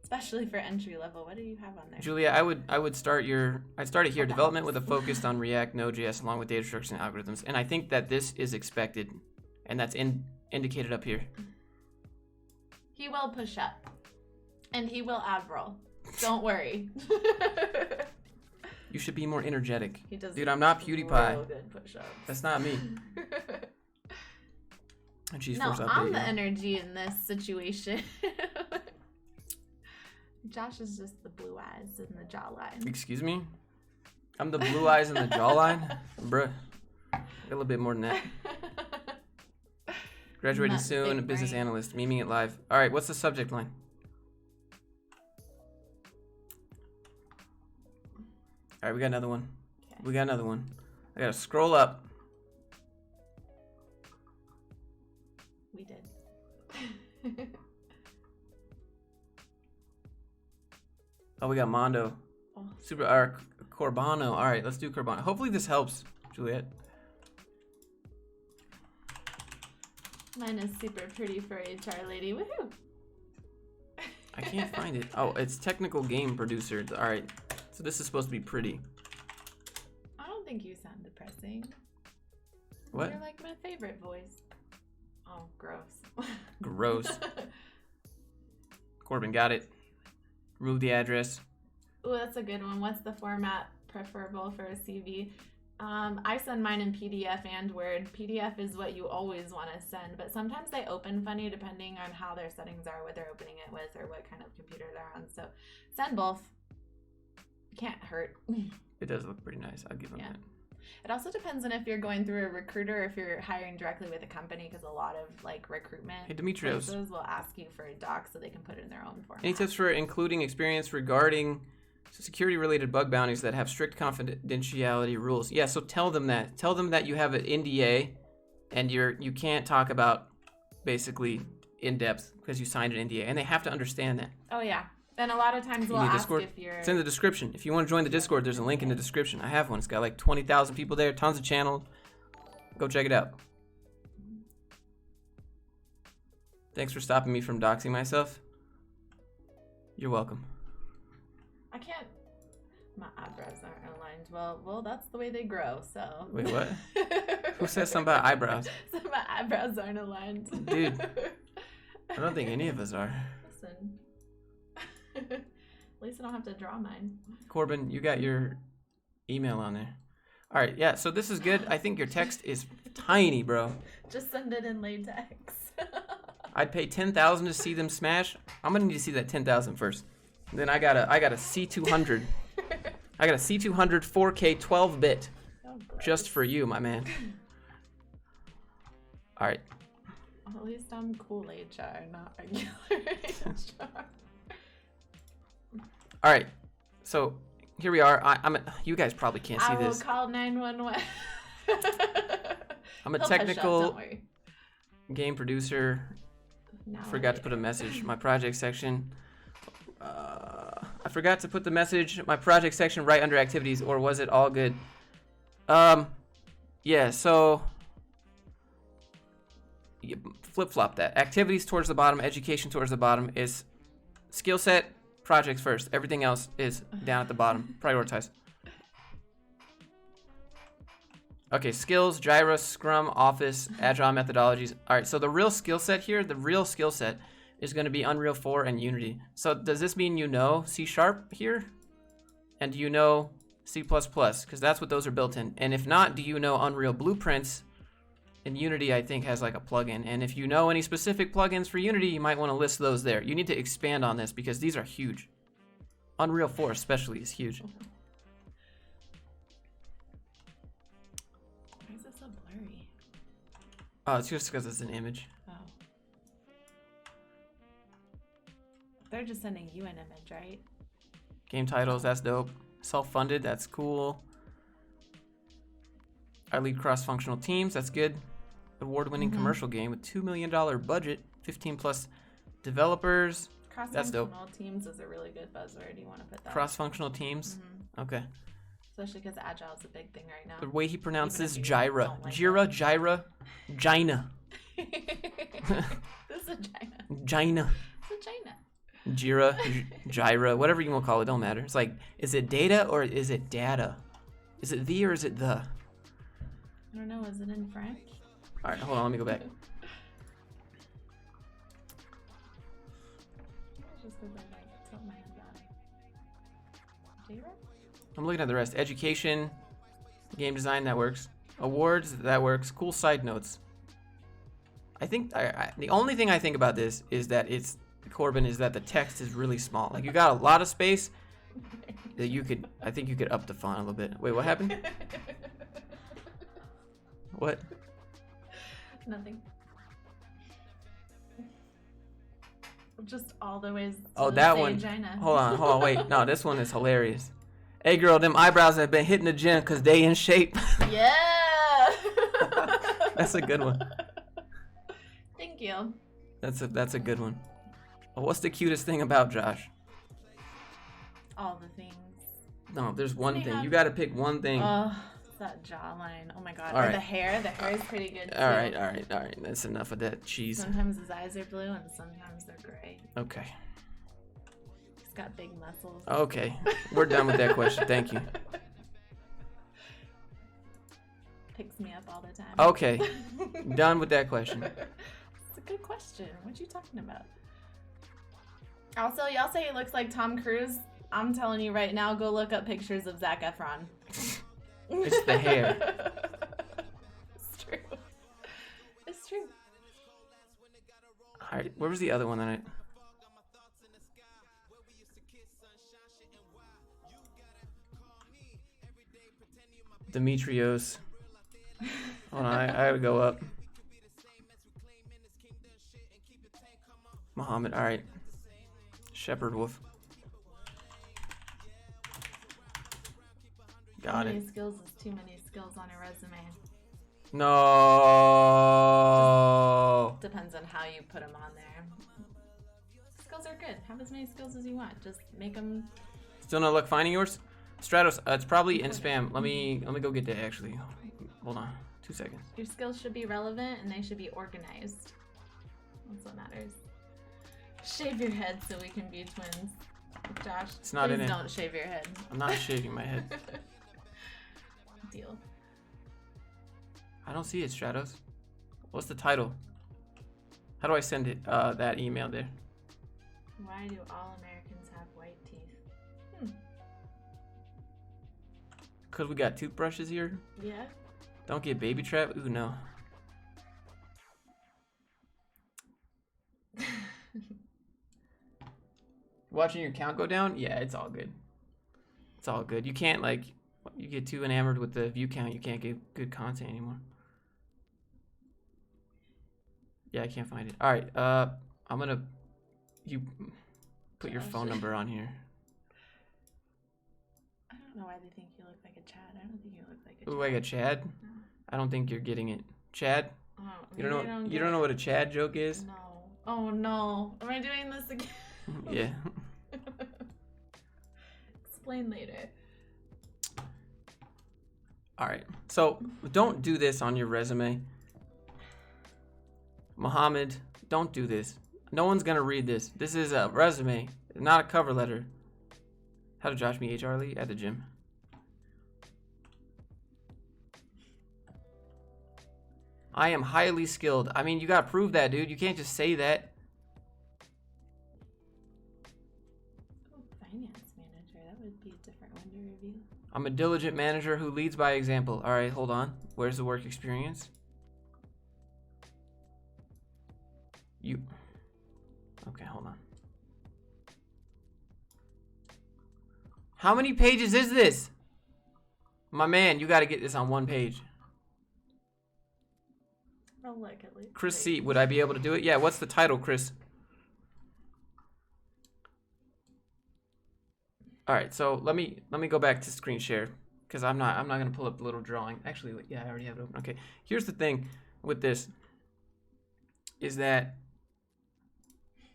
Especially for entry level. What do you have on there? Julia, I'd start it here. Development with a focus on React, Node.js, along with data structures and algorithms. And I think that this is expected, and that's indicated up here. He will push up, and he will ab roll. Don't worry. You should be more energetic. He does. Dude, I'm not PewDiePie. Real good push-ups. That's not me. No, I'm the energy in this situation. Josh is just the blue eyes and the jawline. Excuse me? I'm the blue eyes and the jawline? Bruh. A little bit more than that. Graduated Not soon, a big business brain. analyst, memeing it live. All right, what's the subject line? All right, we got another one. Okay. We got another one. I gotta scroll up. We did. Oh, we got Mondo. Oh. Corbano. All right, let's do Corbano. Hopefully this helps, Juliet. Mine is super pretty for HR lady. Woohoo! I can't find it. Oh, it's technical game producer. All right, so this is supposed to be pretty. I don't think you sound depressing. What? You're like my favorite voice. Oh, gross. Gross. Corbin, got it. Rule the address. Ooh, that's a good one. What's the format preferable for a CV? I send mine in PDF and Word. PDF is what you always want to send, but sometimes they open funny depending on how their settings are, what they're opening it with, or what kind of computer they're on. So send both. Can't hurt. It does look pretty nice. I'll give them Yeah. that. It also depends on if you're going through a recruiter or if you're hiring directly with a company, because a lot of like recruitment Hey, Demetrios. places will ask you for a doc so they can put it in their own format. Any tips for including experience regarding security-related bug bounties that have strict confidentiality rules? Yeah, so tell them that. Tell them that you have an NDA and you can't talk about basically in depth because you signed an NDA, and they have to understand that. Oh yeah, and a lot of times we'll need ask Discord? if you're. It's in the description. If you want to join the Discord, there's a link in the description. I have one. It's got like 20,000 people there, tons of channels. Go check it out. Thanks for stopping me from doxing myself. You're welcome. I can't. My eyebrows aren't aligned well. That's the way they grow. So. Wait, what? Who says something about eyebrows? So my eyebrows aren't aligned. Dude, I don't think any of us are. Listen. At least I don't have to draw mine. Corbin, you got your email on there. All right, yeah, so this is good. I think your text is tiny, bro. Just send it in latex. I'd pay 10,000 to see them smash. I'm gonna need to see that 10,000 first. Then I got a C200. I got a C200 4K 12-bit just for you, my man. All right. Well, at least I'm cool HR, not regular HR. All right, so here we are. You guys probably can't see this. I will call 911. I'm a technical game producer. Forgot to put a message in my project section. I forgot to put the message, my project section, right under activities, or was it all good? Yeah, so flip-flop that. Activities towards the bottom, education towards the bottom is skill set, projects first. Everything else is down at the bottom. Prioritize. Okay, skills, Jira, Scrum, Office, Agile methodologies. All right, so the real skill set here, is going to be Unreal 4 and Unity. So does this mean you know C# here? And do you know C++? Because that's what those are built in. And if not, do you know Unreal Blueprints? And Unity, I think, has like a plugin. And if you know any specific plugins for Unity, you might want to list those there. You need to expand on this because these are huge. Unreal 4 especially is huge. Why is this so blurry? Oh, it's just because it's an image. Oh. They're just sending you an image, right? Game titles, that's dope. Self-funded, that's cool. I lead cross-functional teams, that's good. Award-winning commercial game with $2 million budget, 15 plus developers. That's dope. Cross-functional teams is a really good buzzword. You want to put that? Cross-functional teams? Okay. Especially because Agile is a big thing right now. The way he pronounces Even if you Jira. don't like Jira, Gina. This is a China. Gina. It's a China. Jira, Jira, whatever you want to call it, don't matter. It's like, is it data or is it data? Is it the or is it the? I don't know. Is it in French? All right, hold on, let me go back. Just because I like tilt my head back. Jira? I'm looking at the rest. Education, game design, that works. Awards, that works. Cool side notes. I think the only thing I think about this is that Corbin, is that the text is really small. Like, you got a lot of space that I think you could up the font a little bit. Wait, what happened? What? Nothing. Just all the ways to Oh, that say one. China. Hold on, wait. No, this one is hilarious. Hey, girl, them eyebrows have been hitting the gym because they in shape. Yeah. That's a good one. Thank you. That's a good one. What's the cutest thing about Josh? All the things. No, there's one thing. You got to pick one thing. Oh, that jawline. Oh my god. All right. The hair is pretty good too. All right. That's enough of that cheese. Sometimes his eyes are blue and sometimes they're gray. Okay. He's got big muscles. Okay. We're done with that question. Thank you. Picks me up all the time. Okay. Done with that question. It's a good question. What you talking about? Also, y'all say he looks like Tom Cruise. I'm telling you right now, go look up pictures of Zac Efron. It's the hair. It's true. It's true. All right. Where was the other one that I... Demetrios. Hold on, I gotta go up. Muhammad, alright. Shepherd Wolf. Got How it. many skills is too many skills on a resume? No. Depends on how you put them on there. Skills are good. Have as many skills as you want. Just make them. Still no luck finding yours? Stratos, it's probably in spam. Let me go get that actually. Hold on. 2 seconds. Your skills should be relevant and they should be organized. That's what matters. Shave your head so we can be twins. Josh, It's not please in it. don't shave your head. I'm not shaving my head. Deal. I don't see it, Stratos. What's the title? How do I send it? That email there. Why do all Americans have white teeth? Cause we got toothbrushes here. Yeah. Don't get baby trap. Ooh no. Watching your count go down? Yeah, it's all good. It's all good. You can't like, you get too enamored with the view count, you can't get good content anymore. Yeah, I can't find it. All right, I'm gonna, you put your phone number on here. I don't know why they think you look like a Chad. I don't think you look like a Chad. Ooh, like a Chad? No. I don't think you're getting it. Chad? Oh, You don't know what a Chad joke is? No. Oh no. Am I doing this again? Yeah. Explain later. All right. So don't do this on your resume. Muhammad, don't do this. No one's gonna read this. This is a resume, not a cover letter. How to Josh me HR Lee at the gym. I am highly skilled. I mean, you gotta prove that, dude. You can't just say that. Oh, finance manager. That would be a different one to review. I'm a diligent manager who leads by example. All right, hold on. Where's the work experience? You. Okay, hold on. How many pages is this? My man, you gotta get this on one page. I'll look at least. Chris C, would I be able to do it? Yeah, what's the title, Chris? All right, so let me go back to screen share because I'm not gonna pull up the little drawing. Actually, yeah, I already have it open. Okay, here's the thing with this is that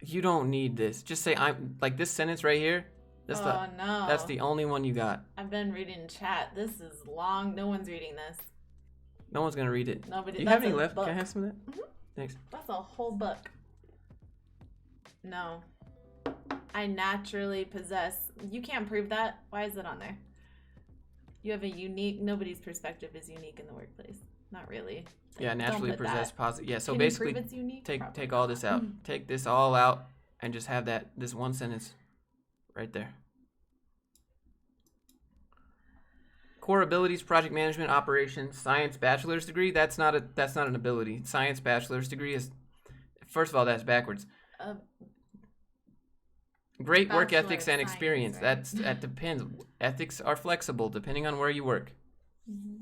you don't need this. Just say I'm like this sentence right here. That's no. That's the only one you got. I've been reading chat. This is long. No one's reading this. No one's gonna read it. Nobody. Do you That's have any a left? book. Can I have some of that? Mm-hmm. Thanks. That's a whole book. No. I naturally possess. You can't prove that. Why is it on there? You have a unique. Nobody's perspective is unique in the workplace. Not really. Yeah, naturally Don't put possess that. positive. Yeah, so Can you basically, prove it's unique? take Probably all not. this out. Take this all out, and just have this one sentence right there. Core abilities: project management, operations, science, bachelor's degree. That's not an ability. Science bachelor's degree is, first of all, that's backwards. Great work Bachelor ethics of and Science, experience. right? That depends. Ethics are flexible depending on where you work. Mm-hmm.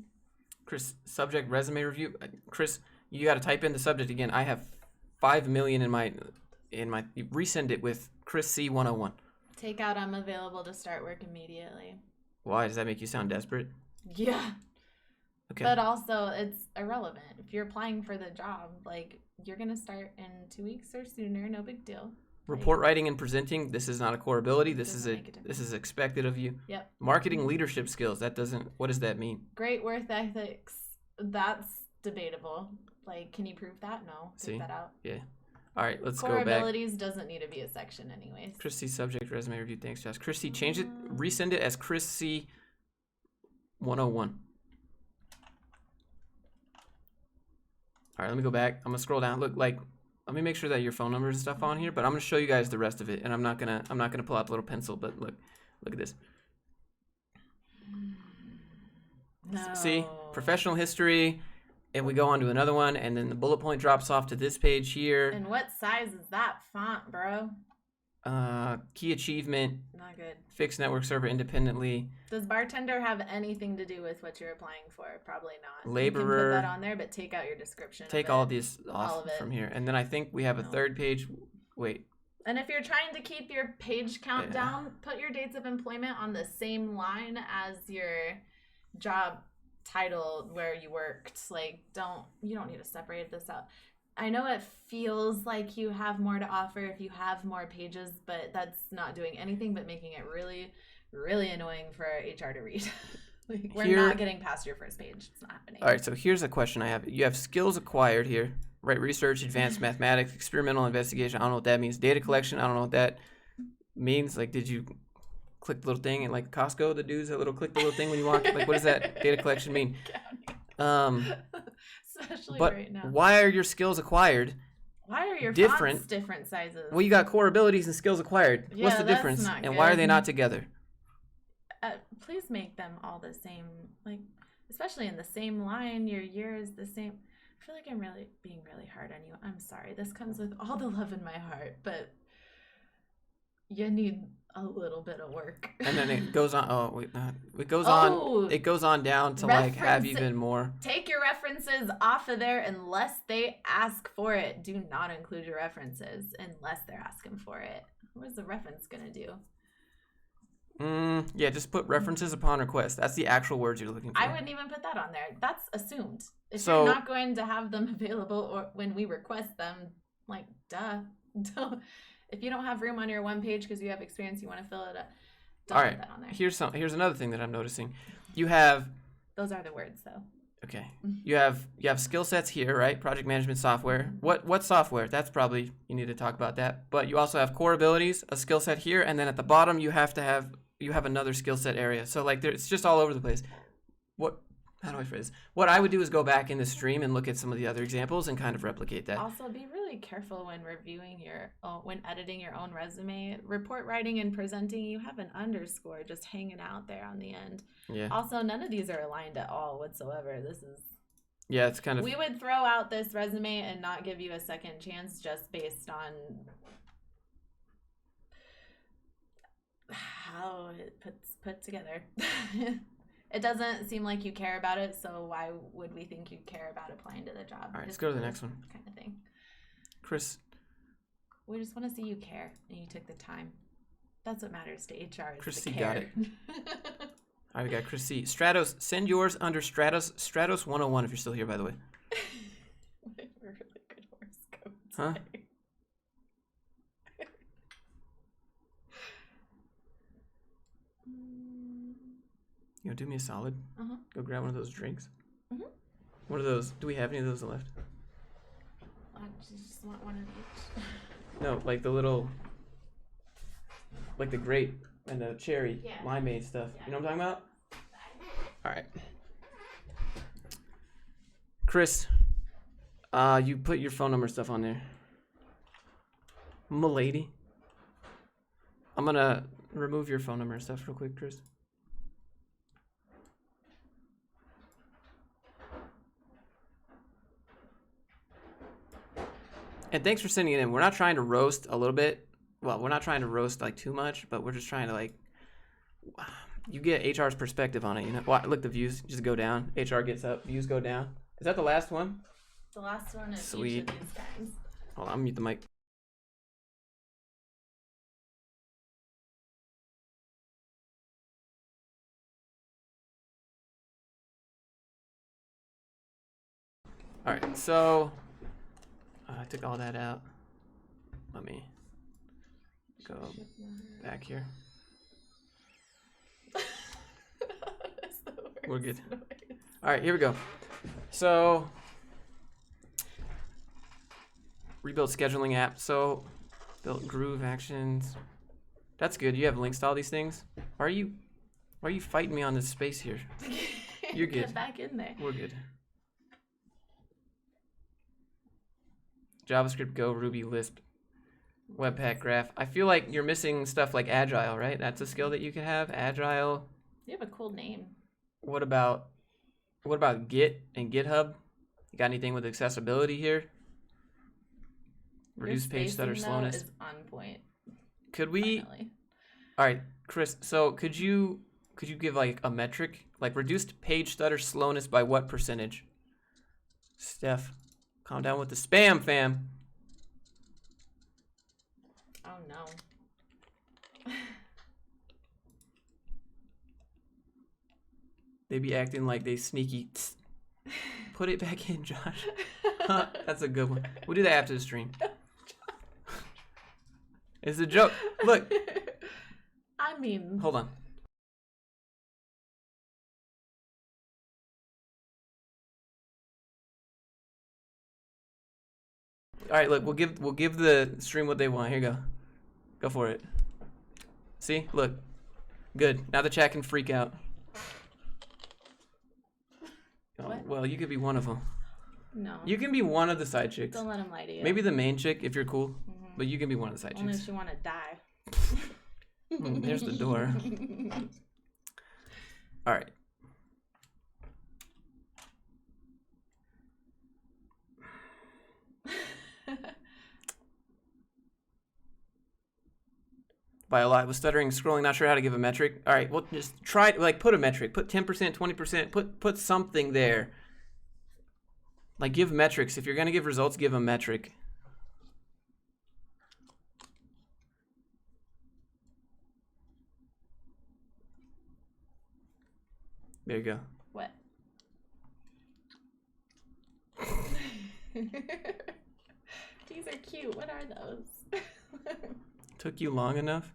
Chris, subject resume review. Chris, you got to type in the subject again. I have 5 million in my. Resend it with Chris C 101. Take out I'm available to start work immediately. Why does that make you sound desperate? Yeah. Okay. But also, it's irrelevant. If you're applying for the job, like, you're going to start in 2 weeks or sooner. No big deal. Report writing and presenting. This is not a core ability. This Doesn't is is expected of you. Yep. Marketing leadership skills. That doesn't. What does that mean? Great work ethics. That's debatable. Like, can you prove that? No. Take See? that out. Yeah. All right. Let's Core go back. abilities doesn't need to be a section anyways. Christy subject resume review. Thanks, Josh. Christy, change it. Resend it as Chris C 101. All right. Let me go back. I'm gonna scroll down. Look, like, let me make sure that your phone numbers and stuff on here. But I'm gonna show you guys the rest of it, and I'm not gonna pull out the little pencil. But look at this. No. See, professional history, and we go on to another one, and then the bullet point drops off to this page here. And what size is that font, bro? Key achievement, Not good. fix network server independently. Does bartender have anything to do with what you're applying for? Probably not. Laborer. You can put that on there, but take out your description. Take all these off from here. And then I think we have a third page. Wait. And if you're trying to keep your page count down, put your dates of employment on the same line as your job title where you worked. Like, you don't need to separate this out. I know it feels like you have more to offer if you have more pages, but that's not doing anything but making it really, really annoying for HR to read. Like, we're not getting past your first page. It's not happening. All right, so here's a question I have. You have skills acquired here, right? Research, advanced mathematics, experimental investigation. I don't know what that means. Data collection. I don't know what that means. Like, did you click the little thing and like Costco, the dudes that click the little thing when you walk? Like, what does that data collection mean? Especially but right now. Why are your skills acquired? Why are your different fonts different sizes? Well, you got core abilities and skills acquired. Yeah, what's the difference? Not and good. why are they not together? Please make them all the same. Like, especially in the same line. Your year is the same. I feel like I'm really being really hard on you. I'm sorry. This comes with all the love in my heart, but you need a little bit of work. And then it goes on. Oh wait, it goes on. It goes on down to like have even more. Take your references off of there unless they ask for it. Do not include your references unless they're asking for it. What is the reference gonna do? Yeah, just put references upon request. That's the actual words you're looking for. I wouldn't even put that on there. That's assumed. If you're not going to have them available or when we request them, like, duh. If you don't have room on your one page because you have experience, you want to fill it up. Don't put that on there. Here's another thing that I'm noticing. You have. Those are the words, though. Okay. You have skill sets here, right? Project management software. What software? That's probably you need to talk about that. But you also have core abilities, a skill set here, and then at the bottom you have another skill set area. So like it's just all over the place. How do I phrase this? What I would do is go back in the stream and look at some of the other examples and kind of replicate that. Also, be really careful when reviewing when editing your own resume. Report writing and presenting, you have an underscore just hanging out there on the end. Yeah. Also, none of these are aligned at all whatsoever. Yeah, it's kind of. We would throw out this resume and not give you a second chance just based on how it's put together. It doesn't seem like you care about it, so why would we think you care about applying to the job? All right, let's go to the next one. Kind of thing. Chris. We just want to see you care, and you took the time. That's what matters to HR. Chris C got it. All right, we got Chris C. Stratos, send yours under Stratos 101 if you're still here, by the way. We're really good horoscopes. Huh? You know, do me a solid. Go grab one of those drinks. What are those? Do we have any of those left? I just want one of each. No, like the little, like the grape and the cherry limeade stuff. You know what I'm talking about? All right. Chris, you put your phone number stuff on there. M'lady. I'm gonna remove your phone number and stuff real quick, Chris. And thanks for sending it in. We're not trying to roast a little bit. Well, we're not trying to roast like too much, but we're just trying to like, you get HR's perspective on it. You know, look, the views just go down. HR gets up, views go down. Is that the last one? The last one is Sweet. each of these guys. Hold on, I'm mute the mic. All right, so I took all that out. Let me go back here. We're good. All right, here we go. So, rebuild scheduling app. So, built groove actions. That's good. You have links to all these things. Why are you fighting me on this space here? You're good. Get back in there. We're good. JavaScript, Go, Ruby, Lisp, Webpack, Graph. I feel like you're missing stuff like Agile, right? That's a skill that you could have. Agile. You have a cool name. What about Git and GitHub? You got anything with accessibility here? Reduce page stutter slowness. Is on point. Could we? Finally. All right, Chris. So could you give like a metric, like reduced page stutter slowness by what percentage? Steph, calm down with the spam, fam. Oh no. They be acting like they sneaky. Put it back in, Josh. That's a good one. We'll do that after the stream. It's a joke. Look. I mean. Hold on. All right, look. We'll give the stream what they want. Here you go. Go for it. See? Look. Good. Now the chat can freak out. Oh, well, you could be one of them. No. You can be one of the side chicks. Don't let him lie to you. Maybe the main chick if you're cool, but you can be one of the side Only chicks. if you want to die. There's the door. All right. By a lot. I was stuttering, scrolling, not sure how to give a metric. All right, well, just try, like, put a metric. Put 10%, 20%. Put something there. Like, give metrics. If you're going to give results, give a metric. There you go. What? These are cute. What are those? Took you long enough?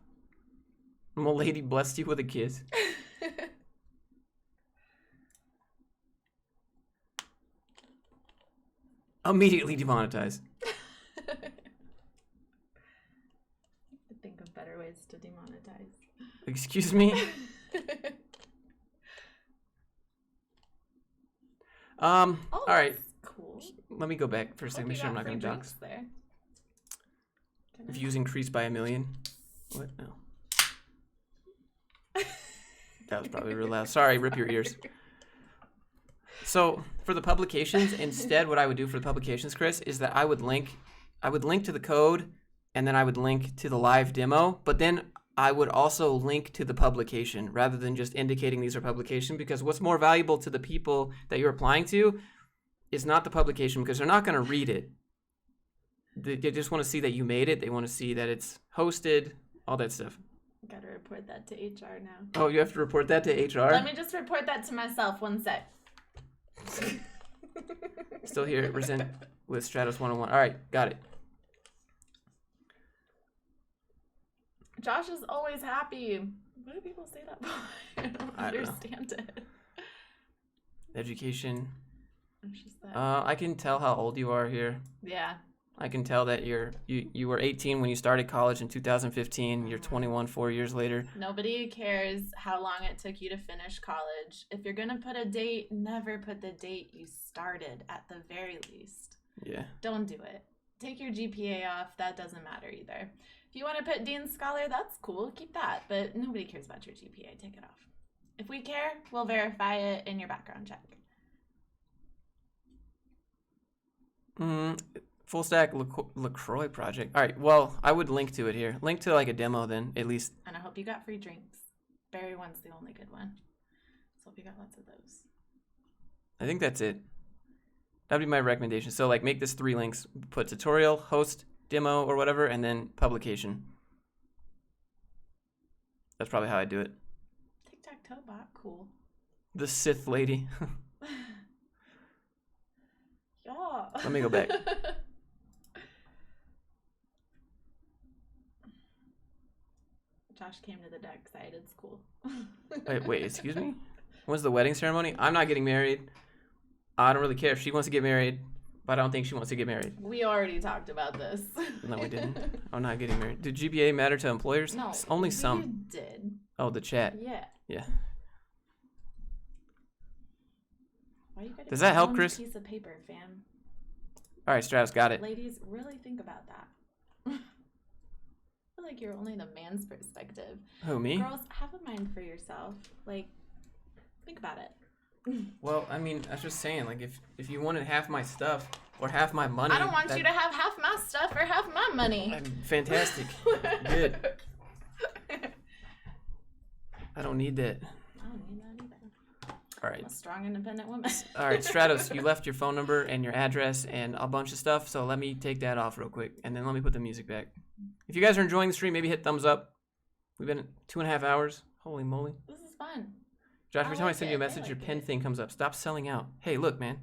My lady blessed you with a kiss. Immediately demonetized. Think of better ways to demonetize. Excuse me? Oh, all right. Cool. Let me go back for a second. Make sure I'm not going to dox. There. Views increased by 1 million. What? No. That was probably real loud. Sorry, rip your ears. So for the publications, instead, what I would do for the publications, Chris, is that I would link to the code, and then I would link to the live demo, but then I would also link to the publication rather than just indicating these are publication, because what's more valuable to the people that you're applying to is not the publication, because they're not going to read it. They just want to see that you made it. They want to see that it's hosted, all that stuff. Gotta report that to HR now. Oh, you have to report that to HR? Let me just report that to myself. 1 sec. Still here at Resent with Stratos 101. All right, got it. Josh is always happy. What do people say that for? I don't understand it. Education. It's just that. I can tell how old you are here. Yeah. I can tell that you were 18 when you started college in 2015. You're 21 4 years later. Nobody cares how long it took you to finish college. If you're gonna put a date, never put the date you started at the very least. Yeah. Don't do it. Take your GPA off. That doesn't matter either. If you want to put Dean Scholar, that's cool. Keep that. But nobody cares about your GPA. Take it off. If we care, we'll verify it in your background check. Full stack LaCroix project. All right. Well, I would link to it here. Link to like a demo then, at least. And I hope you got free drinks. Berry one's the only good one. So hope you got lots of those. I think that's it. That'd be my recommendation. So like make this 3 links. Put tutorial, host, demo, or whatever, and then publication. That's probably how I do it. Tic-tac-toe bot, cool. The Sith lady. Yeah. Let me go back. Josh came to the deck side. It's cool. Wait, excuse me? When's the wedding ceremony? I'm not getting married. I don't really care if she wants to get married, but I don't think she wants to get married. We already talked about this. No, we didn't. I'm not getting married. Did GPA matter to employers? No. Only You some. did. Oh, the chat. Yeah. Yeah. Why you gotta Does be that help, one Chris? Piece of paper, fam. All right, Stratus, got it. Ladies, really think about that. I feel like you're only the man's perspective. Who, me? Girls, have a mind for yourself. Like, think about it. Well, I mean, I was just saying, like, if you wanted half my stuff or half my money... I don't want you to have half my stuff or half my money. I'm fantastic. Good. I don't need that. I don't need that either. All right. I'm a strong, independent woman. All right, Stratos, you left your phone number and your address and a bunch of stuff, so let me take that off real quick, and then let me put the music back. If you guys are enjoying the stream, maybe hit thumbs up. We've been at 2.5 hours. Holy moly. This is fun. Josh, every time I like send you a it. I message, like your pen it. thing comes up. Stop selling out. Hey, look, man.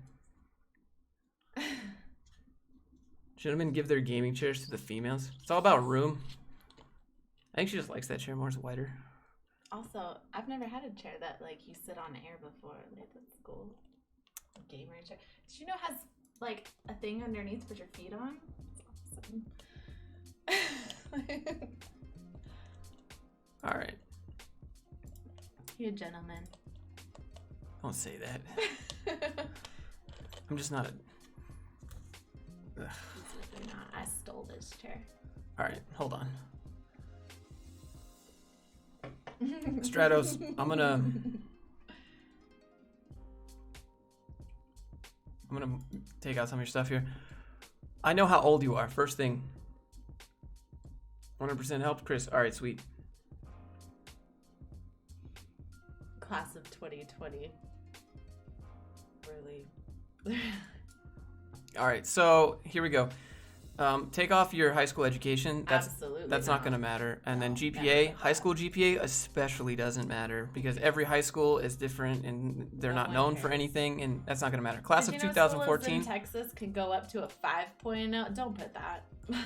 Gentlemen give their gaming chairs to the females. It's all about room. I think she just likes that chair more. It's wider. Also, I've never had a chair that like you sit on air before. Like, that's cool. A gamer chair. Did you know it has like a thing underneath to put your feet on? It's awesome. All right. You a gentleman. Don't say that. I'm just not a... Ugh. Absolutely not. I stole this chair. All right, hold on. Stratos, I'm gonna take out some of your stuff here. I know how old you are. First thing. 100% helped, Chris. All right, sweet. Class of 2020. Really. All right, so here we go. Take off your high school education. Absolutely That's not going to matter. And then No, GPA, never high school GPA especially doesn't matter because every high school is different and they're No not one known for cares. anything, and that's not going to matter. Class Did of you know schools 2014. in Texas can go up to a 5.0? Don't put that. High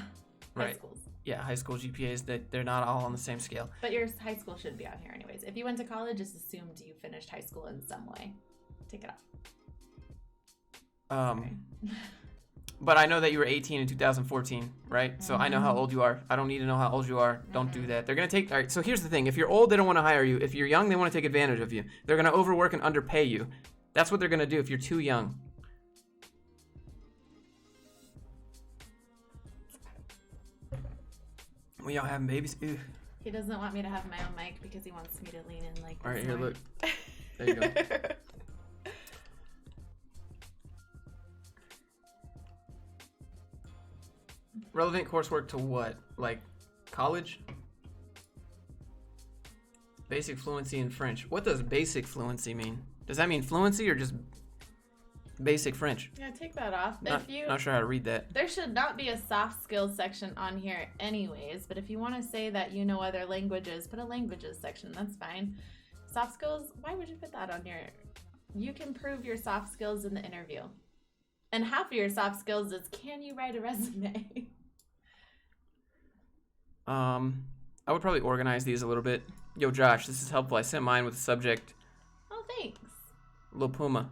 Right. schools. Yeah, high school GPAs, they're not all on the same scale. But your high school should be out here anyways. If you went to college, just assumed you finished high school in some way. Take it off. But I know that you were 18 in 2014, right? So I know how old you are. I don't need to know how old you are. Don't do that. They're going to take... All right, so here's the thing. If you're old, they don't want to hire you. If you're young, they want to take advantage of you. They're going to overwork and underpay you. That's what they're going to do if you're too young. We all having babies? Ew. He doesn't want me to have my own mic because he wants me to lean in like this. All right, here, more. look. There you go. Relevant coursework to what? Like college? Basic fluency in French. What does basic fluency mean? Does that mean fluency or just basic French? Yeah, take that off. Not sure how to read that. There should not be a soft skills section on here anyways, but if you want to say that you know other languages, put a languages section. That's fine. Soft skills, why would you put that on here? You can prove your soft skills in the interview. And half of your soft skills is, can you write a resume? I would probably organize these a little bit. Yo, Josh, this is helpful. I sent mine with the subject Oh, thanks. Lil Puma.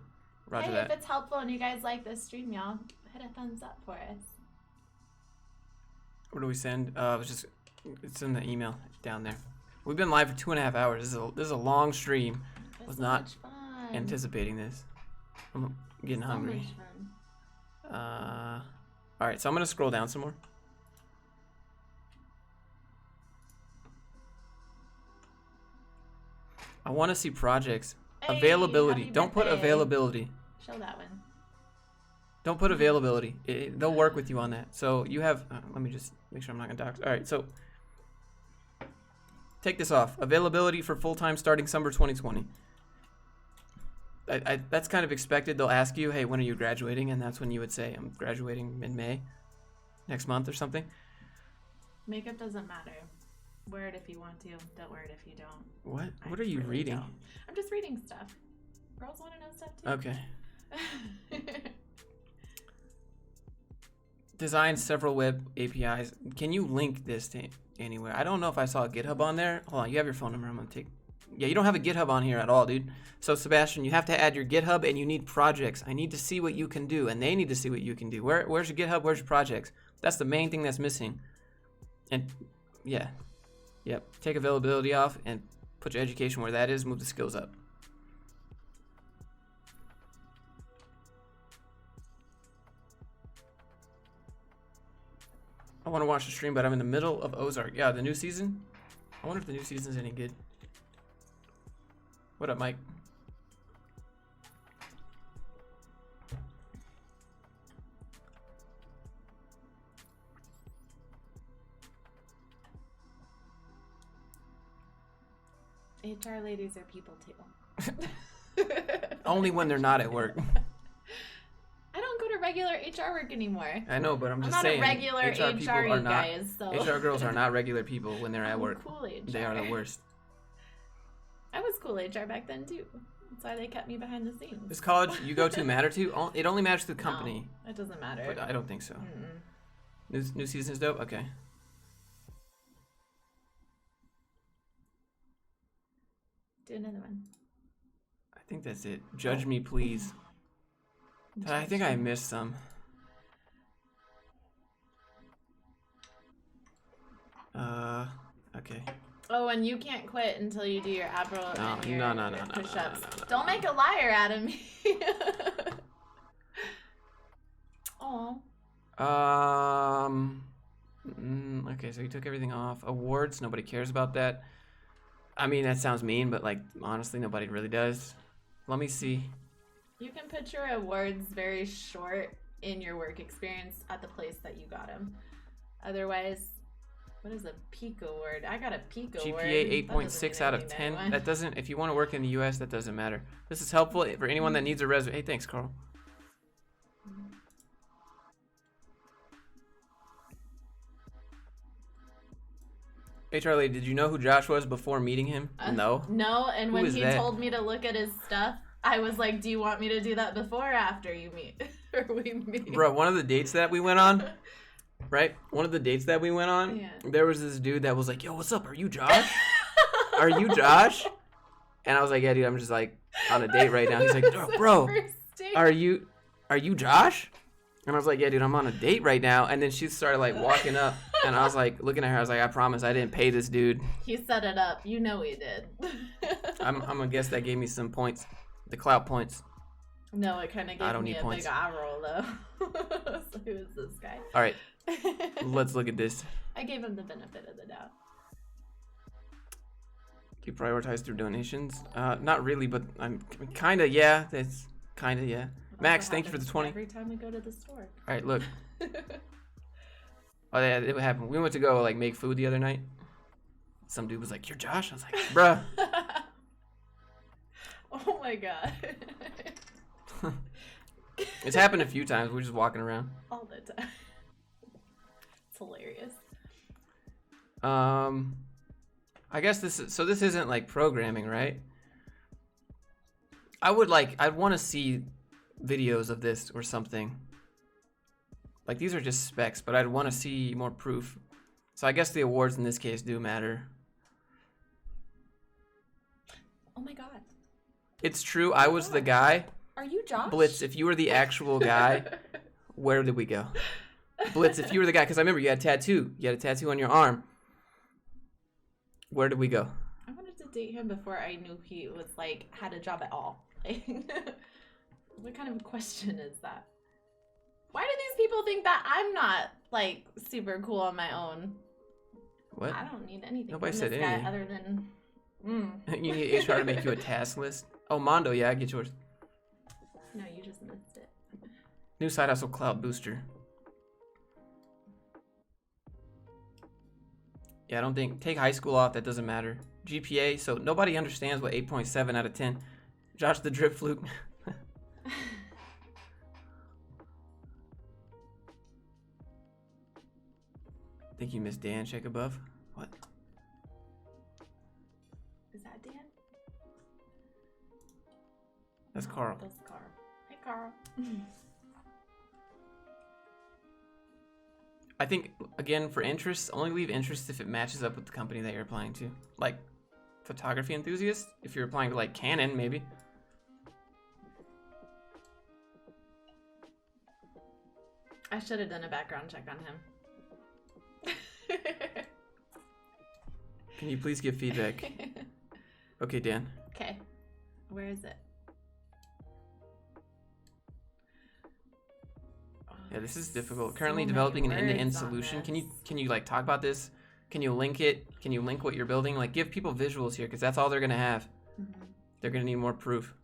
Roger Hey, that. if it's helpful and you guys like this stream, y'all, hit a thumbs up for us. What do we send? It's in the email down there. We've been live for 2.5 hours. This is a long stream. It Was so not much fun. anticipating this. I'm getting So hungry. much fun. All right, so I'm gonna scroll down some more. I want to see projects. Hey, Availability. happy Don't put birthday. availability. Show that one. Don't put availability. They'll work with you on that. So you have. Let me just make sure I'm not gonna dox. All right, so take this off. Availability for full-time starting summer 2020. That's kind of expected. They'll ask you, hey, when are you graduating? And that's when you would say, I'm graduating in May, next month or something. Makeup doesn't matter. Wear it if you want to. Don't wear it if you don't. What? I What are you really reading? don't. I'm just reading stuff. Girls want to know stuff too. Okay. Design several web APIs. Can you link this to anywhere? I don't know if I saw a GitHub on there. Hold on, you have your phone number. I'm gonna take. Yeah, you don't have a GitHub on here at all, dude. So Sebastian, you have to add your GitHub and you need projects. I need to see what you can do, and they need to see what you can do. Where's your GitHub? Where's your projects? That's the main thing that's missing. And yeah, yep. Take availability off and put your education where that is. Move the skills up. I want to watch the stream, but I'm in the middle of Ozark. Yeah, the new season. I wonder if the new season's any good. What up, Mike? HR ladies are people too. Only when they're not at work. I don't go to regular HR work anymore. I know, but I'm just not saying. a regular HR people are not. guys, so. HR girls are not regular people when they're at work. Cool HR. They are the worst. I was cool HR back then too. That's why they kept me behind the scenes. Does college you go to matter to? It only matters to the company. No, it doesn't matter. But I don't think so. Mm-mm. New season's dope? Okay. Do another one. I think that's it. Judge me, please. I think I missed some. Okay. Oh, and you can't quit until you do your ab roll and your push-ups. No. Don't make a liar out of me. Oh. Okay, so you took everything off. Awards, nobody cares about that. I mean, that sounds mean, but like honestly, nobody really does. Let me see. You can put your awards very short in your work experience at the place that you got them. Otherwise, what is a peak award? I got a peak award. GPA 8.6 out of 10. Anyway. That doesn't, if you want to work in the US, that doesn't matter. This is helpful for anyone that needs a resume. Hey, thanks, Carl. Hey, Charlie, did you know who Josh was before meeting him? No. No, and Who when is he that? told me to look at his stuff, I was like, do you want me to do that before or after you meet? Or we meet? Bro, one of the dates that we went on, right? One of the dates that we went on, Yeah. there was this dude that was like, yo, what's up? Are you Josh? Are you Josh? And I was like, yeah, dude, I'm just like on a date right now. He's like, bro, are you Josh? And I was like, yeah, dude, I'm on a date right now. And then she started like walking up, and I was like looking at her. I was like, I promise I didn't pay this dude. He set it up. You know he did. I'm gonna guess that gave me some points, the clout points. No, it kind of gave me a points. big eye roll though. So who is this guy? All right, let's look at this. I gave him the benefit of the doubt. You prioritize through donations? Not really, but I'm kind of, yeah. That's kind of, yeah. Max, thank you for the 20. Every time we go to the store. All right, look. Oh, yeah, it happened. We went to go, like, make food the other night. Some dude was like, you're Josh? I was like, bruh. Oh, my God. It's happened a few times. We're just walking around. All the time. It's hilarious. I guess this isn't, like, programming, right? I'd want to see videos of this or something. Like, these are just specs, but I'd want to see more proof. So I guess the awards in this case do matter. Oh my God. It's true, I was the guy. Are you Josh? Blitz, if you were the actual guy, where did we go? Blitz, if you were the guy, because I remember you had a tattoo. You had a tattoo on your arm. Where did we go? I wanted to date him before I knew he was like had a job at all. What kind of a question is that? Why do these people think that I'm not like super cool on my own? What? I don't need anything Nobody from said this guy anything. other than You need HR to make you a task list. Oh, Mondo, yeah, I get yours. No, you just missed it. New side hustle cloud booster. Yeah, I don't think, take high school off, that doesn't matter. GPA, so nobody understands what 8.7 out of 10. Josh the drip fluke. Think you missed Dan, check above. What? Is that Dan? That's Carl. That's Carl. Hey, Carl. I think, again, for interests, only leave interest if it matches up with the company that you're applying to. Like, photography enthusiast, if you're applying to, like, Canon, maybe. I should have done a background check on him. Can you please give feedback? Okay, Dan. Okay. Where is it? Yeah, this is difficult. Currently So developing an many end-to-end words on solution. this. Can you like talk about this? Can you link it? Can you link what you're building? Like, give people visuals here, because that's all they're gonna have. Mm-hmm. They're gonna need more proof.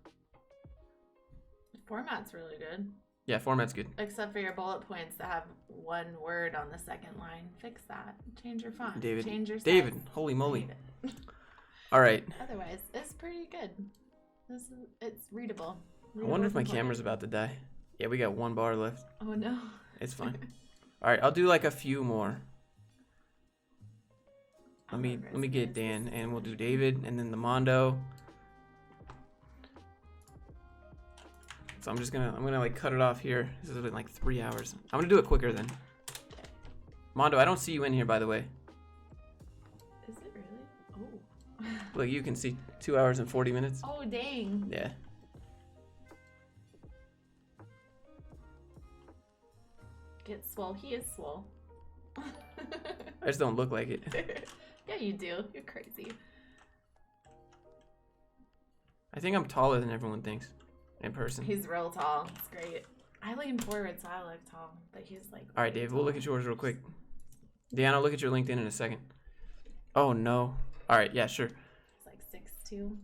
The format's really good. Yeah, format's good. Except for your bullet points that have one word on the second line. Fix that. Change your font. David. Change your size. David, holy moly. David. All right. Otherwise, it's pretty good. It's readable. I wonder if my camera's about to die. Yeah, we got 1 bar left. Oh no. It's fine. All right, I'll do like a few more. Let me get Dan, and we'll do David, and then the Mondo. So I'm gonna like cut it off here. This has been like 3 hours. I'm gonna do it quicker then. Mondo, I don't see you in here, by the way. Is it really? Oh. Look, you can see 2 hours and 40 minutes. Oh dang. Yeah. Get swole. He is swole. I just don't look like it. Yeah, you do. You're crazy. I think I'm taller than everyone thinks in person. He's real tall. It's great. I lean forward, so I look tall, but he's like. All right, Dave. We'll look at yours real quick. Deanna, I'll look at your LinkedIn in a second. Oh no. All right. Yeah. Sure. He's like 6'2".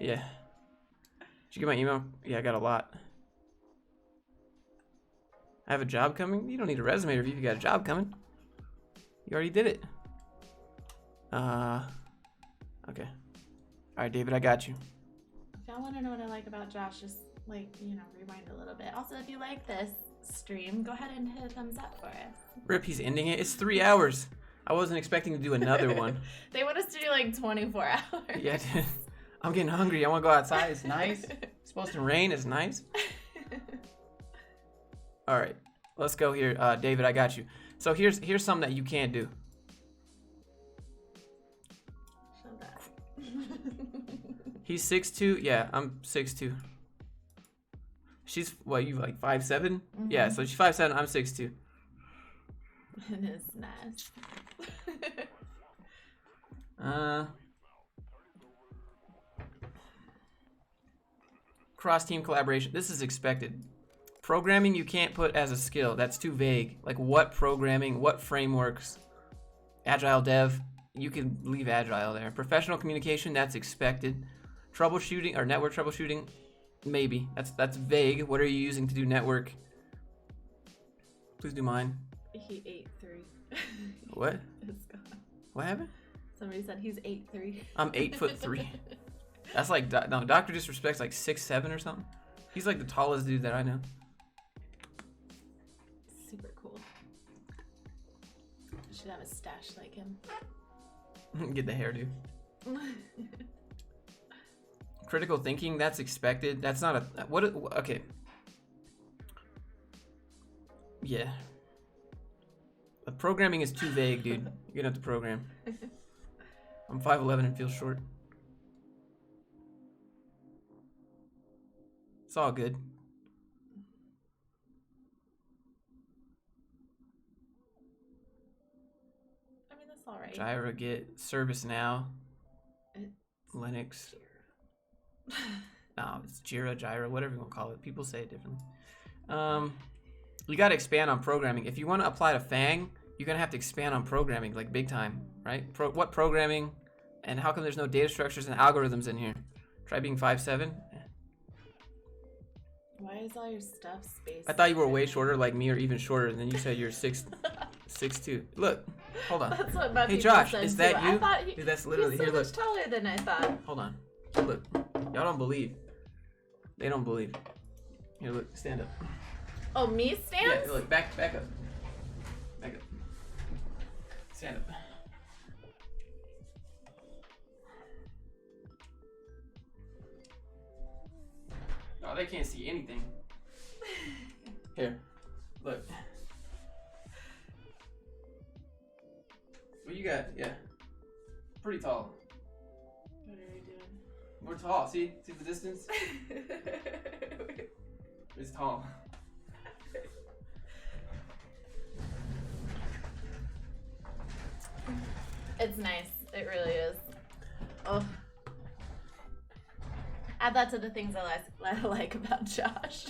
Yeah. Did you get my email? Yeah, I got a lot. I have a job coming? You don't need a resume review if you got a job coming. You already did it. Okay. Alright, David, I got you. If y'all want to know what I like about Josh, just like, rewind a little bit. Also, if you like this stream, go ahead and hit a thumbs up for us. Rip, he's ending it. It's 3 hours. I wasn't expecting to do another one. They want us to do like 24 hours. Yeah, dude. I'm getting hungry. I want to go outside. It's nice. It's supposed to rain. It's nice. All right, let's go here. David, I got you. So here's something that you can't do. Show that. He's 6'2". Yeah, I'm 6'2". She's what? You like 5'7"? Mm-hmm. Yeah, so she's 5'7". I'm 6'2". It is nice. Cross team collaboration. This is expected. Programming you can't put as a skill. That's too vague. Like what programming, what frameworks, agile dev, you can leave agile there. Professional communication, that's expected. Troubleshooting or network troubleshooting, maybe. That's vague. What are you using to do network? Please do mine. He 8'3". What? It's gone. What happened? Somebody said he's 8'3". I'm 8'3". That's like no, Dr. Disrespect's like 6'7" or something. He's like the tallest dude that I know. Super cool. I should have a stash like him. Get the hairdo. Critical thinking, that's expected. That's not a what? Okay. Yeah. The programming is too vague, dude. You're gonna have to program. I'm 5'11" and feel short. It's all good. I mean, that's all right. Jira, Git, ServiceNow, Linux. No, it's Jira, whatever you want to call it. People say it differently. You got to expand on programming. If you want to apply to FANG, you're going to have to expand on programming, like big time, right? What programming, and how come there's no data structures and algorithms in here? Try being 5'7". Why is all your stuff spaced? I thought you were way shorter like me or even shorter, and then you said you're 6'2". Look, hold on. That's what my Hey people Josh, said is too. that you? I thought Dude, that's literally he's so here. much Look, taller than I thought. hold on. Look, y'all don't believe. They don't believe. Here, look, stand up. Oh, me stand? Yeah, look, back up. Back up. Stand up. Oh, they can't see anything. Here, look. What you got? Yeah. Pretty tall. What are we doing? We're tall. See the distance? It's tall. It's nice. It really is. Oh. Add that to the things I like about Josh.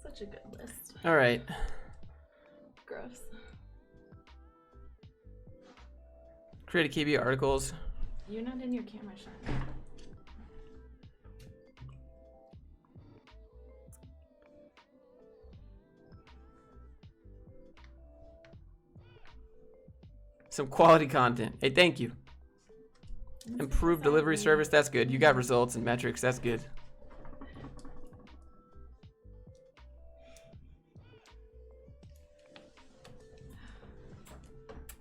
Such a good list. All right. Gross. Create a KBA articles. You're not in your camera shot. Some quality content. Hey, thank you. Improved delivery service. That's good. You got results and metrics. That's good.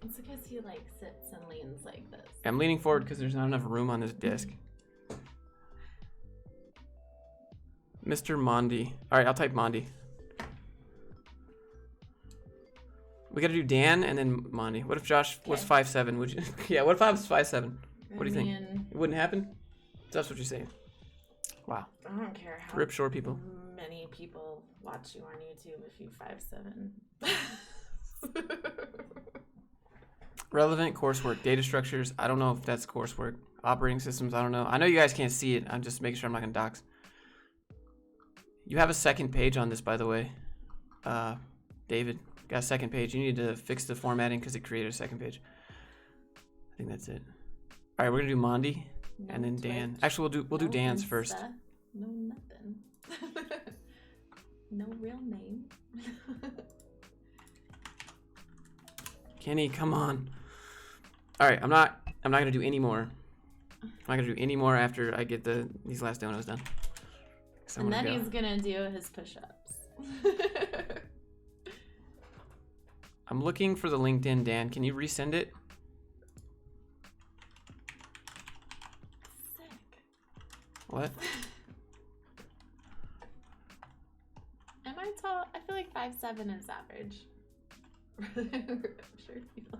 It's because he like sits and leans like this. I'm leaning forward because there's not enough room on this desk. Mr. Mondi. All right, I'll type Mondi. We gotta do Dan and then Mondi. What if Josh was 5'7"? Would you? Yeah. What if I was 5'7"? What do you think? It wouldn't happen. That's what you're saying. Wow. I don't care how Rip short people. many people watch you on YouTube if you 5'7". Relevant coursework, data structures. I don't know if that's coursework. Operating systems. I don't know. I know you guys can't see it. I'm just making sure I'm not gonna dox. You have a second page on this, by the way. David, got a second page. You need to fix the formatting because it created a second page. I think that's it. All right, we're gonna do Mondi and then Dan. Actually, we'll do Dan's first. No nothing. No real name. Kenny, come on. All right, I'm not gonna do any more. I'm not gonna do any more after I get these last donos done. And then he's gonna do his push-ups. I'm looking for the LinkedIn, Dan. Can you resend it? Sick. What? Am I tall? I feel like 5'7" is average. I'm sure people.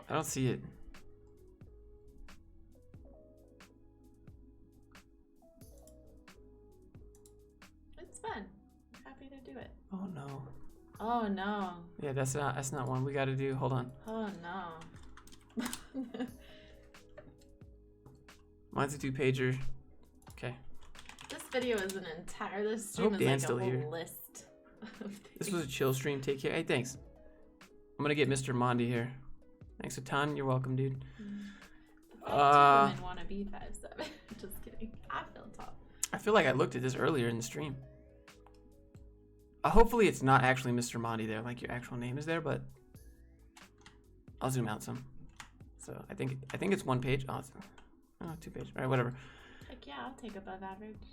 I don't see it. It's fun. I'm happy to do it. Oh no. Oh no. Yeah, that's not one we got to do. Hold on. Oh no. Mine's a 2-pager. Okay. This video is an entire. This stream is Dan's like still a whole here. list. Of This was a chill stream. Take care. Hey, thanks. I'm gonna get Mr. Mondi here. Thanks a ton. You're welcome, dude. Women want to be 5'7". Just kidding. I feel tall. I feel like I looked at this earlier in the stream. Hopefully it's not actually Mr. Mondi there, like your actual name is there, but I'll zoom out some. So I think it's 1 page. Oh, it's 2 page. All right, whatever. Like, yeah, I'll take above average.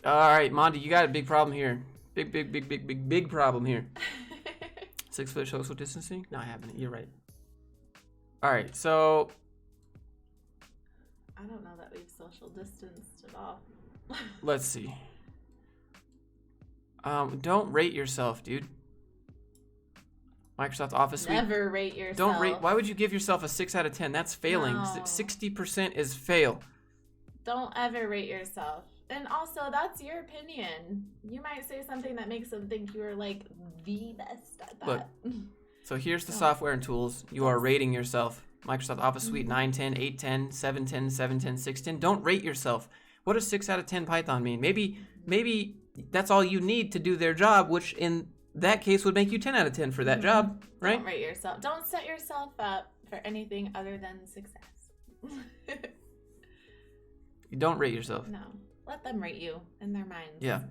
All right, Mondi, you got a big problem here. Big problem here. 6 foot social distancing? No, I haven't. You're right. All right, so I don't know that we've social distanced at all. let's see. Don't rate yourself, dude. Microsoft Office Suite. Never rate yourself. Don't rate. Why would you give yourself a 6 out of 10? That's failing. No. 60% is fail. Don't ever rate yourself. And also, that's your opinion. You might say something that makes them think you are like the best at that. Look, so here's the software and tools. You are rating yourself. Microsoft Office Suite 910, 810, 710, 710, 610. Don't rate yourself. What does 6 out of 10 Python mean? Maybe that's all you need to do their job, which in that case would make you 10 out of 10 for that job, right? Don't rate yourself. Don't set yourself up for anything other than success. You don't rate yourself. No. Let them rate you in their minds. Yeah.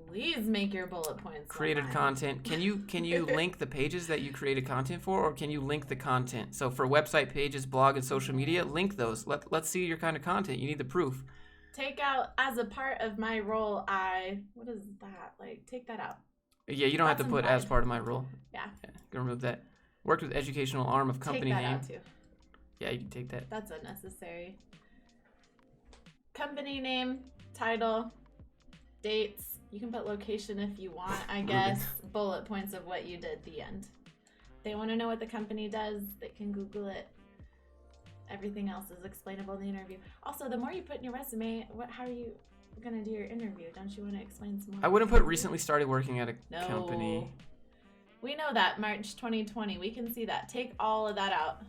Please make your bullet points. Created content. Can you link the pages that you created content for, or can you link the content? So for website pages, blog, and social media, link those. Let's see your kind of content. You need the proof. Take out as a part of my role. What is that? Like, take that out. Yeah, you don't have to put as part of my role. Yeah. You can remove that. Worked with educational arm of company Take that name. out too. Yeah, you can take that. That's unnecessary. Company name, title, dates. You can put location if you want, I guess. Bullet points of what you did at the end. They want to know what the company does. They can Google it. Everything else is explainable in the interview. Also, the more you put in your resume, how are you going to do your interview? Don't you want to explain some more? I wouldn't put recently started working at a company. We know that, March 2020. We can see that. Take all of that out.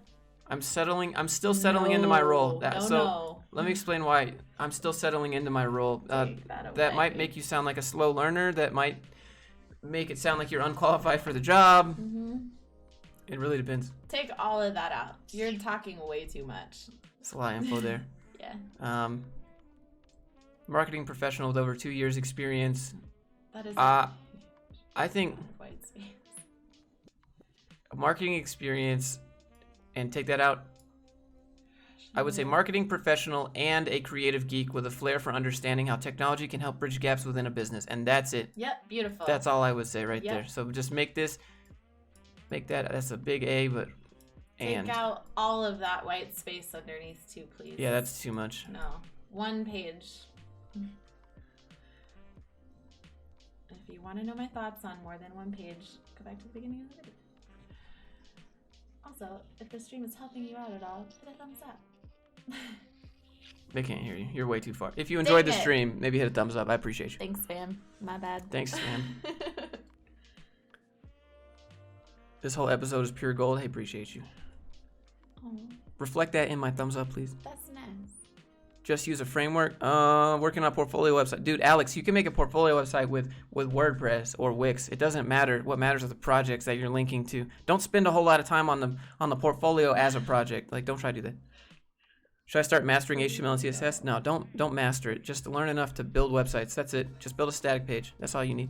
I'm still settling into my role. No. Let me explain why I'm still settling into my role. That might make you sound like a slow learner. That might make it sound like you're unqualified for the job. Mm-hmm. It really depends. Take all of that out. You're talking way too much. There's a lot of info there. Yeah. marketing professional with over 2 years experience. That is I think white space. marketing experience, and take that out. I would say marketing professional and a creative geek with a flair for understanding how technology can help bridge gaps within a business. And that's it. Yep, beautiful. That's all I would say right there. So just make that's a big A, but Take out all of that white space underneath too, please. Yeah, that's too much. No. 1 page. If you want to know my thoughts on more than 1 page, go back to the beginning of the video. Also, if the stream is helping you out at all, hit a thumbs up. They can't hear you. You're way too far. If you enjoyed the stream, maybe hit a thumbs up. I appreciate you. Thanks, fam. My bad. Thanks, fam. This whole episode is pure gold. I appreciate you. Oh, Reflect that in my thumbs up, please. that's nice. Just use a framework. Working on a portfolio website. Dude, Alex, you can make a portfolio website with WordPress or Wix. It doesn't matter. What matters are the projects that you're linking to. Don't spend a whole lot of time on the portfolio as a project. Like, don't try to do that. Should I start mastering HTML and CSS? No, don't master it. Just learn enough to build websites. That's it. Just build a static page. That's all you need.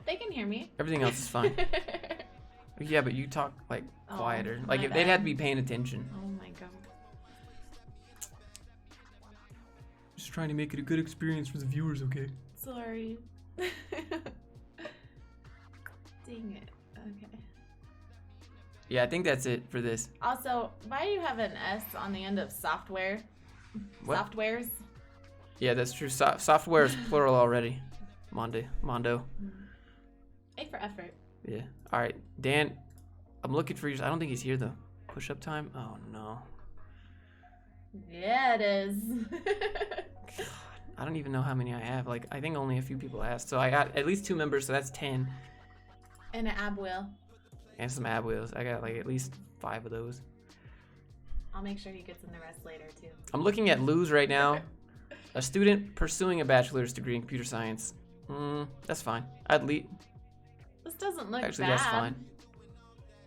They can hear me. Everything else is fine. Yeah, but you talk like quieter. Like if they'd have to be paying attention. Oh my god. Just trying to make it a good experience for the viewers, okay? Sorry. Dang it. Okay. Yeah, I think that's it for this. Also, why do you have an S on the end of software? What? Softwares? Yeah, that's true. Software is plural already. Mondo. A for effort. Yeah. All right, Dan. I'm looking for yours. I don't think he's here though. Push-up time. Oh no. Yeah, it is. God, I don't even know how many I have. Like, I think only a few people asked. So I got at least 2 members, so that's 10. And an ab wheel. And some ab wheels. I got like at least 5 of those. I'll make sure he gets in the rest later too. I'm looking at Lou's right now. A student pursuing a bachelor's degree in computer science. That's fine. I'd lead. This doesn't look Actually, bad. that's fine.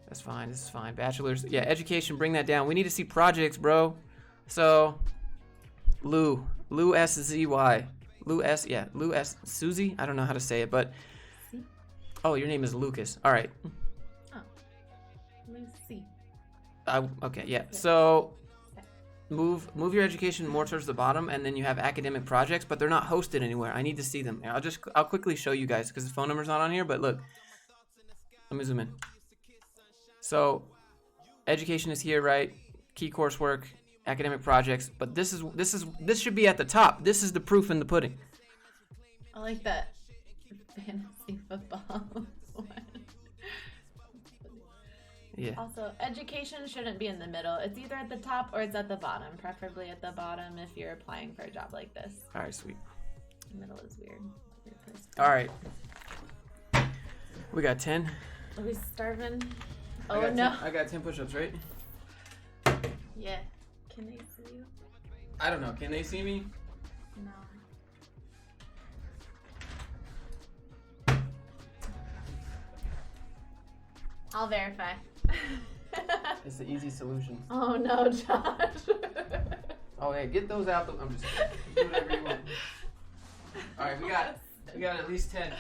That's fine. This is fine. Bachelor's. Yeah, education. Bring that down. We need to see projects, bro. So, Lou S-Z-Y. Lou S. Yeah, Lou S. Susie. I don't know how to say it, but. Oh, your name is Lucas. All right. Oh. Lucy. Okay. Yeah. So. Move your education more towards the bottom, and then you have academic projects, but they're not hosted anywhere. I need to see them. I'll quickly show you guys because the phone number's not on here. But look, let me zoom in. So, education is here, right? Key coursework, academic projects, but this should be at the top. This is the proof in the pudding. I like that fantasy football one. Yeah. Also, education shouldn't be in the middle. It's either at the top or it's at the bottom. Preferably at the bottom if you're applying for a job like this. All right, sweet. The middle is weird. All right. We got 10. Are we starving? I Oh got no. 10, I got 10 push-ups, right? Yeah. Can they see you? I don't know. Can they see me? No. I'll verify. It's the easy solution. Oh no, Josh. Oh, hey, get those out. I'm just kidding. Do whatever you want. All right, we got at least 10.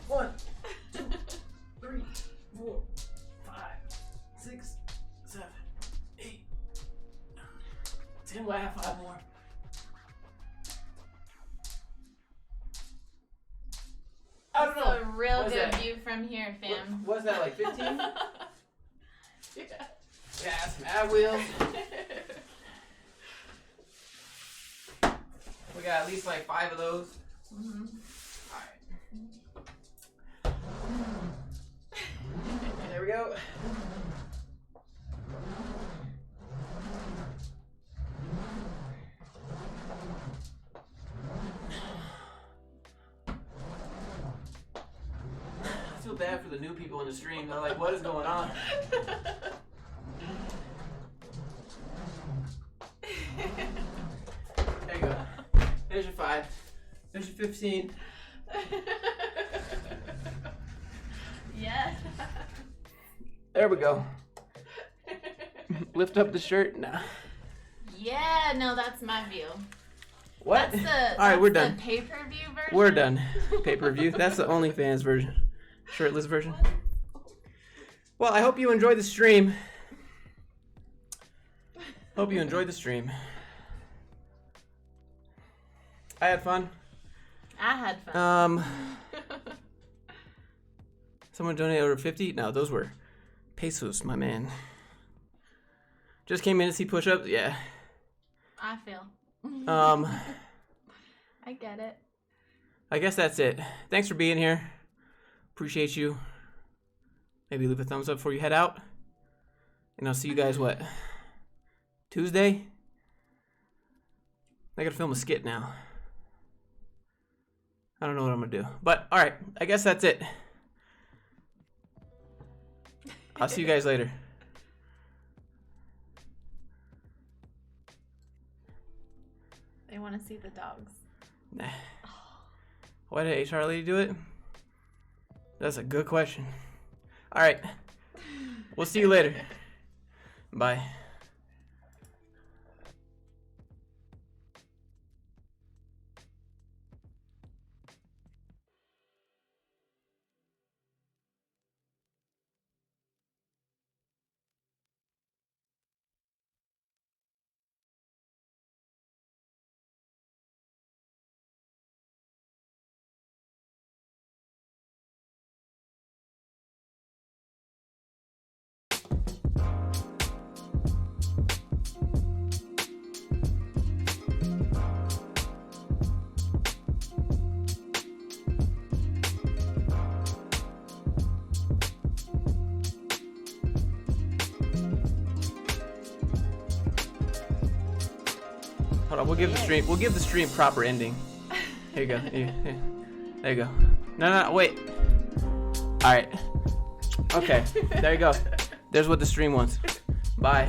1, 2, 3, 4, 5, 6, 7, 8, 9, 10. We'll have 5 more. I don't know. That's a real What's good that? view from here, fam. What's that, like 15? Yeah. Yeah, some ab wheels. We got at least like 5 of those. Mm-hmm. All right. There we go. I feel bad for the new people in the stream. They're like, what is going on? There you go. There's your 5. There's your 15. Yeah. There we go. Lift up the shirt. Nah. Yeah, no, that's my view. What? All right, we're done. The pay-per-view version. We're done. Pay-per-view. That's the OnlyFans version. Shirtless version. Well, I hope you enjoyed the stream. Hope you enjoyed the stream. I had fun. I had fun. Someone donated over 50? No, those were pesos, my man. Just came in to see push-ups? Yeah. I feel. I get it. I guess that's it. Thanks for being here. Appreciate you. Maybe leave a thumbs up before you head out. And I'll see you guys, what? Tuesday? I gotta film a skit now. I don't know what I'm gonna do. But, alright. I guess that's it. I'll see you guys later. They want to see the dogs. Nah. Why did HR lady do it? That's a good question. Alright. We'll see you later. Bye. Hold on, we'll give the stream proper ending. Here you go. Here. There you go. No, wait. Alright. Okay, there you go. There's what the stream wants. Bye.